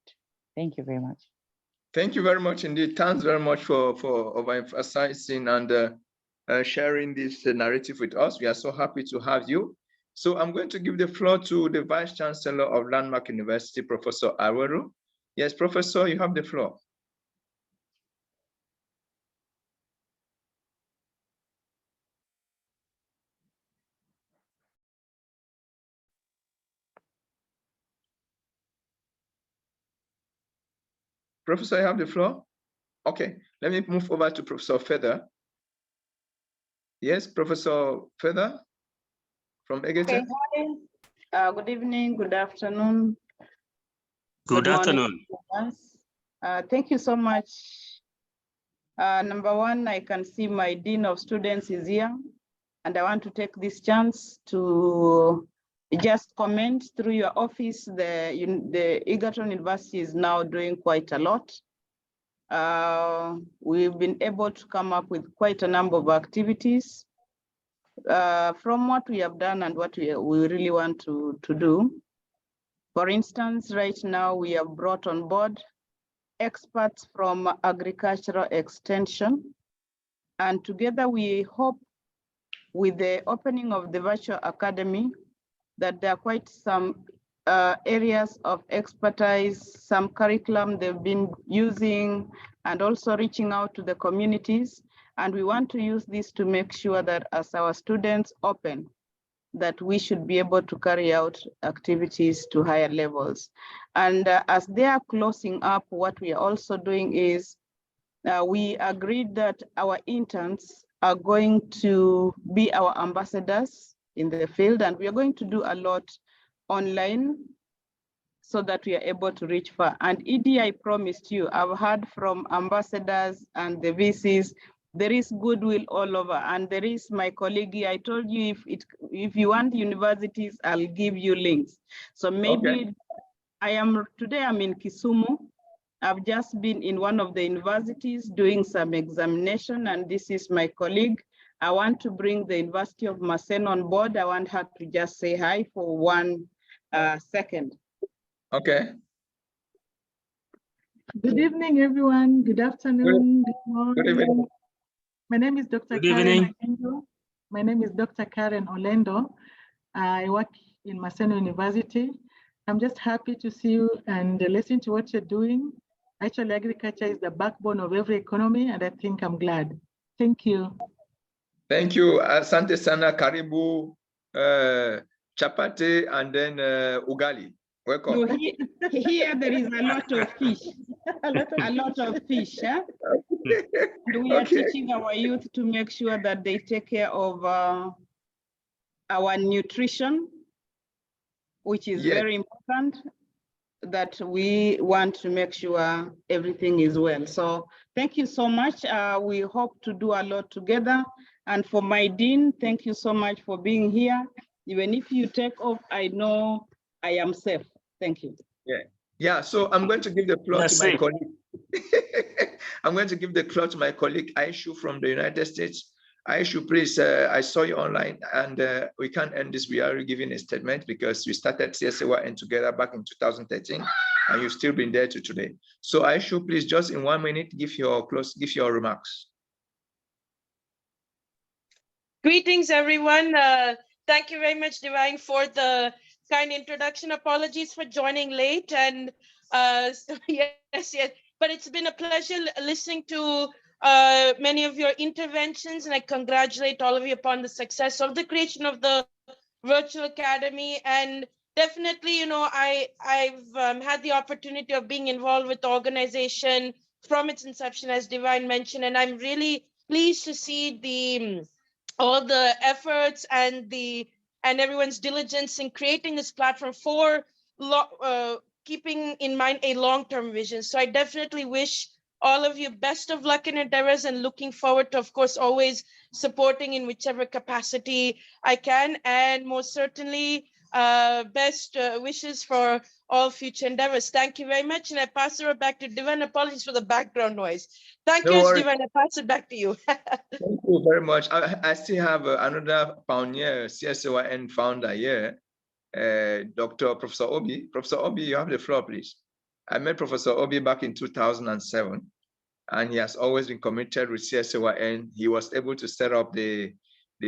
Thank you very much. Thank you very much indeed. Thanks very much for overemphasizing and sharing this narrative with us. We are so happy to have you. So I'm going to give the floor to the Vice Chancellor of Landmark University, Professor Aweru. Yes, Professor, you have the floor. Professor, you have the floor? Okay, let me move over to Professor Feather. Yes, Professor Feather? from Egete. Okay, hi. Good evening, good afternoon. Good morning. afternoon. Thank you so much. Number one, I can see my Dean of Students is here, and I want to take this chance to just comment through your office. The Egerton University is now doing quite a lot. We've been able to come up with quite a number of activities from what we have done and what we really want to do. For instance, right now we have brought on board experts from agricultural extension, and together we hope with the opening of the virtual academy that there are quite some areas of expertise, some curriculum they've been using, and also reaching out to the communities. And we want to use this to make sure that as our students open, that we should be able to carry out activities to higher levels. And as they are closing up, what we are also doing is we agreed that our interns are going to be our ambassadors in the field, and we are going to do a lot online so that we are able to reach far. And ED, I promised you, I've heard from ambassadors and the VCs, there is goodwill all over, and there is my colleague. I told you if you want universities, I'll give you links. So maybe today I'm in Kisumu. I've just been in one of the universities doing some examination, and this is my colleague. I want to bring the University of Maseno on board. I want her to just say hi for 1 second. Okay. Good evening, everyone. Good afternoon. Good morning. Good evening. My name is Dr. Good Karen evening. Orlando. My name is Dr. Karen Orlando. I work in Maseno University. I'm just happy to see you and listen to what you're doing. Actually, agriculture is the backbone of every economy, and I think I'm glad. Thank you. Thank you. Asante sana, karibu, chapati, and then ugali. Welcome. No, here there is a lot of fish. a lot of fish. Eh? And we are teaching our youth to make sure that they take care of our nutrition, which is very important, that we want to make sure everything is well. So thank you so much. We hope to do a lot together. And for my dean, thank you so much for being here. Even if you take off, I know I am safe. Thank you. Yeah. So I'm going to give the floor to my colleague. I'm going to give the floor to my colleague Aishu from the United States. Aishu, please, I saw you online, and we can't end this. We are giving a statement because we started CSAYN together back in 2013, and you've still been there to today. So Aishu, please, just in 1 minute, give your remarks. Greetings, everyone. Thank you very much, Divine, for the kind introduction. Apologies for joining late, and yes, but it's been a pleasure listening to many of your interventions, and I congratulate all of you upon the success of the creation of the virtual academy. And definitely, you know, I've had the opportunity of being involved with the organization from its inception, as Divine mentioned, and I'm really pleased to see all the efforts and everyone's diligence in creating this platform for keeping in mind a long-term vision. So I definitely wish all of you best of luck in endeavors, and looking forward to, of course, always supporting in whichever capacity I can, and most certainly best wishes for all future endeavors. Thank you very much, and I pass it back to Divan. Apologies for the background noise. Thank you, Divan. I pass it back to you. Thank you very much. I still have another pioneer CSAYN founder here, Professor Obi. Professor Obi, you have the floor, please. I met Professor Obi back in 2007, and he has always been committed with CSAYN. He was able to set up the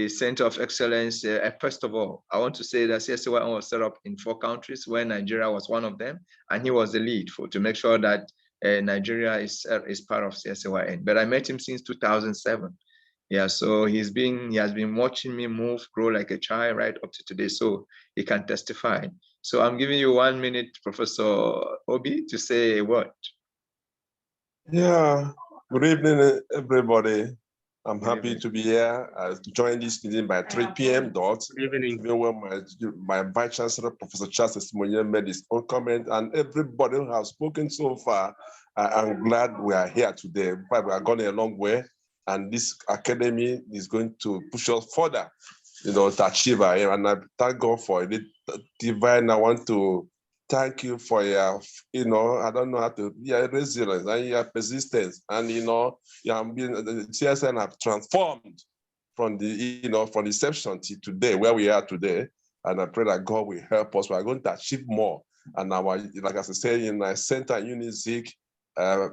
Center of Excellence. First of all, I want to say that CSAYN was set up in 4 countries, where Nigeria was one of them, and he was the lead to make sure that Nigeria is part of CSAYN. But I met him since 2007. Yeah, so he has been watching me move, grow like a child right up to today, so he can testify. So I'm giving you 1 minute, Professor Obi, to say a word. Yeah, good evening, everybody. I'm happy to be here. I joined this meeting by 3 p.m. dot. Even when my Vice Chancellor, Professor Charles Testimonial, made his own comment, and everybody who has spoken so far, I'm glad we are here today. But we are going a long way, and this academy is going to push us further, to achieve our aim. And I thank God for it. Divine, I want to thank you for your, I don't know how to, your resilience and your persistence. And, the GCSAYN have transformed from the, from inception to today, where we are today. And I pray that God will help us. We are going to achieve more. And our, like I said, in my center, UNIZIC, I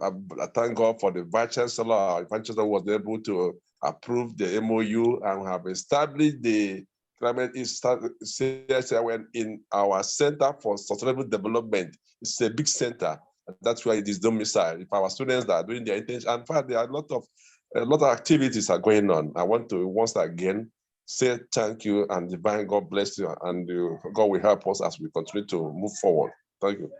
thank God for the Vice Chancellor. Our Vice Chancellor was able to approve the MOU and have established the climate CSAYN in our Center for Sustainable Development. It's a big center. That's why it is domiciled. If our students are doing their internship, in fact, there are a lot of activities are going on. I want to once again say thank you and divine God bless you, and God will help us as we continue to move forward. Thank you.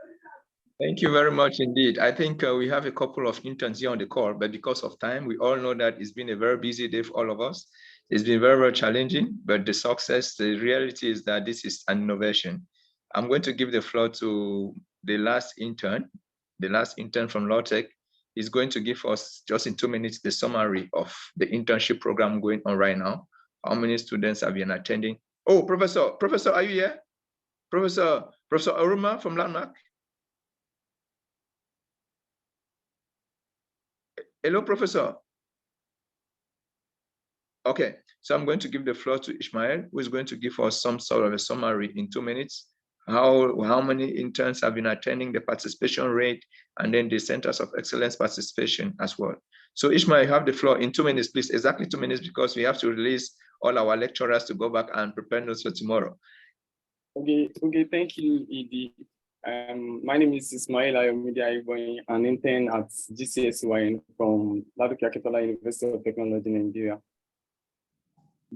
Thank you very much indeed. I think we have a couple of interns here on the call, but because of time, we all know that it's been a very busy day for all of us. It's been very, very challenging, but the reality is that this is an innovation. I'm going to give the floor to the last intern from LawTech. He's going to give us just in 2 minutes the summary of the internship program going on right now. How many students have been attending? Oh, Professor, are you here? Professor Aruma from Landmark? Hello, Professor. Okay, so I'm going to give the floor to Ishmael, who is going to give us some sort of a summary in 2 minutes. How many interns have been attending, the participation rate, and then the centers of excellence participation as well. So Ishmael, you have the floor in 2 minutes, please. Exactly 2 minutes, because we have to release all our lecturers to go back and prepare notes for tomorrow. Okay, thank you, Edie. My name is Ismail Ayomide Aiboyin, an intern at GCSAYN from Ladoke Akintola University of Technology, Nigeria.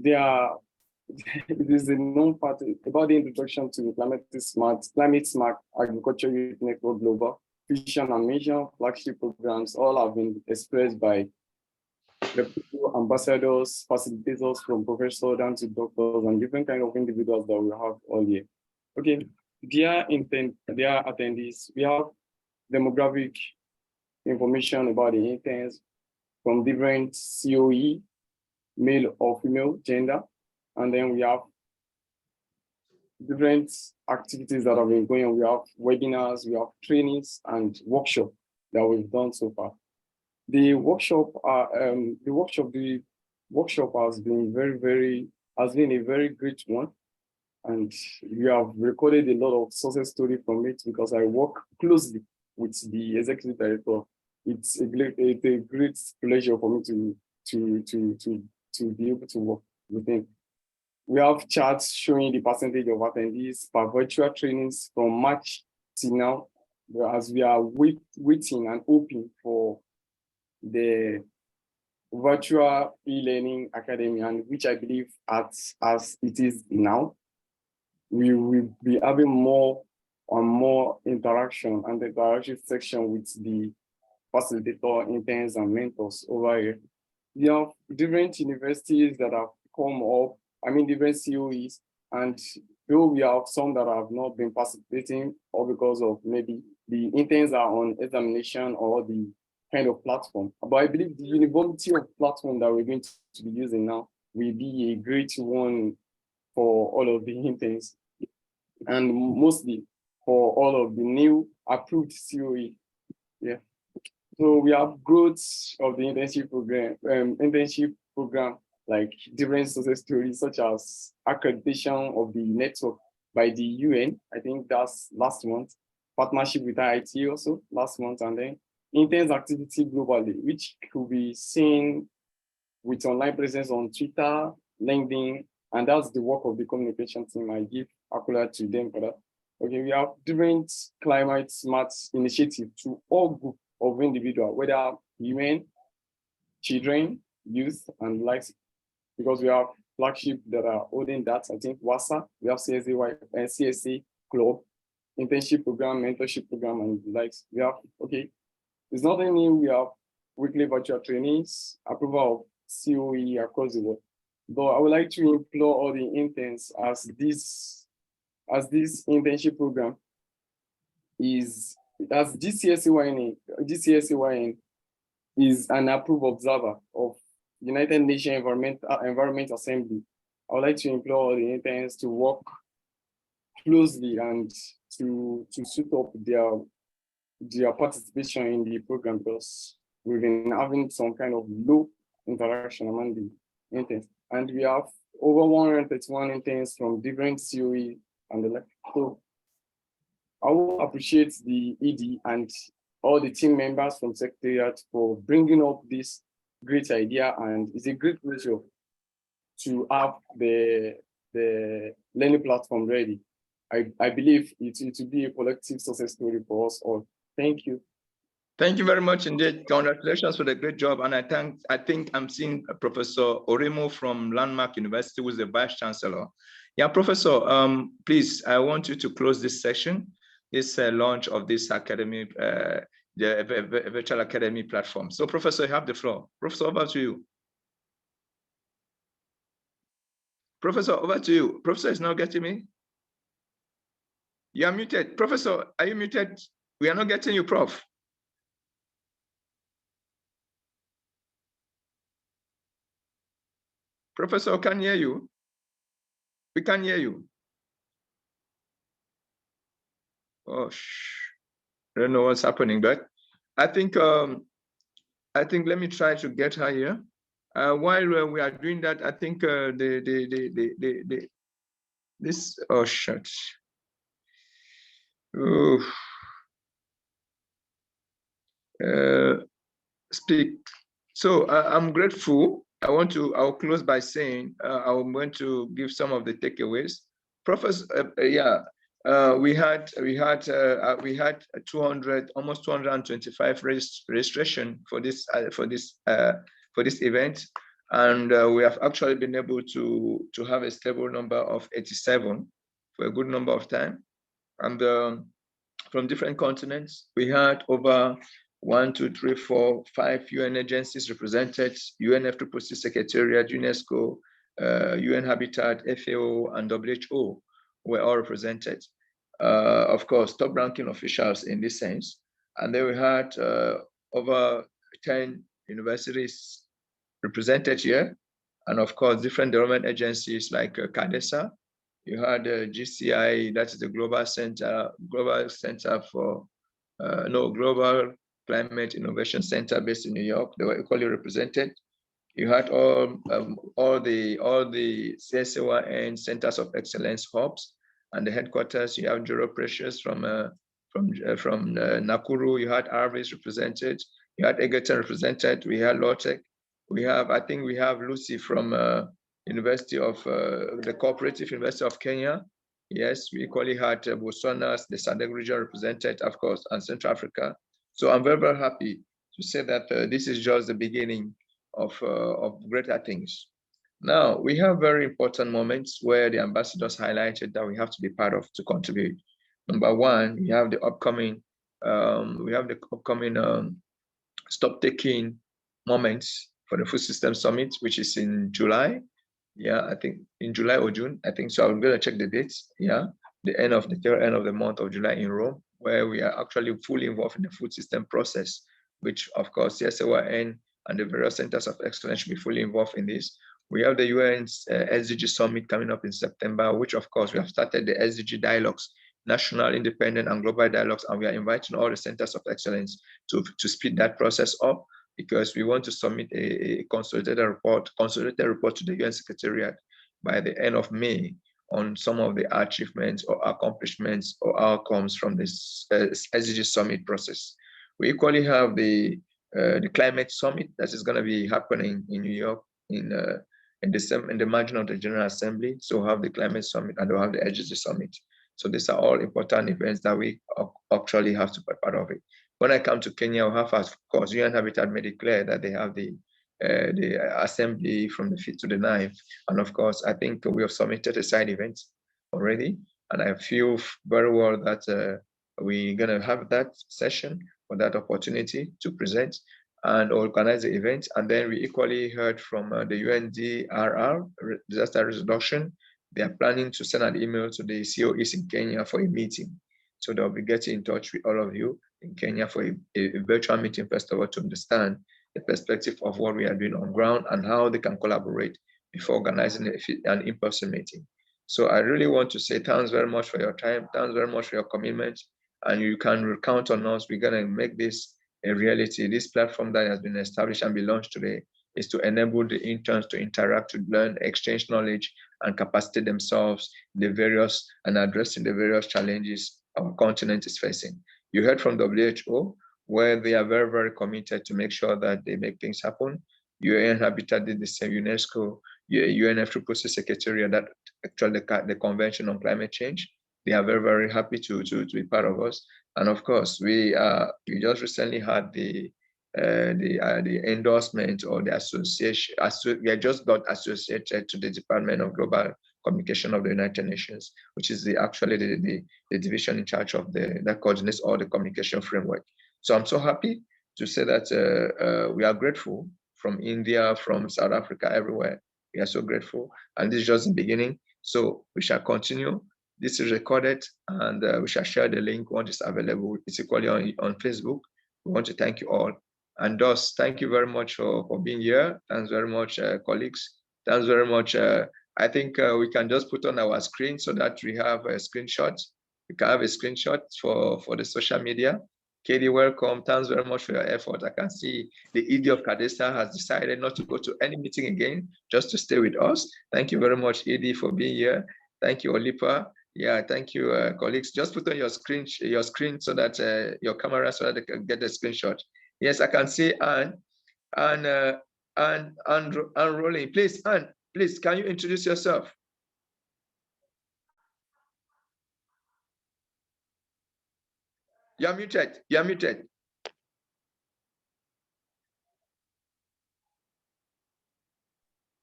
It is a known part about the introduction to climate smart agriculture youth network global, vision and mission, flagship programs, all have been expressed by the people, ambassadors, facilitators, from professors down to doctors and different kind of individuals that we have all here. Okay, dear attendees, we have demographic information about the interns from different COE, male or female, gender, and then we have different activities that have been going on. We have webinars, we have trainings and workshops that we've done so far. The workshop has been a very great one, and we have recorded a lot of success story from it because I work closely with the executive director. It's a great pleasure for me to be able to work with him. We have charts showing the percentage of attendees per virtual trainings from March till now, as we are waiting and hoping for the virtual e-learning academy, and which I believe as it is now, we will be having more and more interaction and the interaction section with the facilitator, interns, and mentors over here. We have different universities that have come up, different COEs, and though we have some that have not been participating, or because of maybe the interns are on examination or the kind of platform. But I believe the uniformity of platform that we're going to be using now will be a great one for all of the interns, and mostly for all of the new approved COE. Yeah. So we have growth of the internship program, like different success stories, such as accreditation of the network by the UN. I think that's last month. Partnership with IIT also last month, and then intense activity globally, which could be seen with online presence on Twitter, LinkedIn, and that's the work of the communication team. I give accolade to them for that. Okay, we have different climate smart initiatives to all groups of individuals, whether women, children, youth, and likes, because we have flagship that are holding that. I think WASA, we have CSA Club, internship program, mentorship program, and likes. We have, okay, it's not only we have weekly virtual trainings, approval of COE across the world. But I would like to implore all the interns as this internship program is, as GCSAYN is an approved observer of United Nations Environment Assembly. I would like to implore all the interns to work closely and to suit up their participation in the program, because we've been having some kind of low interaction among the interns. And we have over 131 interns from different COE and the like. So I will appreciate the ED and all the team members from Secretariat for bringing up this great idea, and it's a great pleasure to have the learning platform ready. I believe it will be a collective success story for us all. Thank you. Thank you very much indeed. Congratulations for the great job. And I think I'm seeing Professor Oremo from Landmark University, who is the Vice Chancellor. Yeah, Professor, please, I want you to close this session, this launch of this academy, the virtual academy platform. So Professor, you have the floor. Professor, over to you. Professor, over to you. Professor is not getting me. You are muted. Professor, are you muted? We are not getting you, Prof. Professor, can hear you. We can hear you. Oh, I don't know what's happening, but I think let me try to get her here. While we are doing that, I think this, oh shit. Speak. So I'm grateful. I'll close by saying I'm going to give some of the takeaways. Professor, we had 200, almost 225 registration for this event, and we have actually been able to have a stable number of 87 for a good number of time. And from different continents, we had over 1, 2, 3, 4, 5 UN agencies represented: UNFCCC Secretariat, UNESCO, UN Habitat, FAO, and WHO were all represented. Of course, top-ranking officials in this sense. And then we had over 10 universities represented here, and of course, different development agencies like CADESA. You had GCI, that is the Global Center for Global Climate Innovation Center based in New York. They were equally represented. You had all the GCSAYN Centers of Excellence hubs and the headquarters. You have Joro Precious from Nakuru. You had Arvis represented. You had Egerton represented. We had Lotec. I think we have Lucy from University of the Cooperative University of Kenya. Yes, we equally had Botswana, the SADC region represented, of course, and Central Africa. So I'm very, very happy to say that this is just the beginning of greater things. Now, we have very important moments where the ambassadors highlighted that we have to be part of to contribute. Number one, we have the upcoming stop taking moments for the Food System Summit, which is in July. Yeah, I think in July or June, I think so. I'm going to check the dates. Yeah, the tail end of the month of July in Rome, where we are actually fully involved in the food system process, which of course CSAYN and the various centers of excellence should be fully involved in this. We have the UN's SDG Summit coming up in September, which of course we have started the SDG dialogues, national, independent, and global dialogues, and we are inviting all the centers of excellence to speed that process up, because we want to submit a consolidated report to the UN Secretariat by the end of May on some of the achievements or accomplishments or outcomes from this SDG Summit process. We equally have the Climate Summit that is going to be happening in New York in the margin of the General Assembly. So we'll have the Climate Summit and we'll have the SDG Summit. So these are all important events that we actually have to be part of it. When I come to Kenya, we'll have, of course, UN Habitat made it clear that they have the assembly from the 5th to the 9th. And of course, I think we have submitted a side event already. And I feel very well that we're going to have that session or that opportunity to present. and organize the event. And then we equally heard from the UNDRR, disaster reduction. They are planning to send an email to the COEs in Kenya for a meeting. So they'll be getting in touch with all of you in Kenya for a virtual meeting, first of all, to understand the perspective of what we are doing on ground and how they can collaborate before organizing an in-person meeting. So I really want to say thanks very much for your time. Thanks very much for your commitment. And you can count on us. We're going to make this a reality. This platform that has been established and be launched today is to enable the interns to interact, to learn, exchange knowledge, and capacitate themselves in the various and addressing the various challenges our continent is facing. You heard from WHO, where they are very, very committed to make sure that they make things happen. UN Habitat did the same, UNESCO, UNFCCC Secretariat, that actually the Convention on Climate Change. They are very, very happy to be part of us. And of course, we just recently had the endorsement or the association. We just got associated to the Department of Global Communication of the United Nations, which is actually the division in charge of that coordinates all the communication framework. So I'm so happy to say that we are grateful from India, from South Africa, everywhere. We are so grateful. And this is just the beginning. So we shall continue. This is recorded, and we shall share the link once it's available. It's equally on Facebook. We want to thank you all. And thus, thank you very much for being here. Thanks very much, colleagues. Thanks very much. I think we can just put on our screen so that we have a screenshot. We can have a screenshot for the social media. Katie, welcome. Thanks very much for your effort. I can see the ED of Cadesta has decided not to go to any meeting again, just to stay with us. Thank you very much, ED, for being here. Thank you, Olipa. Yeah, thank you, colleagues. Just put on your screen so that your camera, so that they can get the screenshot. Yes, I can see Anne rolling. Please, Anne, please, can you introduce yourself? You're muted. You're muted.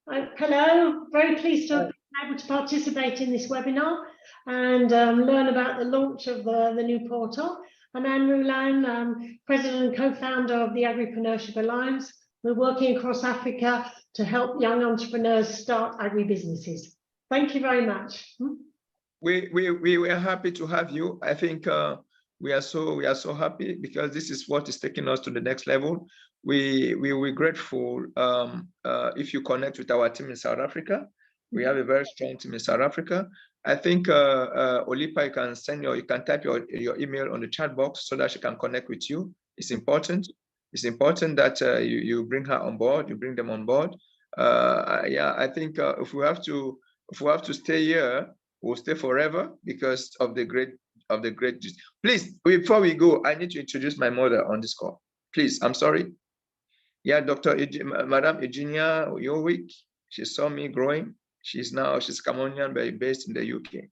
Hello, very pleased to be able to participate in this webinar and learn about the launch of the new portal. I'm Anne Roulan, President and co-founder of the Agripreneurship Alliance. We're working across Africa to help young entrepreneurs start agribusinesses. Thank you very much. We were happy to have you. I think we are so happy because this is what is taking us to the next level. We're grateful if you connect with our team in South Africa. We have a very strong team in South Africa. I think Olipa, you can type your email on the chat box so that she can connect with you. It's important. It's important that you bring her on board. You bring them on board. Yeah, I think if we have to stay here, we'll stay forever because of the great. Please, before we go, I need to introduce my mother on this call. Please, I'm sorry. Yeah, Madam Eugenia Yowick. She saw me growing. She's Cameroonian, but based in the UK.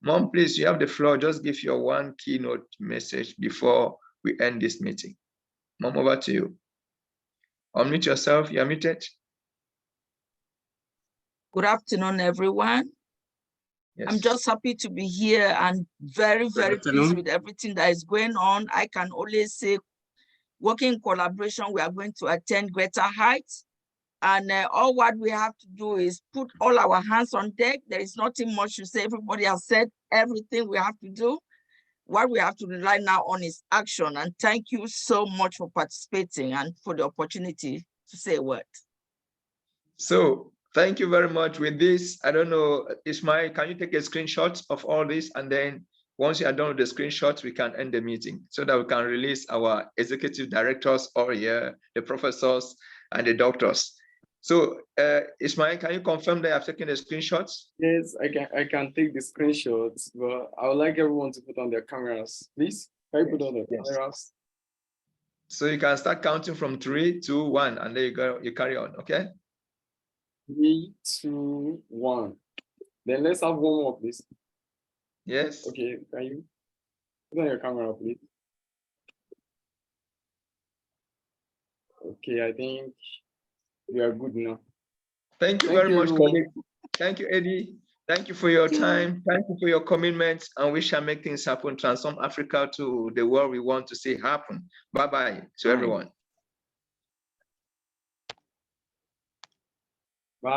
Mom, please, you have the floor. Just give your one keynote message before we end this meeting. Mom, over to you. Unmute yourself. You're muted. Good afternoon, everyone. Yes. I'm just happy to be here and very, very pleased with everything that is going on. I can only say, working in collaboration, we are going to attain greater heights. And all what we have to do is put all our hands on deck. There is nothing much to say. Everybody has said everything we have to do. What we have to rely now on is action. And thank you so much for participating and for the opportunity to say a word. So thank you very much. With this, I don't know, Ismail, can you take a screenshot of all this? And then once you are done with the screenshots, we can end the meeting so that we can release our executive directors or the professors and the doctors. So Ismail, can you confirm that you have taken the screenshots? Yes, I can take the screenshots, but I would like everyone to put on their cameras, please. Can you put on the cameras? So you can start counting from 3, 2, 1, and there you go. You carry on, okay? 3, 2, 1. Then let's have one more, please. Yes. Okay, can you put on your camera, please? Okay, I think we are good now. Thank you very much, colleague. Thank you, Eddie. Thank you for your time. Thank you for your commitment, and we shall make things happen, transform Africa to the world we want to see happen. Bye-bye to everyone. Bye.